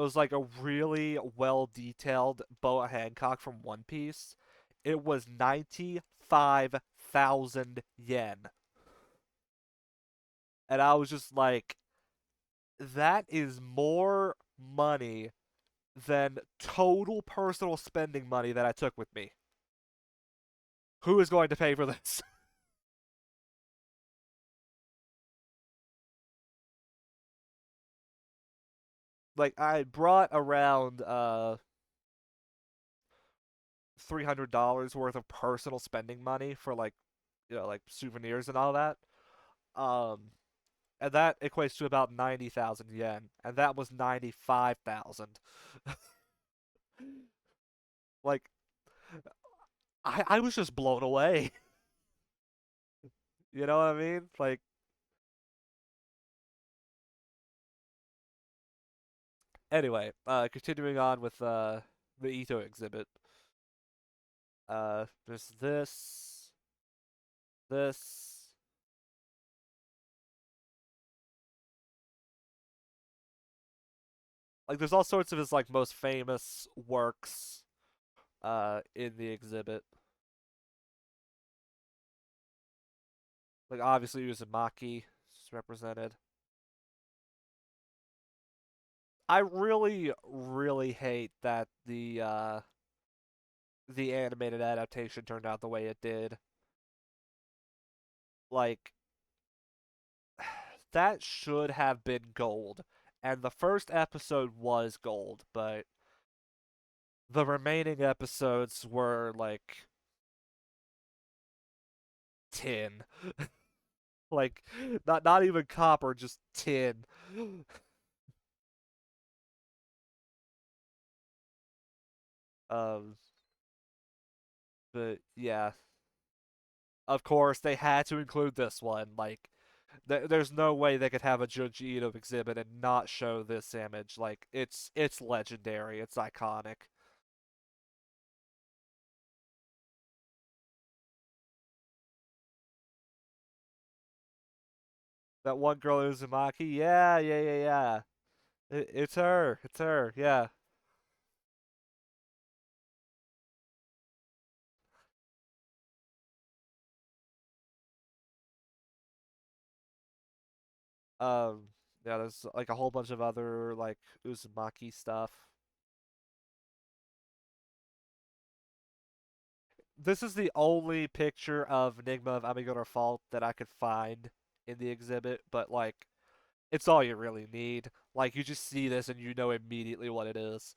was like a really well detailed Boa Hancock from One Piece. It was 95,000 yen. And I was just like, that is more money than total personal spending money that I took with me. Who is going to pay for this? Like I brought around $300 worth of personal spending money for like souvenirs and all that. Um and that equates to about 90,000 yen, and that was 95,000. Like I was just blown away. You know what I mean? Like anyway, continuing on with the Ito exhibit. There's this. Like there's all sorts of his like most famous works in the exhibit. Like obviously Uzumaki is represented. I really, really hate that the animated adaptation turned out the way it did. Like that should have been gold. And the first episode was gold, but the remaining episodes were like tin. Like not even copper, just tin. Um but yeah, of course they had to include this one. Like there's no way they could have a Junji Ito exhibit and not show this image. Like it's legendary. It's iconic. That one girl Uzumaki. Yeah, yeah, yeah, yeah. It's her. It's her. Yeah. Um. Yeah. There's like a whole bunch of other like Uzumaki stuff. This is the only picture of Enigma of Amigoro Fault that I could find in the exhibit, but like it's all you really need. Like you just see this and you know immediately what it is.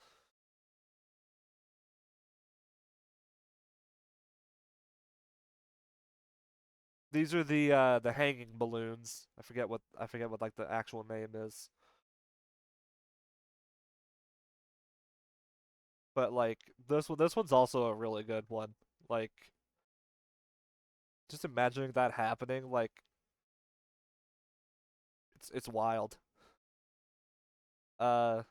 These are the hanging balloons. I forget what like the actual name is. But like this one's also a really good one. Like just imagining that happening, like it's wild. Uh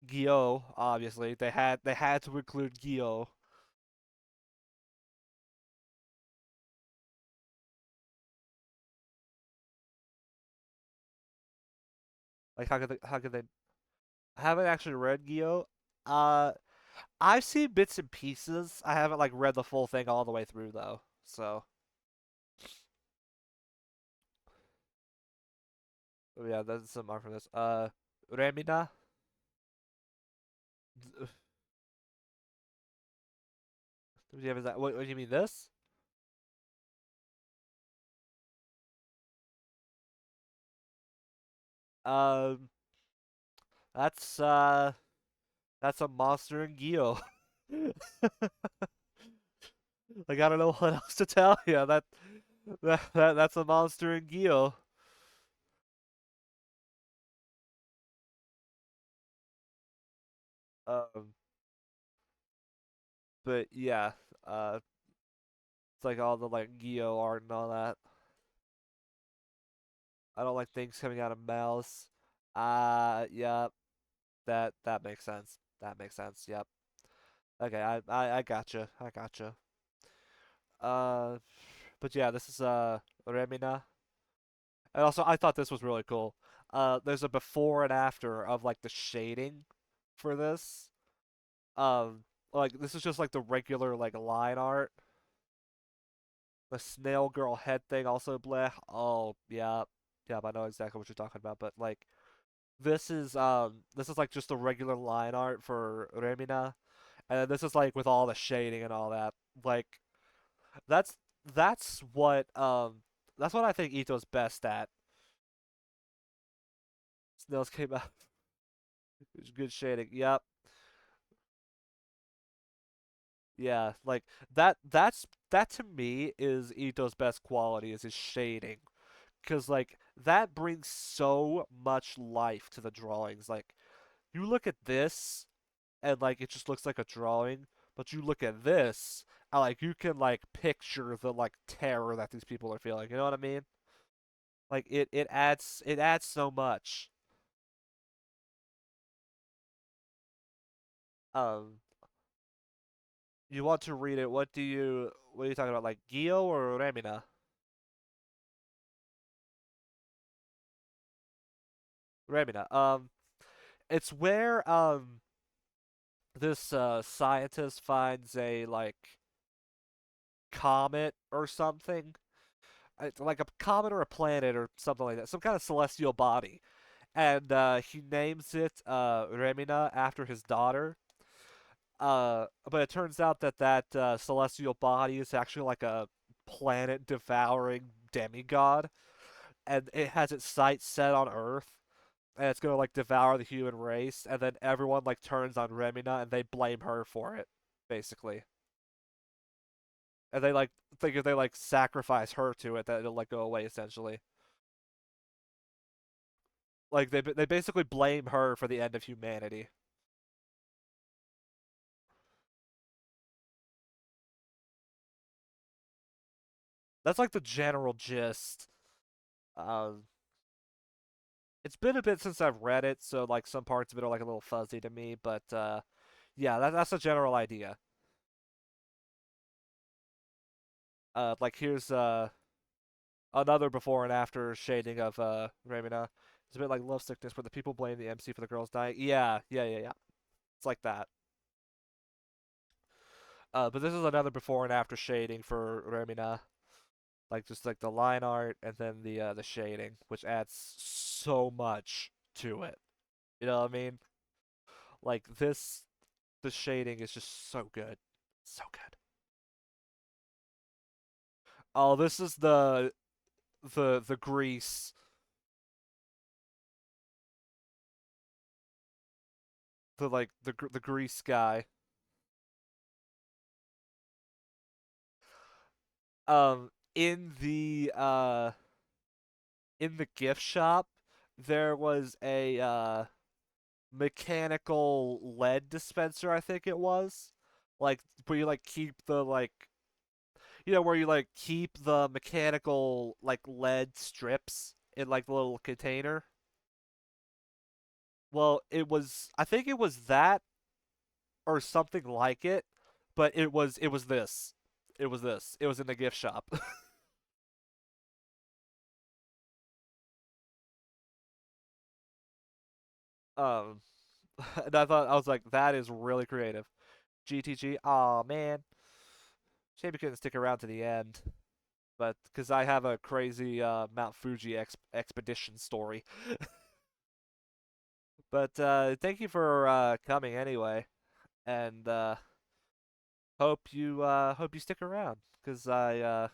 Gyo, obviously. They had to include Gyo. Like how could they I haven't actually read Gyo. Uh I've seen bits and pieces. I haven't like read the full thing all the way through though. So oh, yeah, that's some more from this. Remina? Yeah, is that what do you mean this? Um that's uh that's a monster in Gyo. Like I don't know what else to tell you. That's a monster in Gyo. Um but yeah, uh it's like all the like Gyo art and all that. I don't like things coming out of mouths. Yeah, that makes sense. That makes sense. Yep. Okay, I gotcha. I gotcha. Uh, but yeah, this is Remina. And also, I thought this was really cool. There's a before and after of like the shading for this. Like this is just like the regular like line art. The snail girl head thing also bleh. Oh yeah, yeah, I know exactly what you're talking about. But like this is like just the regular line art for Remina, and then this is like with all the shading and all that. Like that's that's what that's what I think Ito's best at. Snails came out. Good shading. Yep. Yeah, like that to me is Ito's best quality is his shading. Cause like that brings so much life to the drawings. Like you look at this and like it just looks like a drawing, but you look at this and like you can like picture the like terror that these people are feeling. You know what I mean? Like it adds so much. Um, you want to read it? What are you talking about? Like Gio or Remina? Remina. It's where this scientist finds a like comet or something. It's like a comet or a planet or something like that, some kind of celestial body, and he names it Remina after his daughter. But it turns out that celestial body is actually like a planet-devouring demigod, and it has its sights set on Earth, and it's gonna like devour the human race, and then everyone like turns on Remina and they blame her for it, basically. And they like think if they like sacrifice her to it, that it'll like go away essentially. Like they basically blame her for the end of humanity. That's like the general gist. Um, it's been a bit since I've read it, so like some parts of it are like a little fuzzy to me, but yeah, that's the general idea. Like here's another before and after shading of Remina. It's a bit like love sickness, where the people blame the MC for the girls dying. Yeah, yeah, yeah, yeah. It's like that. But this is another before and after shading for Remina. Like just like the line art and then the shading, which adds so much to it. You know what I mean? Like the shading is just so good, so good. Oh, this is the Greece, the Greece guy. In the gift shop, there was a mechanical lead dispenser, I think it was. Like where you like keep the like where you like keep the mechanical like lead strips in like the little container. Well, I think it was that or something like it, but it was this. It was this. It was in the gift shop. um and I was like that is really creative. GTG. Aw, man. Shame you couldn't stick around to the end. But because I have a crazy Mount Fuji expedition story. But thank you for coming anyway, and hope you stick around because I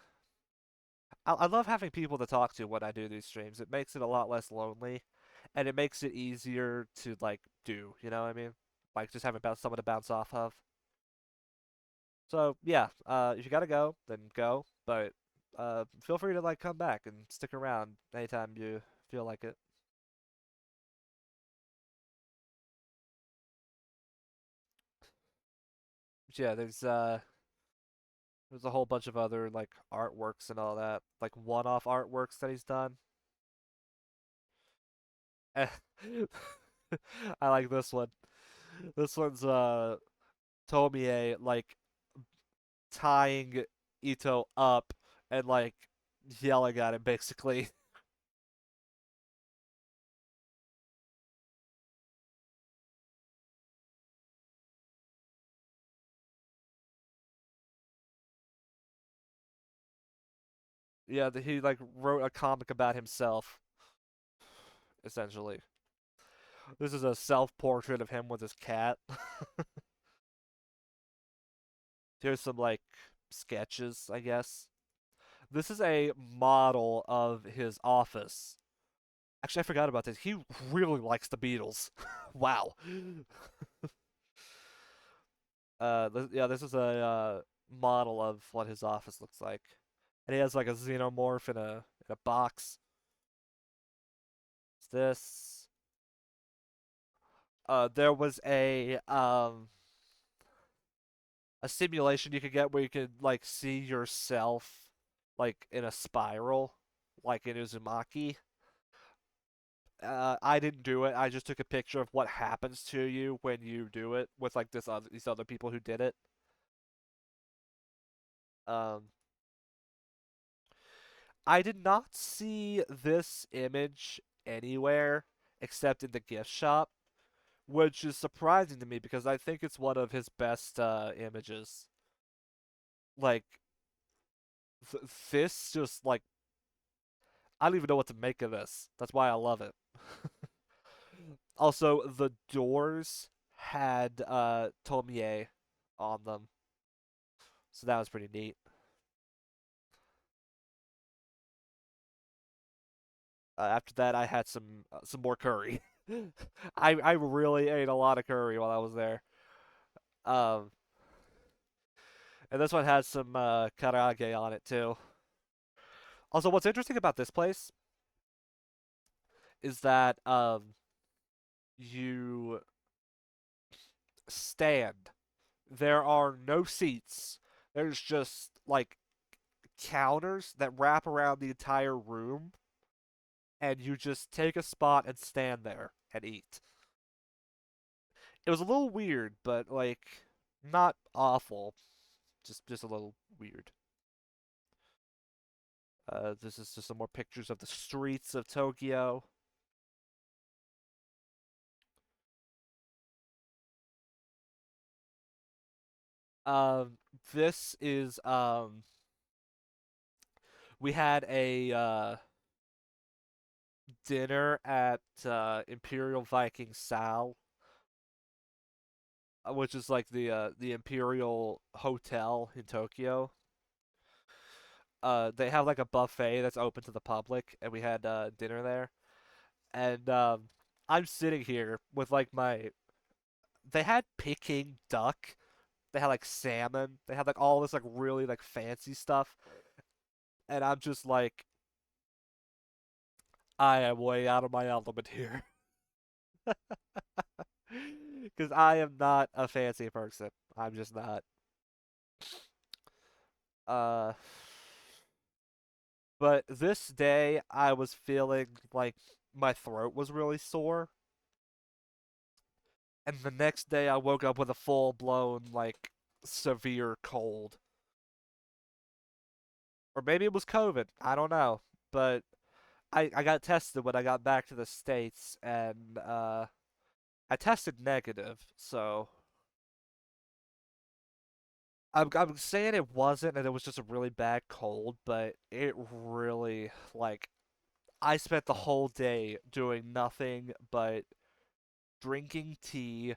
love having people to talk to when I do these streams. It makes it a lot less lonely, and it makes it easier to like do. You know what I mean? Like just having someone to bounce off of. So yeah, if you gotta go, then go. But feel free to like come back and stick around anytime you feel like it. But yeah, there's a whole bunch of other like artworks and all that, like one-off artworks that he's done. Eh, I like this one. This one's Tomie like tying Ito up and like yelling at him basically. Yeah, he like wrote a comic about himself, essentially. This is a self-portrait of him with his cat. Here's some like sketches, I guess. This is a model of his office. Actually, I forgot about this. He really likes the Beatles. Wow. Yeah, this is a model of what his office looks like, and he has like a xenomorph in a box. What's this? There was a simulation you could get where you could like see yourself like in a spiral, like in Uzumaki. I didn't do it. I just took a picture of what happens to you when you do it with like these other people who did it. Um, I did not see this image anywhere except in the gift shop, which is surprising to me because I think it's one of his best images. Like this, just like I don't even know what to make of this. That's why I love it. Also, the doors had Tomie on them, so that was pretty neat. After that, I had some more curry. I really ate a lot of curry while I was there. Um, and this one has some karage on it too. Also, what's interesting about this place is that you stand. There are no seats. There's just like counters that wrap around the entire room, and you just take a spot and stand there and eat. It was a little weird, but like not awful. Just a little weird. This is just some more pictures of the streets of Tokyo. Um, this is we had a dinner at Imperial Viking Sal, which is like the Imperial Hotel in Tokyo. they have like a buffet that's open to the public, and we had dinner there. And I'm sitting here with like my. They had Peking duck. They had like salmon. They had like all this like really like fancy stuff, and I'm just like, I am way out of my element here. Because I am not a fancy person. I'm just not. Uh, but this day I was feeling like my throat was really sore, and the next day I woke up with a full blown like severe cold. Or maybe it was COVID. I don't know. But I got tested when I got back to the States, and I tested negative, so I'm saying it wasn't, and it was just a really bad cold, but it really like I spent the whole day doing nothing but drinking tea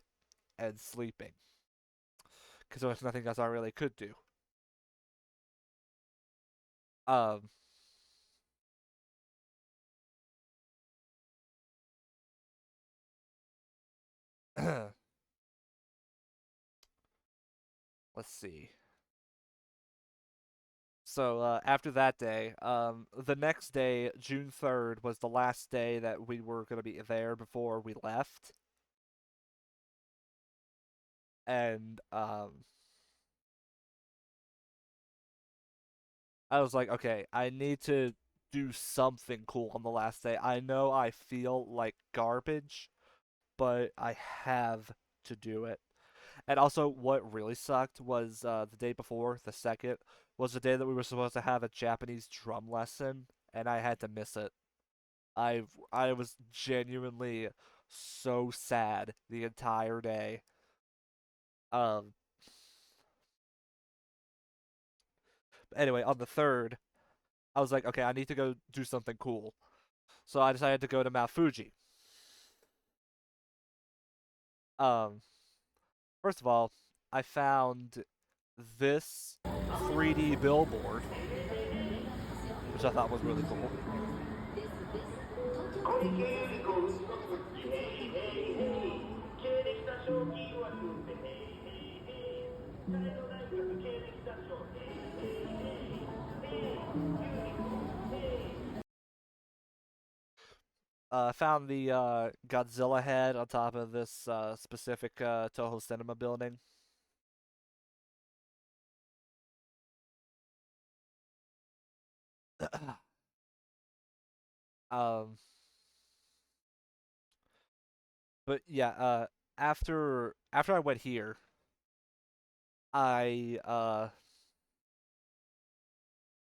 and sleeping, because there was nothing else I really could do. Um, let's see. So after that day, the next day, June 3rd, was the last day that we were gonna be there before we left, and I was like, okay, I need to do something cool on the last day. I know I feel like garbage, but I have to do it. And also, what really sucked was the day before, the second, was the day that we were supposed to have a Japanese drum lesson, and I had to miss it. I was genuinely so sad the entire day. Um, anyway, on the third, I was like, okay, I need to go do something cool. So I decided to go to Mount Fuji. Um, First of all, I found this 3D billboard, which I thought was really cool. Found the Godzilla head on top of this specific Toho Cinema building. um, but yeah, after I went here, I uh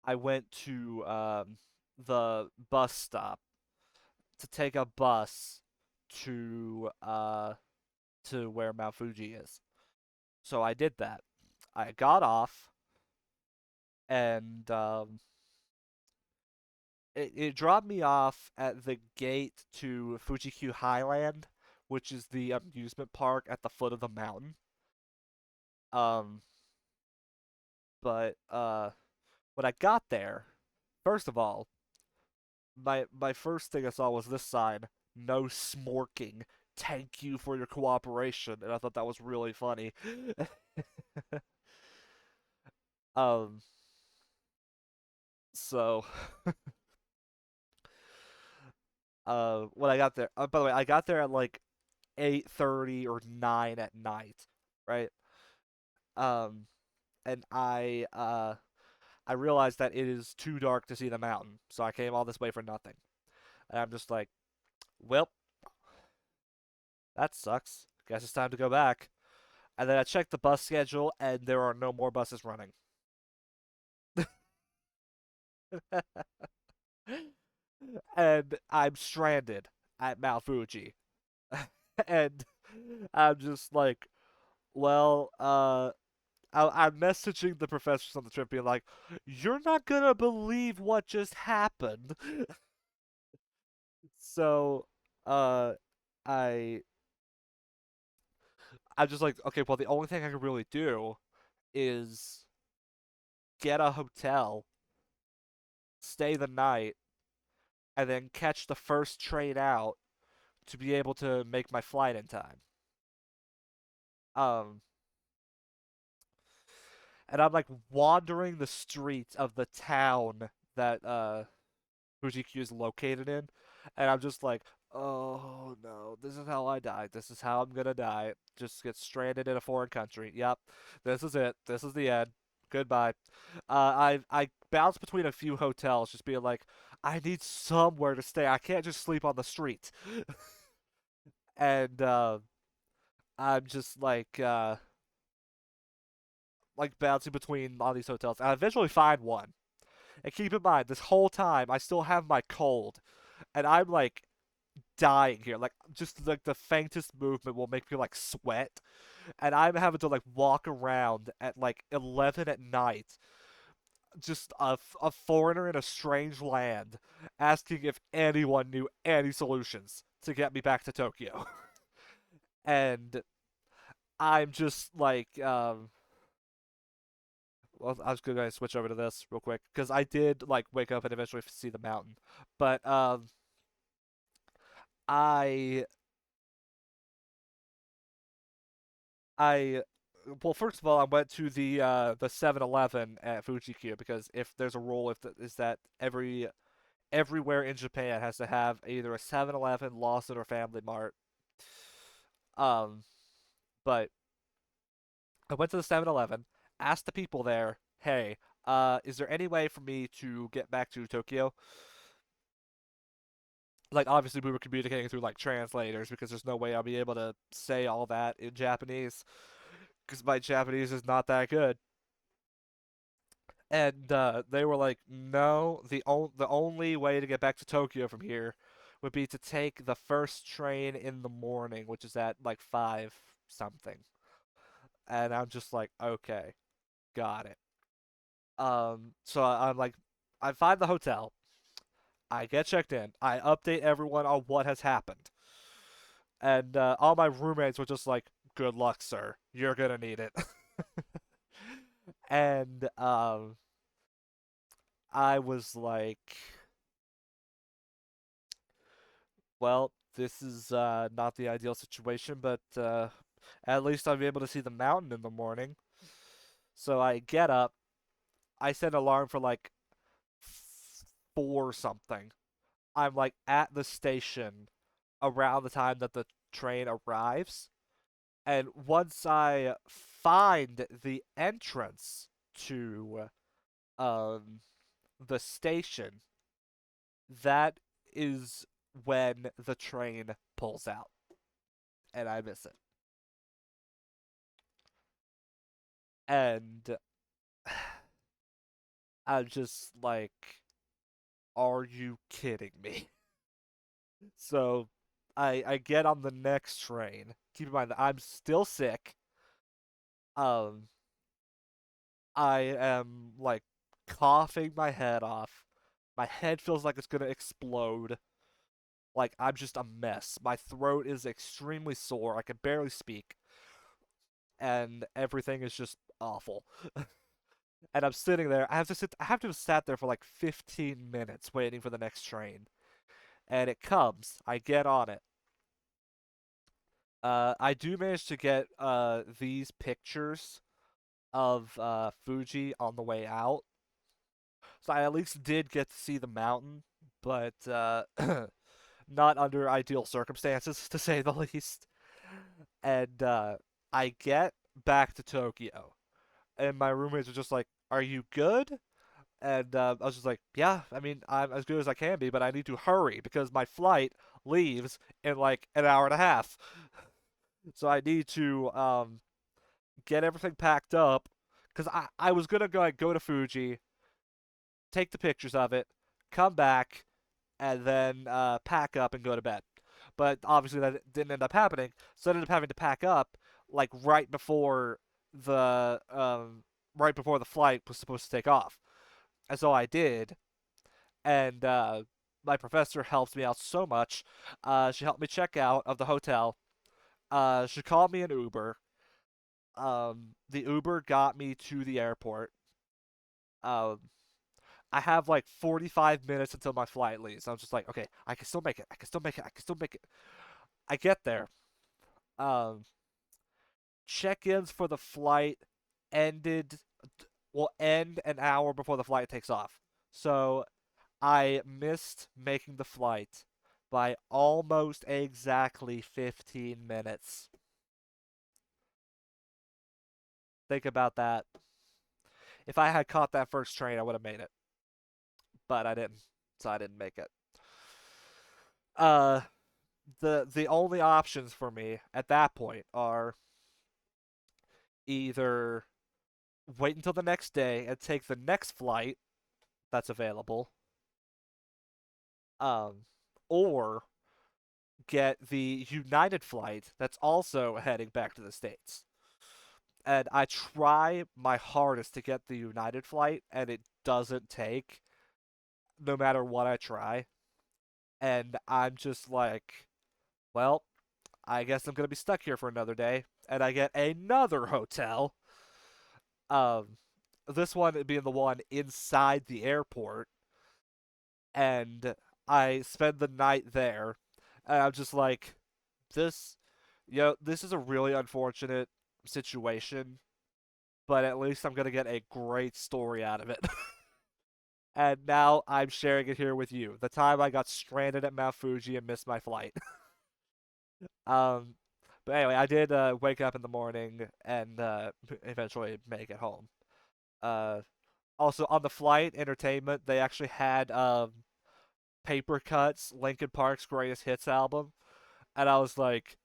I went to the bus stop to take a bus to where Mount Fuji is. So I did that. I got off, and it dropped me off at the gate to Fuji-Q Highland, which is the amusement park at the foot of the mountain. Um, but when I got there, first of all, my first thing I saw was this sign: "No smorking. Thank you for your cooperation," and I thought that was really funny. um, so when I got there, by the way, I got there at like 8:30 or 9 at night, right? Um, and I realized that it is too dark to see the mountain, so I came all this way for nothing. And I'm just like, well, that sucks. Guess it's time to go back. And then I checked the bus schedule, and there are no more buses running. And I'm stranded at Mount Fuji. And I'm just like, well, I'm messaging the professors on the trip, being like, "You're not gonna believe what just happened." So, uh, I I'm just like, okay, well, the only thing I can really do is get a hotel stay the night, and then catch the first train out to be able to make my flight in time. Um, and I'm like wandering the streets of the town that Fujikyu is located in, and I'm just like, oh no, this is how I die. This is how I'm gonna die. Just get stranded in a foreign country. Yep, this is it. This is the end. Goodbye. I bounce between a few hotels, just being like, I need somewhere to stay. I can't just sleep on the street. And I'm just like bouncing between all these hotels. And I eventually find one. And keep in mind, this whole time I still have my cold, and I'm like dying here. Like just like the faintest movement will make me like sweat, and I'm having to like walk around at like 11 at night, just a foreigner in a strange land, asking if anyone knew any solutions to get me back to Tokyo. And I'm just like well, I was gonna switch over to this real quick because I did like wake up and eventually see the mountain, but I I well, first of all, I went to the 7-Eleven at Fujikyu because if there's a rule, is that everywhere in Japan has to have either a 7-Eleven, Lawson, or Family Mart. Um, but I went to the 7-Eleven, asked the people there, "Hey, is there any way for me to get back to Tokyo?" Like, obviously, we were communicating through like translators because there's no way I'll be able to say all that in Japanese because my Japanese is not that good. And they were like, "No, the only way to get back to Tokyo from here would be to take the first train in the morning, which is at like 5 something." And I'm just like, "Okay, got it." So I'm like, I find the hotel, I get checked in, I update everyone on what has happened, and all my roommates were just like, "Good luck, sir. You're gonna need it." And I was like, well, this is not the ideal situation, but at least I'll be able to see the mountain in the morning. So I get up. I set an alarm for like 4 something. I'm like at the station around the time that the train arrives. And once I find the entrance to um, the station, that is when the train pulls out, and I miss it. And I'm just like, are you kidding me? So I get on the next train. Keep in mind that I'm still sick. Um, I am like coughing my head off. My head feels like it's gonna explode. Like I'm just a mess. My throat is extremely sore. I can barely speak, and everything is just awful. And I'm sitting there. I have to have sat there for like 15 minutes waiting for the next train. And it comes. I get on it. I do manage to get these pictures of Fuji on the way out. So I at least did get to see the mountain, but not under ideal circumstances, to say the least. And I get back to Tokyo, and my roommates are just like, "Are you good?" And I was just like, "Yeah, I mean, I'm as good as I can be, but I need to hurry because my flight leaves in like an hour and a half. So I need to get everything packed up because I was gonna go to Fuji, take the pictures of it, come back, and then pack up and go to bed. But obviously that didn't end up happening, so I ended up having to pack up like the right before the flight was supposed to take off. And so I did, and my professor helped me out so much. She helped me check out of the hotel. She called me an Uber. The Uber got me to the airport. Um, I have like 45 minutes until my flight leaves. I'm just like, okay, I can still make it. I can still make it. I can still make it. I get there. Um, Check-ins for the flight ended will end an hour before the flight takes off. So I missed making the flight by almost exactly 15 minutes. Think about that. If I had caught that first train, I would have made it. But I didn't. So I didn't make it. Uh the only options for me at that point are either wait until the next day and take the next flight that's available, um, or get the United flight that's also heading back to the States. And I try my hardest to get the United flight, and it doesn't take no matter what I try. And I'm just like, well, I guess I'm gonna be stuck here for another day. And I get another hotel. Um, this one being the one inside the airport, and I spend the night there. And I'm just like, this, this is a really unfortunate situation, but at least I'm gonna get a great story out of it. And now I'm sharing it here with you. The time I got stranded at Mount Fuji and missed my flight. um, but anyway, I did wake up in the morning and eventually make it home. Uh, Also on the flight entertainment, they actually had Paper Cuts, Linkin Park's Greatest Hits album, and I was like,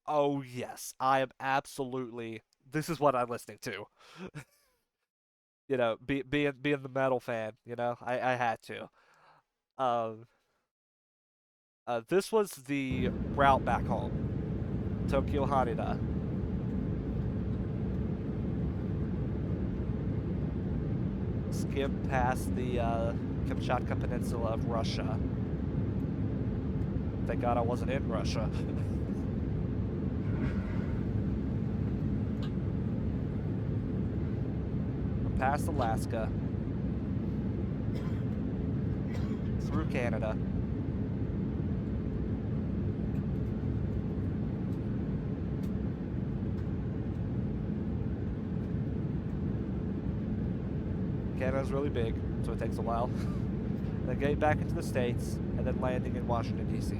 "Oh yes, I am absolutely. This is what I'm listening to." Being the metal fan, I had to. Um, this was the route back home, Tokyo Haneda. Skip past the Kamchatka Peninsula of Russia. Thank God I wasn't in Russia. We're past Alaska. Through Canada. Canada's really big, so it takes a while. Then getting back into the States, and then landing in Washington, D.C.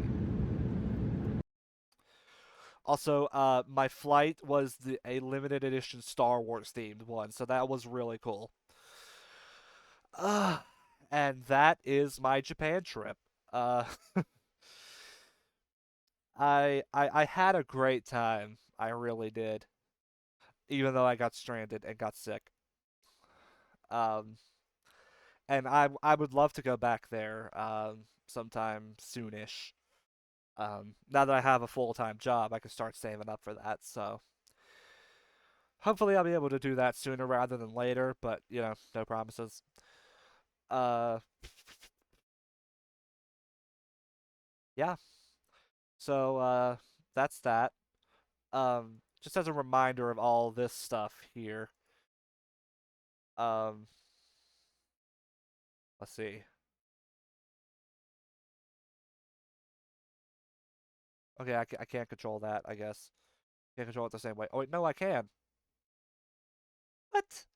Also, my flight was a limited edition Star Wars themed one, so that was really cool. Uh, and that is my Japan trip. Uh, I had a great time. I really did. Even though I got stranded and got sick. Um, and I would love to go back there sometime soonish. Now that I have a full-time job, I can start saving up for that. So hopefully I'll be able to do that sooner rather than later. But no promises. Uh, yeah. So that's that. Just as a reminder of all this stuff here. Um, let's see. Okay, I can't control that, I guess. Can't control it the same way. Oh, wait, no, I can. What?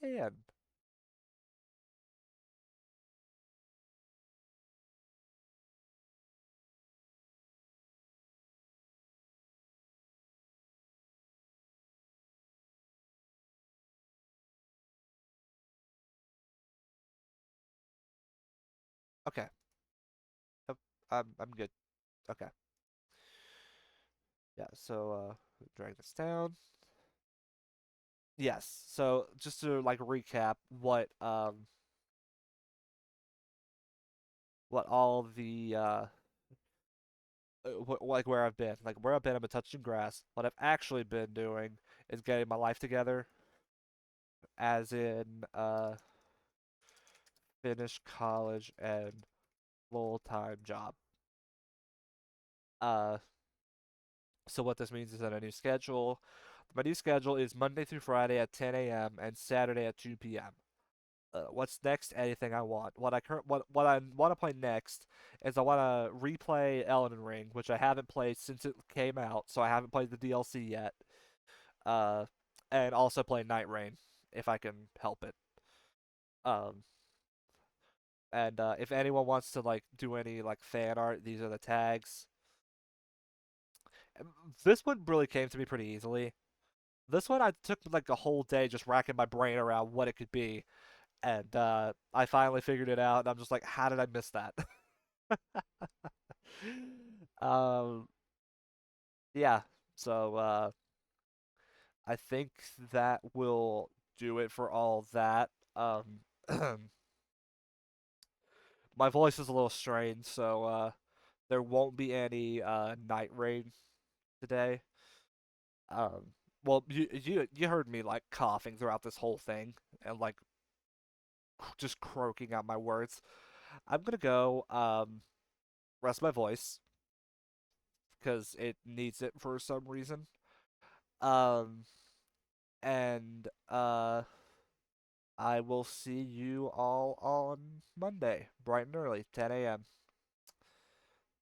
Can. Okay. Yep, I'm good. Okay. Yeah, so drag this down. Yes. So just to like recap what all the like where I've been. Like where I've been, I've been touching grass. What I've actually been doing is getting my life together, as in finish college and full-time job. Uh, so what this means is that a new schedule. My new schedule is Monday through Friday at 10 a.m. and Saturday at 2 p.m. what's next? Anything I want. What I want to play next is I want to replay Elden Ring, which I haven't played since it came out, so I haven't played the DLC yet. Uh, and also play Night Rain if I can help it. Um, and if anyone wants to like do any like fan art, these are the tags. This one really came to me pretty easily. This one I took like a whole day just racking my brain around what it could be, and I finally figured it out. And I'm just like, how did I miss that? um, yeah. So I think that will do it for all that. My voice is a little strained, so there won't be any night rain today. Well, you heard me like coughing throughout this whole thing and like just croaking out my words. I'm gonna go rest my voice because it needs it for some reason. Um, and I will see you all on Monday, bright and early, 10 a.m.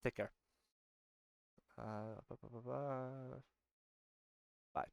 Take care. Bye.